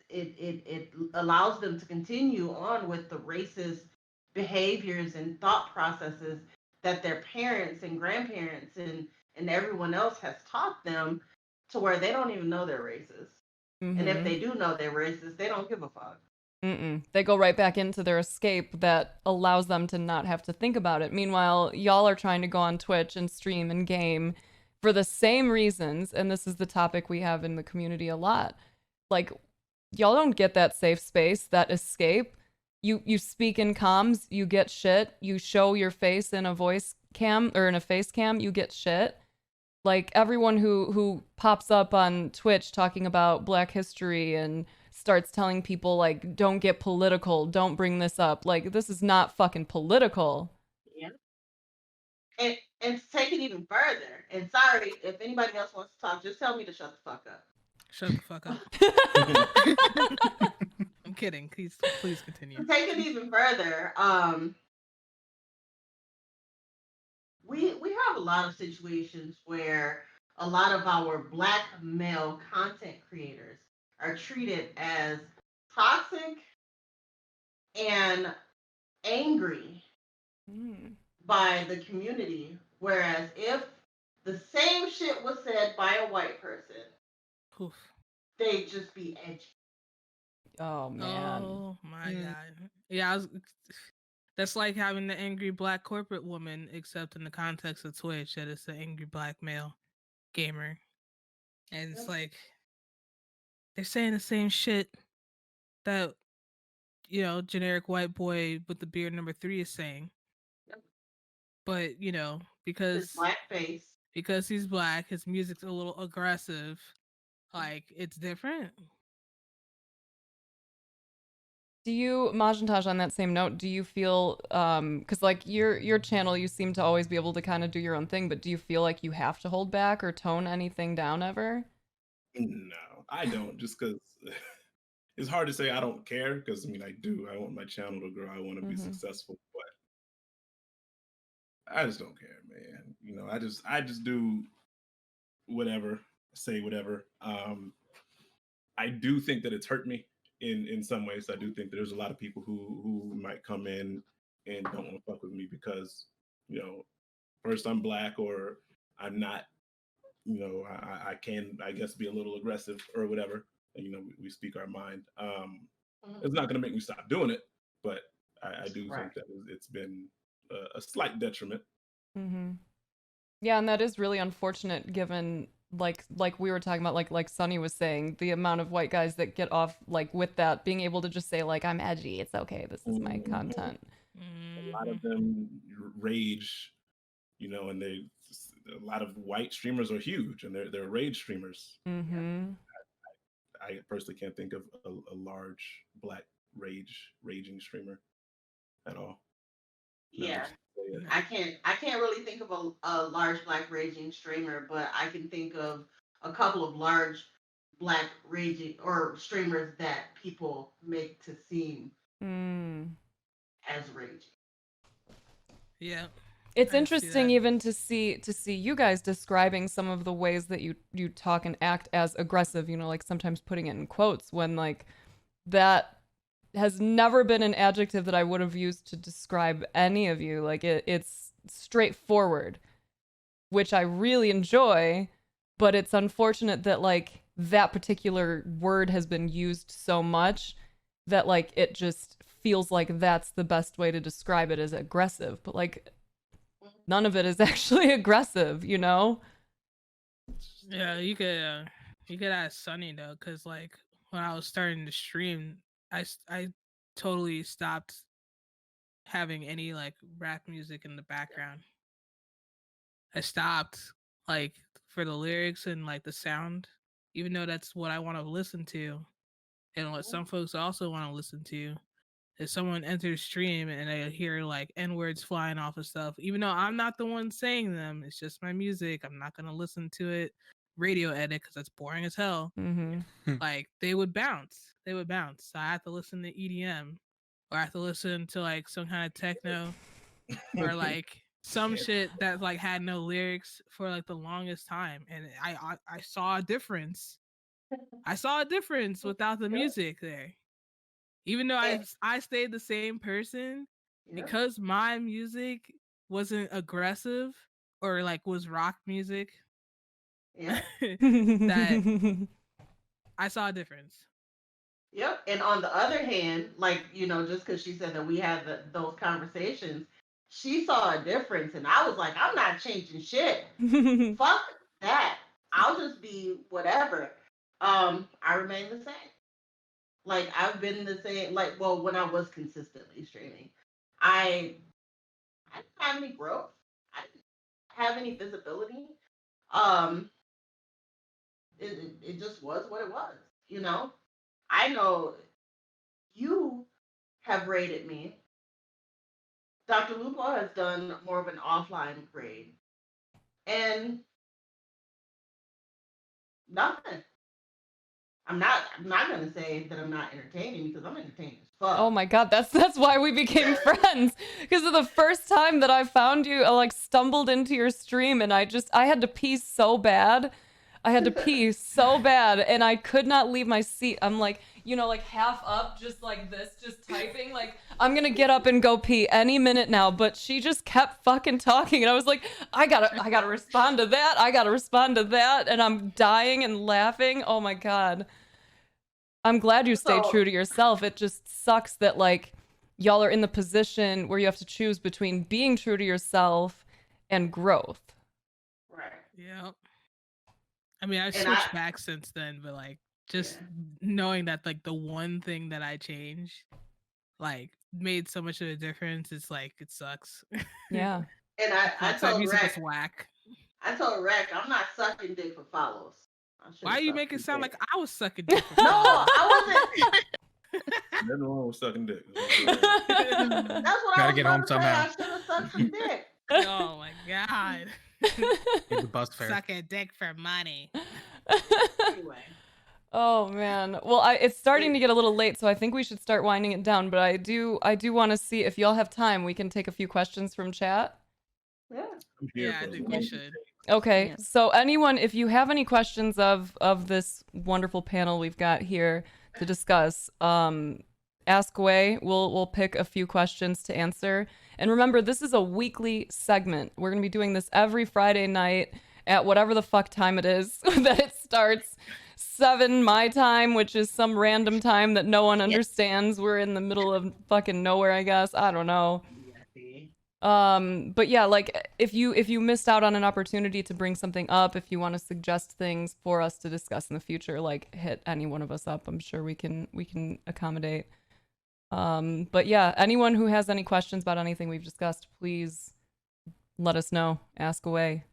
Speaker 2: it allows them to continue on with the racist behaviors and thought processes that their parents and grandparents and everyone else has taught them to where they don't even know they're racist. And if
Speaker 1: Mhm.
Speaker 2: they do know they're racist, they don't give a fuck.
Speaker 1: They go right back into their escape that allows them to not have to think about it. Meanwhile, y'all are trying to go on Twitch and stream and game for the same reasons, and this is the topic we have in the community a lot. Like, y'all don't get that safe space, that escape. You speak in comms, you get shit. You show your face in a voice cam or in a face cam, you get shit. Like everyone who pops up on Twitch talking about Black history and starts telling people like, don't get political, don't bring this up. Like, this is not fucking political.
Speaker 2: Yeah. And to take it even further, and sorry if anybody else wants to talk, just tell me to shut the fuck up.
Speaker 6: Shut the fuck up. I'm kidding. Please continue.
Speaker 2: To take it even further, we have a lot of situations where a lot of our Black male content creators are treated as toxic and angry by the community, whereas if the same shit was said by a white person,
Speaker 6: Oof.
Speaker 2: they'd just be edgy.
Speaker 1: Oh man.
Speaker 6: Oh my god. Yeah, that's like having the angry Black corporate woman, except in the context of Twitch, that it's the angry Black male gamer. And it's like they're saying the same shit that, generic white boy with the beard number 3 is saying. But,
Speaker 2: His blackface.
Speaker 6: because he's Black, his music's a little aggressive. Like, it's different.
Speaker 1: Do you, MajinTaj, on that same note, do you feel, because like your channel, you seem to always be able to kind of do your own thing, but do you feel like you have to hold back or tone anything down ever?
Speaker 3: No, I don't, just because it's hard to say I don't care, because I mean, I do. I want my channel to grow. I want to be successful, but I just don't care, man. I just do whatever, say whatever. I do think that it's hurt me in some ways. I do think that there's a lot of people who might come in and don't want to fuck with me because, first I'm Black or I'm not, I can, I guess, be a little aggressive or whatever. And, we speak our mind. It's not going to make me stop doing it, but I do think that it's been a slight detriment.
Speaker 1: Yeah, and that is really unfortunate given like we were talking about, like Sunny was saying, the amount of white guys that get off like with that, being able to just say like, I'm edgy, it's okay, this is my content.
Speaker 3: A lot of them rage, and a lot of white streamers are huge and they're rage streamers. I personally can't think of a large Black raging streamer at all.
Speaker 2: Yeah. I can't really think of a large Black raging streamer, but I can think of a couple of large Black raging or streamers that people make to seem as raging.
Speaker 6: Yeah.
Speaker 1: It's interesting even to see you guys describing some of the ways that you talk and act as aggressive, like sometimes putting it in quotes when like that has never been an adjective that I would have used to describe any of you. Like it's straightforward, which I really enjoy, but it's unfortunate that like that particular word has been used so much that like it just feels like that's the best way to describe it, as aggressive. But like none of it is actually aggressive,
Speaker 6: Yeah, you could ask Sunny though, because like when I was starting to stream, I totally stopped having any like rap music in the background. I stopped like for the lyrics and like the sound, even though that's what I want to listen to, and what some folks also want to listen to. If someone enters stream and I hear like N words flying off of stuff, even though I'm not the one saying them, it's just my music. I'm not gonna listen to it radio edit because that's boring as hell. Like they would bounce. So I have to listen to EDM, or I have to listen to like some kind of techno, or like some shit that like had no lyrics for like the longest time, and I saw a difference. I saw a difference without the music there. Even though I stayed the same person, because my music wasn't aggressive or like was rock music,
Speaker 2: Yeah.
Speaker 6: that I saw a difference.
Speaker 2: Yep. And on the other hand, like, just because she said that we had those conversations, she saw a difference. And I was like, I'm not changing shit. Fuck that. I'll just be whatever. I remain the same. Like, I've been the same, like, well, when I was consistently streaming, I didn't have any growth. I didn't have any visibility. Um, it just was what it was, I know you have rated me. Dr. Lupo has done more of an offline grade. And nothing. I'm not gonna say that I'm not entertaining because I'm entertaining as fuck.
Speaker 1: Oh my god, that's why we became friends. Because of the first time that I found you, I like stumbled into your stream and I had to pee so bad. I had to pee so bad and I could not leave my seat. I'm like, like half up, just like this, just typing. Like, I'm gonna get up and go pee any minute now. But she just kept fucking talking. And I was like, I gotta respond to that. I gotta respond to that. And I'm dying and laughing. Oh my god. I'm glad you stayed true to yourself. It just sucks that like y'all are in the position where you have to choose between being true to yourself and growth.
Speaker 2: Right.
Speaker 6: Yeah. I mean, I've switched back since then, but like just knowing that like the one thing that I changed like made so much of a difference, it's like it sucks.
Speaker 1: Yeah.
Speaker 2: And I told
Speaker 6: music
Speaker 2: Rec,
Speaker 6: was whack.
Speaker 2: I told Rec, I'm not sucking dick for follows.
Speaker 6: Why you make it sound
Speaker 2: dick.
Speaker 6: like I was sucking dick?
Speaker 2: No, I wasn't.
Speaker 3: Nothing wrong with sucking dick.
Speaker 2: That's what I was
Speaker 5: get home
Speaker 2: about to say.
Speaker 5: somehow.
Speaker 2: I should have sucked some dick.
Speaker 6: Oh my god.
Speaker 5: The bus fare.
Speaker 6: Sucking dick for money.
Speaker 2: Anyway.
Speaker 1: Oh man. Well, it's starting to get a little late, so I think we should start winding it down. But I do want to see if y'all have time. We can take a few questions from chat.
Speaker 2: Yeah.
Speaker 6: I think we should.
Speaker 1: Okay.
Speaker 4: Yeah.
Speaker 1: So anyone, if you have any questions of this wonderful panel we've got here to discuss, ask away. We'll pick a few questions to answer. And remember, this is a weekly segment. We're gonna be doing this every Friday night at whatever the fuck time it is that it starts. 7 my time, which is some random time that no one understands. We're in the middle of fucking nowhere, I guess. I don't know. But yeah, like if you missed out on an opportunity to bring something up, if you want to suggest things for us to discuss in the future, like hit any one of us up. I'm sure we can accommodate. But yeah, anyone who has any questions about anything we've discussed, please let us know. Ask away.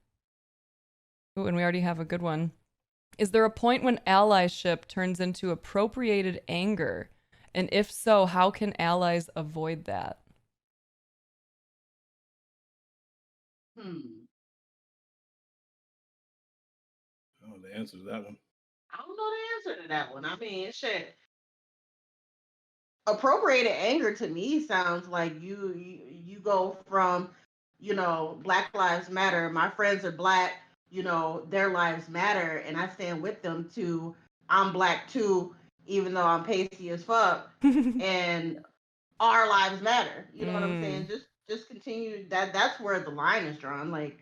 Speaker 1: Ooh, and we already have a good one. Is there a point when allyship turns into appropriated anger? And if so, how can allies avoid that?
Speaker 2: Hmm.
Speaker 3: Oh, the answer to that one.
Speaker 2: I don't know the answer to that one. I mean, shit. Appropriated anger to me sounds like you go from, Black Lives Matter. My friends are black. Their lives matter, and I stand with them. To I'm black too, even though I'm pasty as fuck, and our lives matter. You know what I'm saying? Just continue. That's where the line is drawn. Like,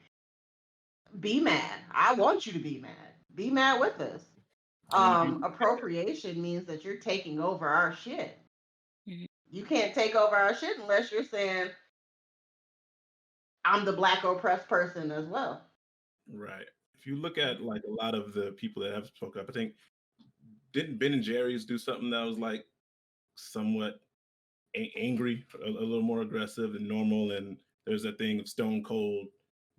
Speaker 2: be mad. I want you to be mad. Be mad with us. Appropriation means that you're taking over our shit. You can't take over our shit unless you're saying I'm the black oppressed person as well.
Speaker 3: Right. If you look at like a lot of the people that have spoke up, I think didn't Ben and Jerry's do something that was like somewhat angry, a little more aggressive than normal, and there's that thing of Stone Cold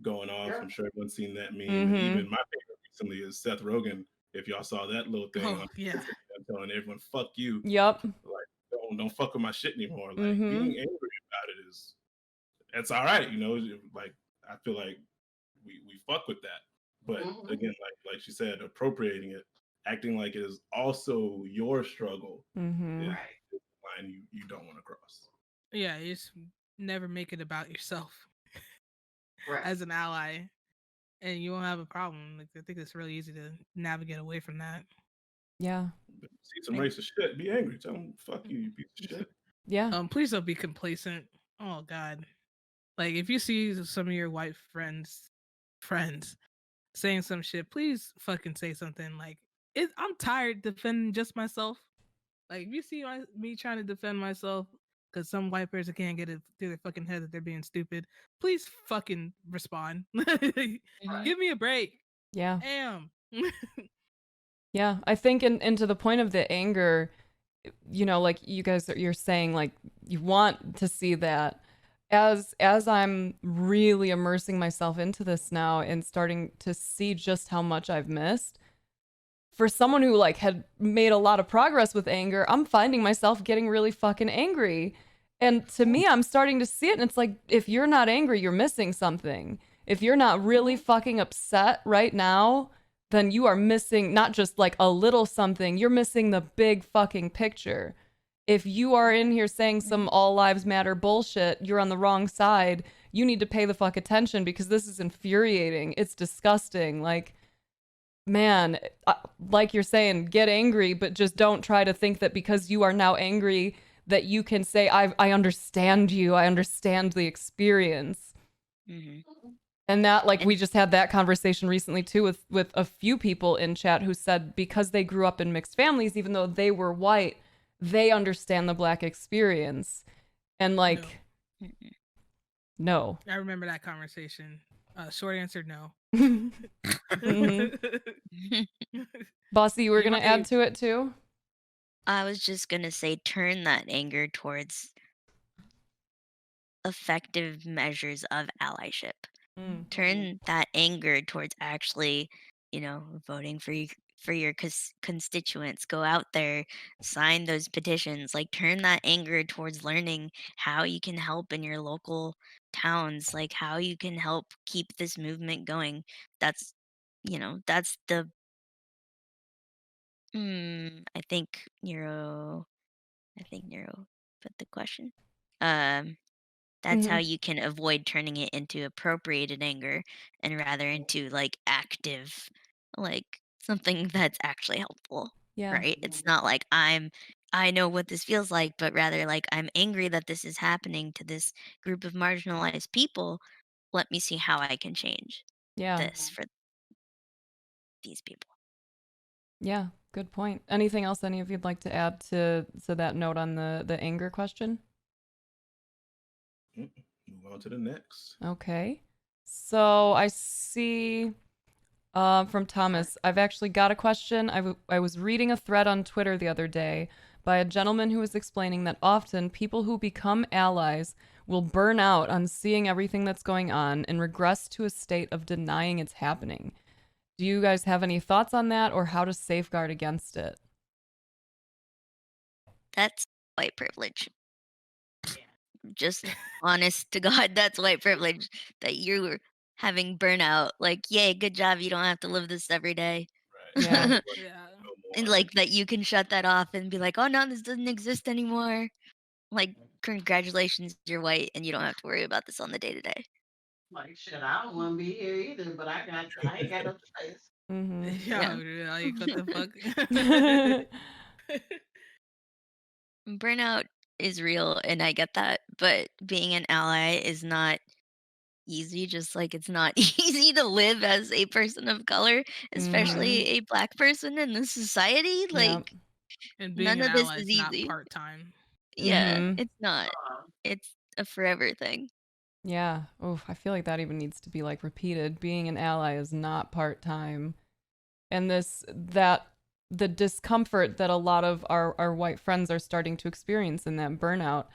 Speaker 3: going off.
Speaker 2: Sure.
Speaker 3: I'm sure everyone's seen that meme. And even my favorite recently is Seth Rogen. If y'all saw that little thing, on telling everyone "fuck you."
Speaker 1: Yep.
Speaker 3: Like don't fuck with my shit anymore. Like being angry about it it's all right. Like I feel like we fuck with that. But again, like she said, appropriating it, acting like it is also your struggle, is the line you don't want to cross.
Speaker 6: Yeah, you just never make it about yourself
Speaker 2: Right.
Speaker 6: as an ally, and you won't have a problem. Like I think it's really easy to navigate away from that.
Speaker 1: Yeah.
Speaker 3: See some racist shit, be angry. Tell them "fuck you, you piece of shit."
Speaker 1: Yeah.
Speaker 6: Please don't be complacent. Oh God. Like if you see some of your white friends saying some shit, please fucking say something. Like, I'm tired defending just myself. Like, if you see me trying to defend myself because some white person can't get it through their fucking head that they're being stupid, please fucking respond. Give me a break.
Speaker 1: Yeah.
Speaker 6: Damn.
Speaker 1: Yeah. I think and to the point of the anger, you know, like you're saying, like, you want to see that. As I'm really immersing myself into this now and starting to see just how much I've missed, for someone who like had made a lot of progress with anger, I'm finding myself getting really fucking angry. And to me, I'm starting to see it, and it's like, if you're not angry, you're missing something. If you're not really fucking upset right now, then you are missing not just like a little something, you're missing the big fucking picture. If you are in here saying some all lives matter bullshit, you're on the wrong side. You need to pay the fuck attention, because this is infuriating. It's disgusting. Like, man, like you're saying, get angry, but just don't try to think that because you are now angry that you can say, I understand you. I understand the experience. And that, like, we just had that conversation recently too with a few people in chat who said because they grew up in mixed families, even though they were white, they understand the Black experience. And like, no.
Speaker 6: I remember that conversation. Short answer, no.
Speaker 1: Bossy, you were going to add to it too?
Speaker 4: I was just going to say, turn that anger towards effective measures of allyship. Turn that anger towards actually, you know, voting for your constituents. Go out there, sign those petitions. Like, turn that anger towards learning how you can help in your local towns, like how you can help keep this movement going. That's, you know, that's the I think Nero put the question. That's how you can avoid turning it into appropriated anger and rather into like active, like something that's actually helpful.
Speaker 1: Yeah.
Speaker 4: Right? It's not like I know what this feels like, but rather like I'm angry that this is happening to this group of marginalized people. Let me see how I can change this for these people.
Speaker 1: Yeah, good point. Anything else any of you'd like to add to that note on the anger question?
Speaker 3: Move on to the next.
Speaker 1: Okay. So I see from Thomas, I've actually got a question. I was reading a thread on Twitter the other day by a gentleman who was explaining that often people who become allies will burn out on seeing everything that's going on and regress to a state of denying it's happening. Do you guys have any thoughts on that, or how to safeguard against it?
Speaker 4: That's white privilege. Just honest to God, that's white privilege that you're having burnout. Like, yay, good job. You don't have to live this every day.
Speaker 3: Right.
Speaker 1: Yeah.
Speaker 6: Yeah.
Speaker 4: And like that you can shut that off and be like, oh no, this doesn't exist anymore. Like, congratulations, you're white and you don't have to worry about this on the day to day.
Speaker 2: Like, shit, I don't want to be here either, but I ain't got no choice.
Speaker 6: Yeah, like, what the fuck?
Speaker 4: Burnout is real and I get that, but being an ally is not easy, just like it's not easy to live as a person of color, especially a Black person in this society. Like,
Speaker 6: and being
Speaker 4: none
Speaker 6: an
Speaker 4: of this
Speaker 6: ally
Speaker 4: is
Speaker 6: is not
Speaker 4: easy.
Speaker 6: part-time.
Speaker 4: Yeah, it's not. It's a forever thing.
Speaker 1: Yeah. Oh, I feel like that even needs to be like repeated. Being an ally is not part-time. And the discomfort that a lot of our white friends are starting to experience in that burnout,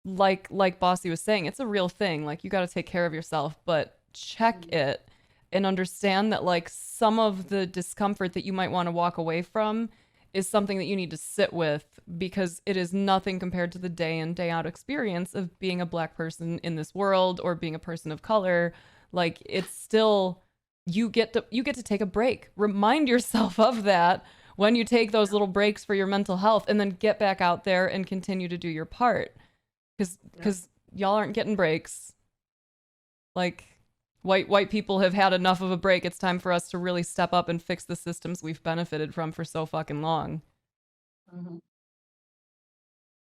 Speaker 1: like Bossy was saying, it's a real thing. Like, you got to take care of yourself, but check it and understand that like some of the discomfort that you might want to walk away from is something that you need to sit with, because it is nothing compared to the day in day out experience of being a Black person in this world or being a person of color. Like, it's still, you get to take a break. Remind yourself of that when you take those little breaks for your mental health, and then get back out there and continue to do your part, because y'all aren't getting breaks. Like, white people have had enough of a break. It's time for us to really step up and fix the systems we've benefited from for so fucking long.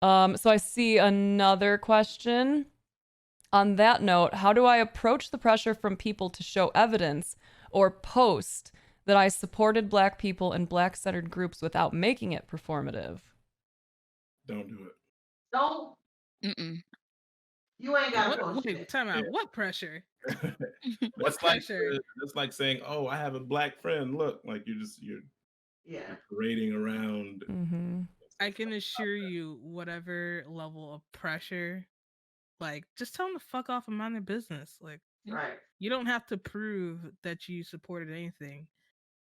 Speaker 1: So I see another question. On that note, how do I approach the pressure from people to show evidence or post that I supported Black people and Black-centered groups without making it performative?
Speaker 3: Don't do it.
Speaker 2: Don't.
Speaker 4: Mm-mm.
Speaker 2: You ain't got to
Speaker 6: What?
Speaker 2: post
Speaker 6: Wait,
Speaker 2: it.
Speaker 6: time out.
Speaker 3: Yeah.
Speaker 6: What pressure?
Speaker 3: That's
Speaker 6: pressure?
Speaker 3: like saying, "Oh, I have a Black friend. Look," like you're
Speaker 2: Yeah.
Speaker 3: parading around.
Speaker 1: Mm-hmm.
Speaker 6: I can assure you, whatever level of pressure, like, just tell them to fuck off and mind their business. Like,
Speaker 2: Right.
Speaker 6: you don't have to prove that you supported anything.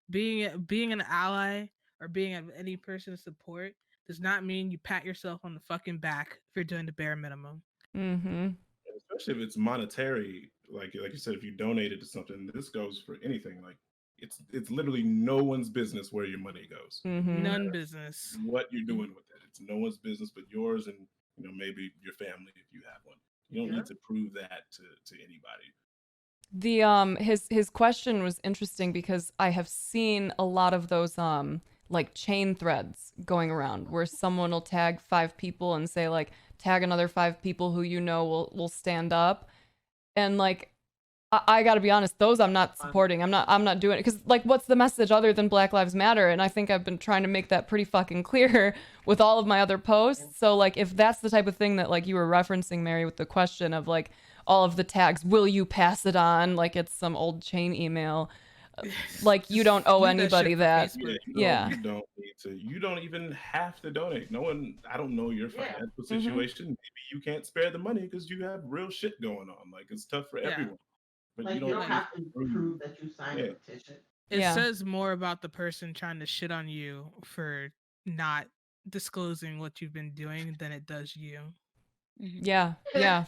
Speaker 6: Being an ally or being any person's support does not mean you pat yourself on the fucking back for doing the bare minimum.
Speaker 1: Mm-hmm.
Speaker 3: Especially if it's monetary, like you said, if you donated to something, this goes for anything. Like it's literally no one's business where your money goes.
Speaker 1: Mm-hmm.
Speaker 6: None business.
Speaker 3: What you're doing with it, it's no one's business but yours, and maybe your family if you have one. You don't need to prove that to anybody.
Speaker 1: The his question was interesting because I have seen a lot of those like chain threads going around where someone will tag 5 people and say like tag another 5 people who will stand up, and like I got to be honest, those I'm not supporting. I'm not doing it because like what's the message other than Black Lives Matter? And I think I've been trying to make that pretty fucking clear with all of my other posts. So like if that's the type of thing that like you were referencing, Mary, with the question of like all of the tags, will you pass it on like it's some old chain email? Like you don't owe anybody that.
Speaker 3: Yeah, you don't need to. You don't even have to donate. No one. I don't know your financial situation. Maybe you can't spare the money because you have real shit going on. Like it's tough for everyone. But
Speaker 2: like you don't have to prove that you signed a petition.
Speaker 6: It says more about the person trying to shit on you for not disclosing what you've been doing than it does you.
Speaker 1: Yeah,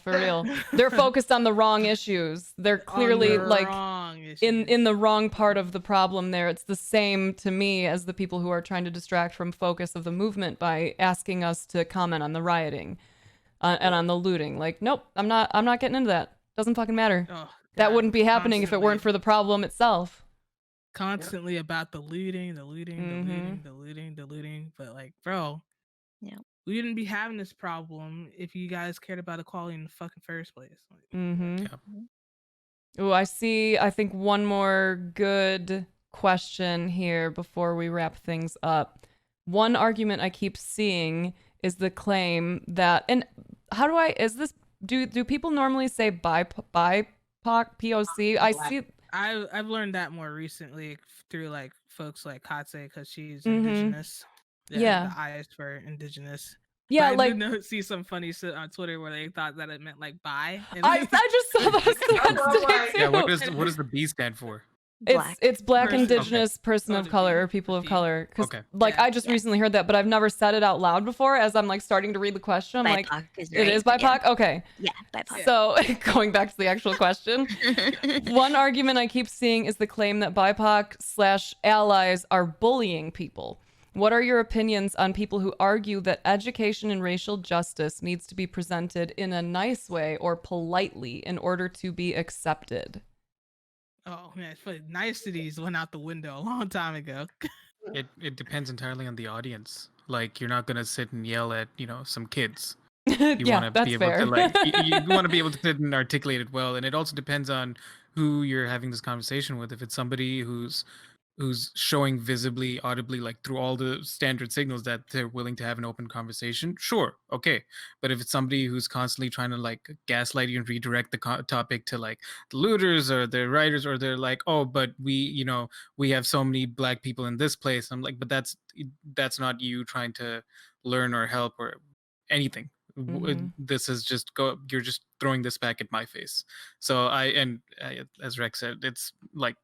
Speaker 1: for real. They're focused on the wrong issues. They're clearly like in the wrong part of the problem there. It's the same to me as the people who are trying to distract from focus of the movement by asking us to comment on the rioting and on the looting. Like, nope, I'm not getting into that. Doesn't fucking matter. That wouldn't be happening if it weren't for the problem itself.
Speaker 6: Constantly about the looting, the looting. But like, bro, we wouldn't be having this problem if you guys cared about equality in the fucking first place.
Speaker 1: Oh, I think one more good question here before we wrap things up. One argument I keep seeing is the claim that, and how do people normally say BIPOC, POC?
Speaker 6: I've learned that more recently through like folks like Katse because she's indigenous.
Speaker 1: Yeah.
Speaker 6: The I is for indigenous.
Speaker 1: Yeah,
Speaker 6: but
Speaker 1: like
Speaker 6: I did see some funny shit on Twitter where they thought that it meant like bi.
Speaker 1: I just saw those threads today too.
Speaker 5: Yeah, what does the B stand for?
Speaker 1: It's Black, Indigenous, Person of Color, or People of Color. Because I just recently heard that, but I've never said it out loud before. As I'm like starting to read the question, I'm like, it is BIPOC. Yeah. Okay.
Speaker 4: Yeah, BIPOC.
Speaker 1: So going back to the actual question, one argument I keep seeing is the claim that BIPOC/allies are bullying people. What are your opinions on people who argue that education and racial justice needs to be presented in a nice way or politely in order to be accepted?
Speaker 6: Oh man, it's funny. Niceties went out the window a long time ago.
Speaker 5: It depends entirely on the audience. Like you're not gonna sit and yell at some kids.
Speaker 1: You want to be able
Speaker 5: to you want to be able to sit and articulate it well, and it also depends on who you're having this conversation with. If it's somebody who's showing visibly, audibly, like through all the standard signals that they're willing to have an open conversation, sure, okay. But if it's somebody who's constantly trying to like gaslight you and redirect the topic to like the looters or the writers, or they're like, oh, but we have so many Black people in this place, I'm like, but that's not you trying to learn or help or anything. This is just you're just throwing this back at my face. So as Rex said, it's like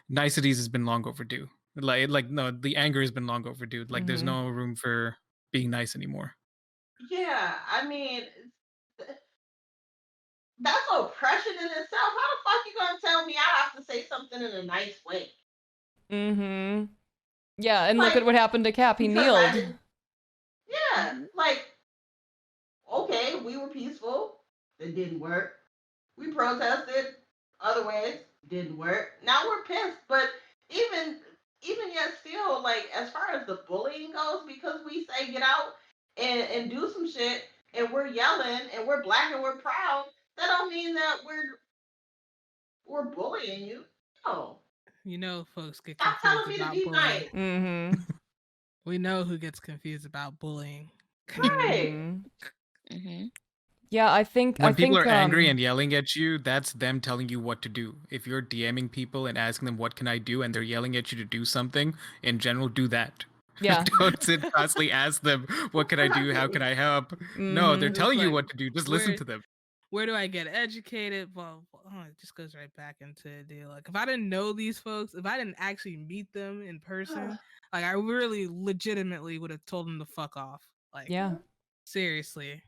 Speaker 5: niceties has been long overdue. Like no, the anger has been long overdue. Like there's no room for being nice anymore.
Speaker 2: Yeah, I mean, that's oppression in itself. How the fuck you gonna tell me I have to say something in a nice way?
Speaker 1: Yeah, and look at what happened to Cap. He kneeled.
Speaker 2: Like, okay, we were peaceful. It didn't work. We protested other ways. Didn't work. Now we're pissed. But even yet still, like, as far as the bullying goes, because we say get out and do some shit, and we're yelling and we're black and we're proud, that don't mean that we're bullying you. No.
Speaker 6: You know, folks get
Speaker 2: Stop telling
Speaker 6: confused
Speaker 2: me to
Speaker 6: about
Speaker 2: be
Speaker 6: bullying.
Speaker 2: nice.
Speaker 1: Mm-hmm.
Speaker 6: We know who gets confused about bullying.
Speaker 2: Right.
Speaker 4: Mm-hmm.
Speaker 1: Yeah, I think
Speaker 5: When people are angry and yelling at you, that's them telling you what to do. If you're DMing people and asking them what can I do and they're yelling at you to do something, in general, do that.
Speaker 1: yeah.
Speaker 5: Don't sit constantly ask them what can I do, how can I help. No, they're
Speaker 1: Mhm.
Speaker 5: telling
Speaker 6: It's
Speaker 5: you
Speaker 6: like,
Speaker 5: what to do. Just listen
Speaker 6: where-
Speaker 5: to them.
Speaker 6: Where do I get educated? Well, it just goes right back into the deal. Like, if I didn't know these folks, if I didn't actually meet them in person, like, I really legitimately would have told them to fuck off. Like,
Speaker 1: Yeah.
Speaker 6: seriously.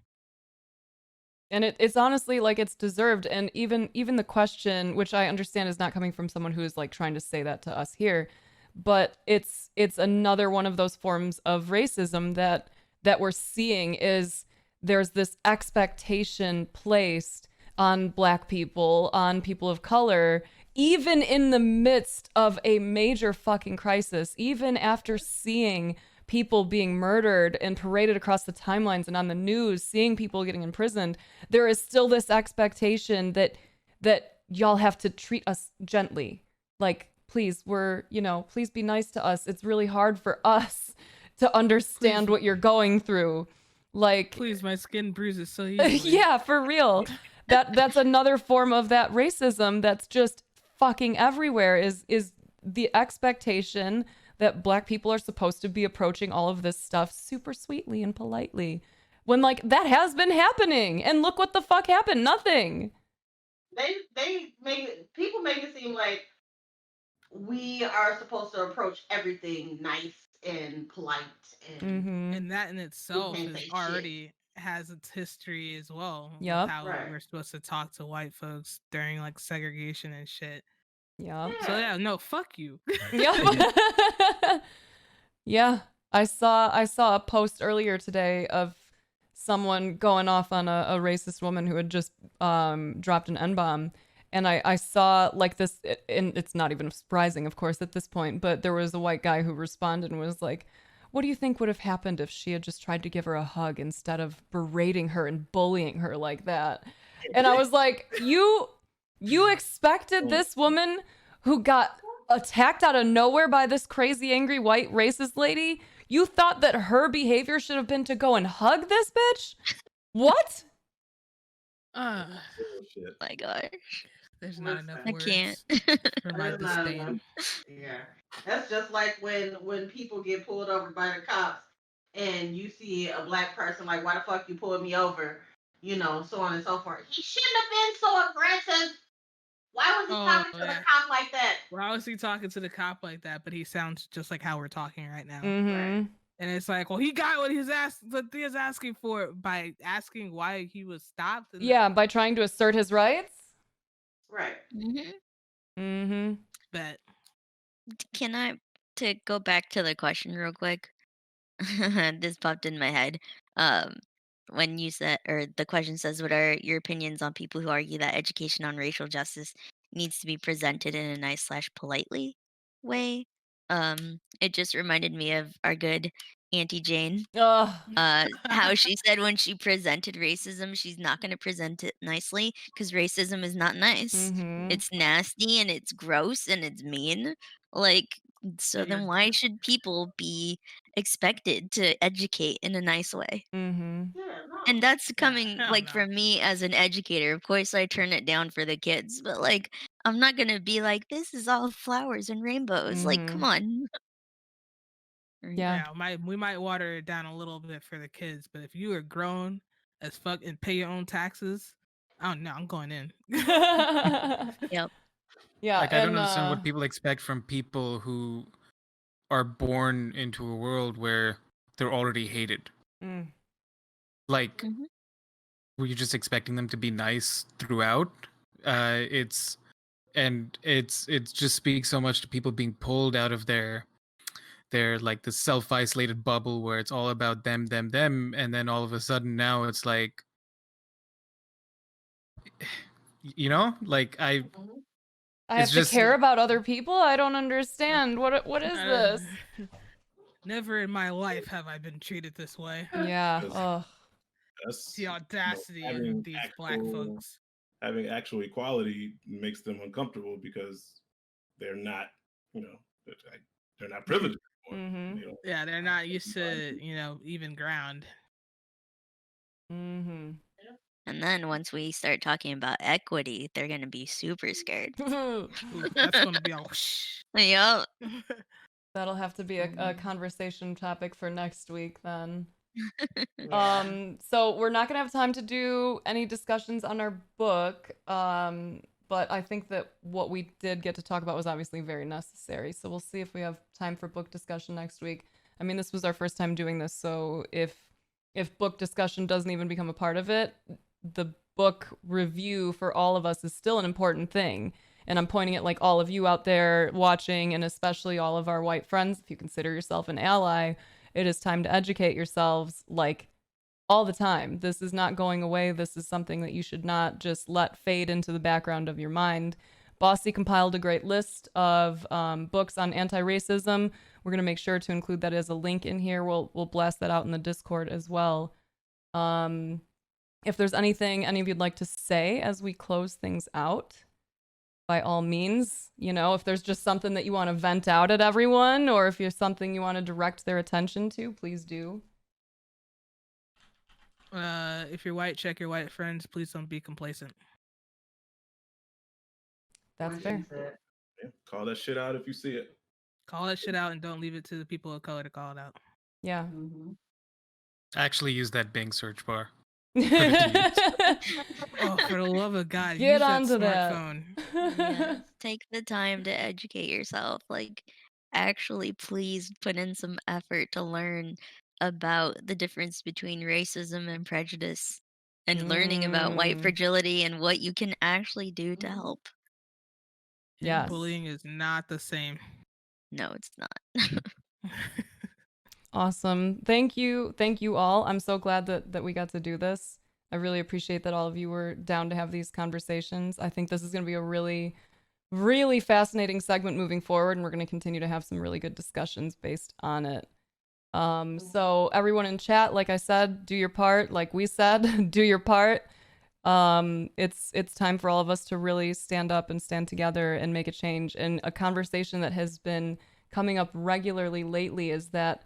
Speaker 1: And it's honestly like it's deserved. And even the question, which I understand is not coming from someone who is like trying to say that to us here, but it's another one of those forms of racism that we're seeing is there's this expectation placed on Black people, on people of color, even in the midst of a major fucking crisis, even after seeing people being murdered and paraded across the timelines and on the news, seeing people getting imprisoned, there is still this expectation that y'all have to treat us gently. Like, please, please be nice to us. It's really hard for us to understand
Speaker 6: Please.
Speaker 1: what you're going through. Like,
Speaker 6: Please, my skin bruises so easily.
Speaker 1: yeah, for real. That's another form of that racism that's just fucking everywhere is the expectation that Black people are supposed to be approaching all of this stuff super sweetly and politely. When like that has been happening and look what the fuck happened. Nothing.
Speaker 2: They people make it seem like we are supposed to approach everything nice and polite and
Speaker 1: Mm-hmm.
Speaker 6: And that in itself
Speaker 2: can't
Speaker 6: is
Speaker 2: say shit.
Speaker 6: already has its history as well. with
Speaker 1: Yep.
Speaker 6: How
Speaker 2: Right.
Speaker 6: we're supposed to talk to white folks during like segregation and shit.
Speaker 1: Yep.
Speaker 6: So yeah, no, fuck you.
Speaker 1: Yep. Yeah. I saw a post earlier today of someone going off on a racist woman who had just dropped an N-bomb. And I saw like this, and it's not even surprising, of course, at this point, but there was a white guy who responded and was like, what do you think would have happened if she had just tried to give her a hug instead of berating her and bullying her like that? And I was like, you expected this woman who got attacked out of nowhere by this crazy, angry, white, racist lady? You thought that her behavior should have been to go and hug this bitch? What?
Speaker 3: Shit.
Speaker 4: My gosh.
Speaker 6: There's not enough
Speaker 4: I
Speaker 6: words
Speaker 4: can't.
Speaker 6: for my
Speaker 2: There's not enough.
Speaker 6: disdain.
Speaker 2: Yeah. That's just like when people get pulled over by the cops and you see a Black person like, why the fuck you pulled me over? So on and so forth. He shouldn't have been so aggressive. Why was he talking to the cop like that?
Speaker 6: Why was he talking to the cop like that? But he sounds just like how we're talking right now.
Speaker 1: Mm-hmm.
Speaker 6: And it's like, well, he got what he was asking for by asking why he was stopped. And
Speaker 1: Yeah, by trying to assert his rights.
Speaker 2: Right.
Speaker 4: Mm-hmm.
Speaker 1: Mm-hmm.
Speaker 6: But
Speaker 4: Can I to go back to the question real quick? This popped in my head. When you said, or the question says, what are your opinions on people who argue that education on racial justice needs to be presented in a nice / politely way? It just reminded me of our good Auntie Jane.
Speaker 1: Ugh.
Speaker 4: How she said when she presented racism, she's not going to present it nicely because racism is not nice.
Speaker 1: Mhm.
Speaker 4: It's nasty and it's gross and it's mean. Like, so then why should people be expected to educate in a nice way?
Speaker 1: Mm-hmm.
Speaker 2: Yeah, no.
Speaker 4: And that's coming
Speaker 6: hell
Speaker 4: like
Speaker 6: no.
Speaker 4: from me as an educator. Of course, I turn it down for the kids, but like, I'm not gonna be like, this is all flowers and rainbows. Like, come on.
Speaker 1: Yeah.
Speaker 6: we might water it down a little bit for the kids, but if you are grown as fuck and pay your own taxes, I don't know. I'm going in.
Speaker 4: Yep.
Speaker 1: Yeah.
Speaker 5: Like, I don't understand what people expect from people who are born into a world where they're already hated.
Speaker 1: Mm.
Speaker 5: Like,
Speaker 4: Mhm.
Speaker 5: were you just expecting them to be nice throughout? It's just speaks so much to people being pulled out of their like the self-isolated bubble where it's all about them, and then all of a sudden now it's like, like
Speaker 1: I
Speaker 5: it's
Speaker 1: have
Speaker 5: just-
Speaker 1: to care about other people. I don't understand. What is this?
Speaker 6: Never in my life have I been treated this way.
Speaker 1: Yeah.
Speaker 3: Yes.
Speaker 1: Ugh.
Speaker 3: That's
Speaker 6: The audacity of
Speaker 3: having
Speaker 6: these black folks.
Speaker 3: having actual equality makes them uncomfortable because they're not, they're not privileged anymore.
Speaker 1: Mm-hmm.
Speaker 6: Yeah, they're not used to, even ground.
Speaker 1: Mm-hmm.
Speaker 4: And then once we start talking about equity, they're gonna be super scared.
Speaker 6: Ooh, that's gonna be all whoosh.
Speaker 4: Yup.
Speaker 1: That'll have to be a conversation topic for next week then.
Speaker 2: Yeah.
Speaker 1: So we're not gonna have time to do any discussions on our book. But I think that what we did get to talk about was obviously very necessary. So we'll see if we have time for book discussion next week. I mean, this was our first time doing this, so if book discussion doesn't even become a part of it, the book review for all of us is still an important thing. And I'm pointing at like all of you out there watching, and especially all of our white friends. If you consider yourself an ally, it is time to educate yourselves like all the time. This is not going away. This is something that you should not just let fade into the background of your mind. Bossy compiled a great list of books on anti-racism. We're going to make sure to include that as a link in here. We'll blast that out in the Discord as well. If there's anything any of you'd like to say as we close things out, by all means, if there's just something that you want to vent out at everyone, or if there's something you want to direct their attention to, please do.
Speaker 6: If you're white, check your white friends. Please don't be complacent.
Speaker 1: That's
Speaker 2: What
Speaker 1: fair.
Speaker 2: she said.
Speaker 3: Yeah, call that shit out if you see it.
Speaker 6: Call that shit out and don't leave it to the people of color to call it out.
Speaker 1: Yeah.
Speaker 2: Mhm.
Speaker 5: Actually, use that Bing search bar.
Speaker 6: Oh, for the love of God,
Speaker 1: Get
Speaker 6: use that
Speaker 1: onto that.
Speaker 6: smartphone.
Speaker 4: Yes. Take the time to educate yourself. Like, actually, please put in some effort to learn about the difference between racism and prejudice, and learning about white fragility and what you can actually do to help.
Speaker 1: Yes.
Speaker 6: Bullying is not the same.
Speaker 4: No, it's not.
Speaker 1: Awesome. Thank you all. I'm so glad that we got to do this. I really appreciate that all of you were down to have these conversations. I think this is going to be a really, really fascinating segment moving forward, and we're going to continue to have some really good discussions based on it. So everyone in chat, like I said, do your part. Like we said, do your part. It's time for all of us to really stand up and stand together and make a change. And a conversation that has been coming up regularly lately is that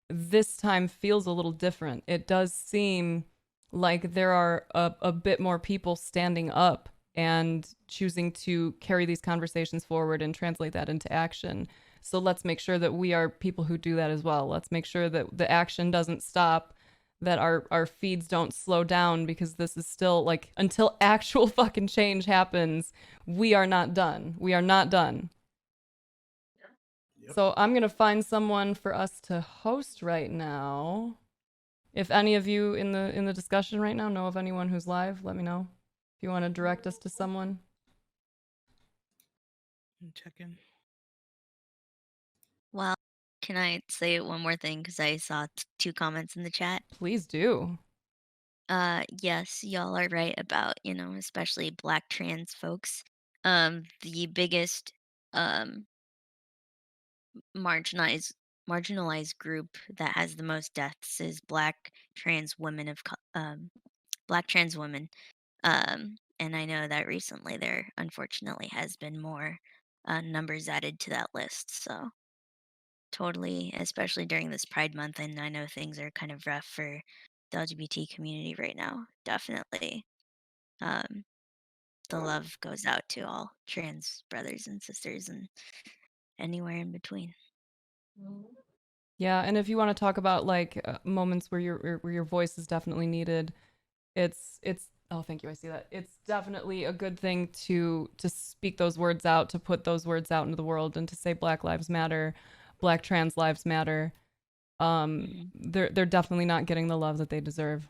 Speaker 1: this time feels a little different. It does seem like there are a bit more people standing up and choosing to carry these conversations forward and translate that into action. So let's make sure that we are people who do that as well. Let's make sure that the action doesn't stop, that our feeds don't slow down, because this is still like, until actual fucking change happens, we are not done. We are not done.
Speaker 3: Yep.
Speaker 1: So I'm going to find someone for us to host right now. If any of you in the discussion right now know of anyone who's live, let me know. If you want to direct us to someone.
Speaker 6: I'm checking.
Speaker 4: Well, can I say one more thing? Because I saw 2 comments in the chat.
Speaker 1: Please do.
Speaker 4: Yes, y'all are right about, especially black trans folks. The biggest marginalized group that has the most deaths is black trans women. And I know that recently there unfortunately has been more numbers added to that list. So totally, especially during this Pride Month, and I know things are kind of rough for the LGBT community right now. Definitely, the love goes out to all trans brothers and sisters and anywhere in between.
Speaker 1: Yeah, and if you want to talk about like moments where your voice is definitely needed, it's oh, thank you, I see that. It's definitely a good thing to speak those words out, to put those words out into the world, and to say Black Lives Matter, Black trans lives matter. They're definitely not getting the love that they deserve.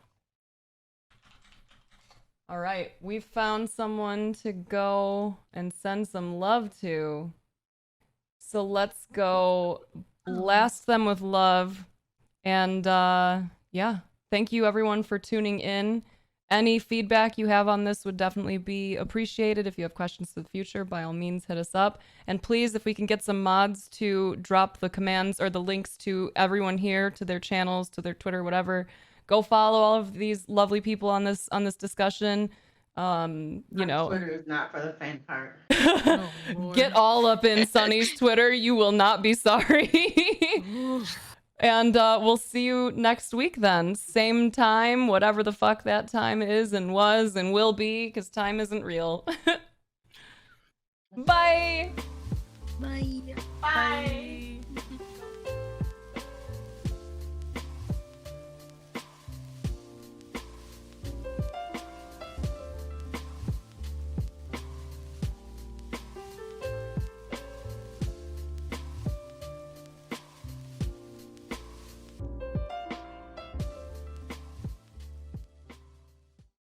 Speaker 1: All right, we've found someone to go and send some love to. So let's go blast them with love. And yeah, thank you everyone for tuning in. Any feedback you have on this would definitely be appreciated. If you have questions for the future, by all means, hit us up. And please, if we can get some mods to drop the commands or the links to everyone here, to their channels, to their Twitter, whatever, Go follow all of these lovely people on this discussion.
Speaker 2: Twitter is not for the faint of heart.
Speaker 6: Oh, Lord.
Speaker 1: Get all up in Sunny's Twitter. You will not be sorry. And we'll see you next week then. Same time, whatever the fuck that time is and was and will be, because time isn't real. Bye.
Speaker 4: Bye.
Speaker 2: Bye.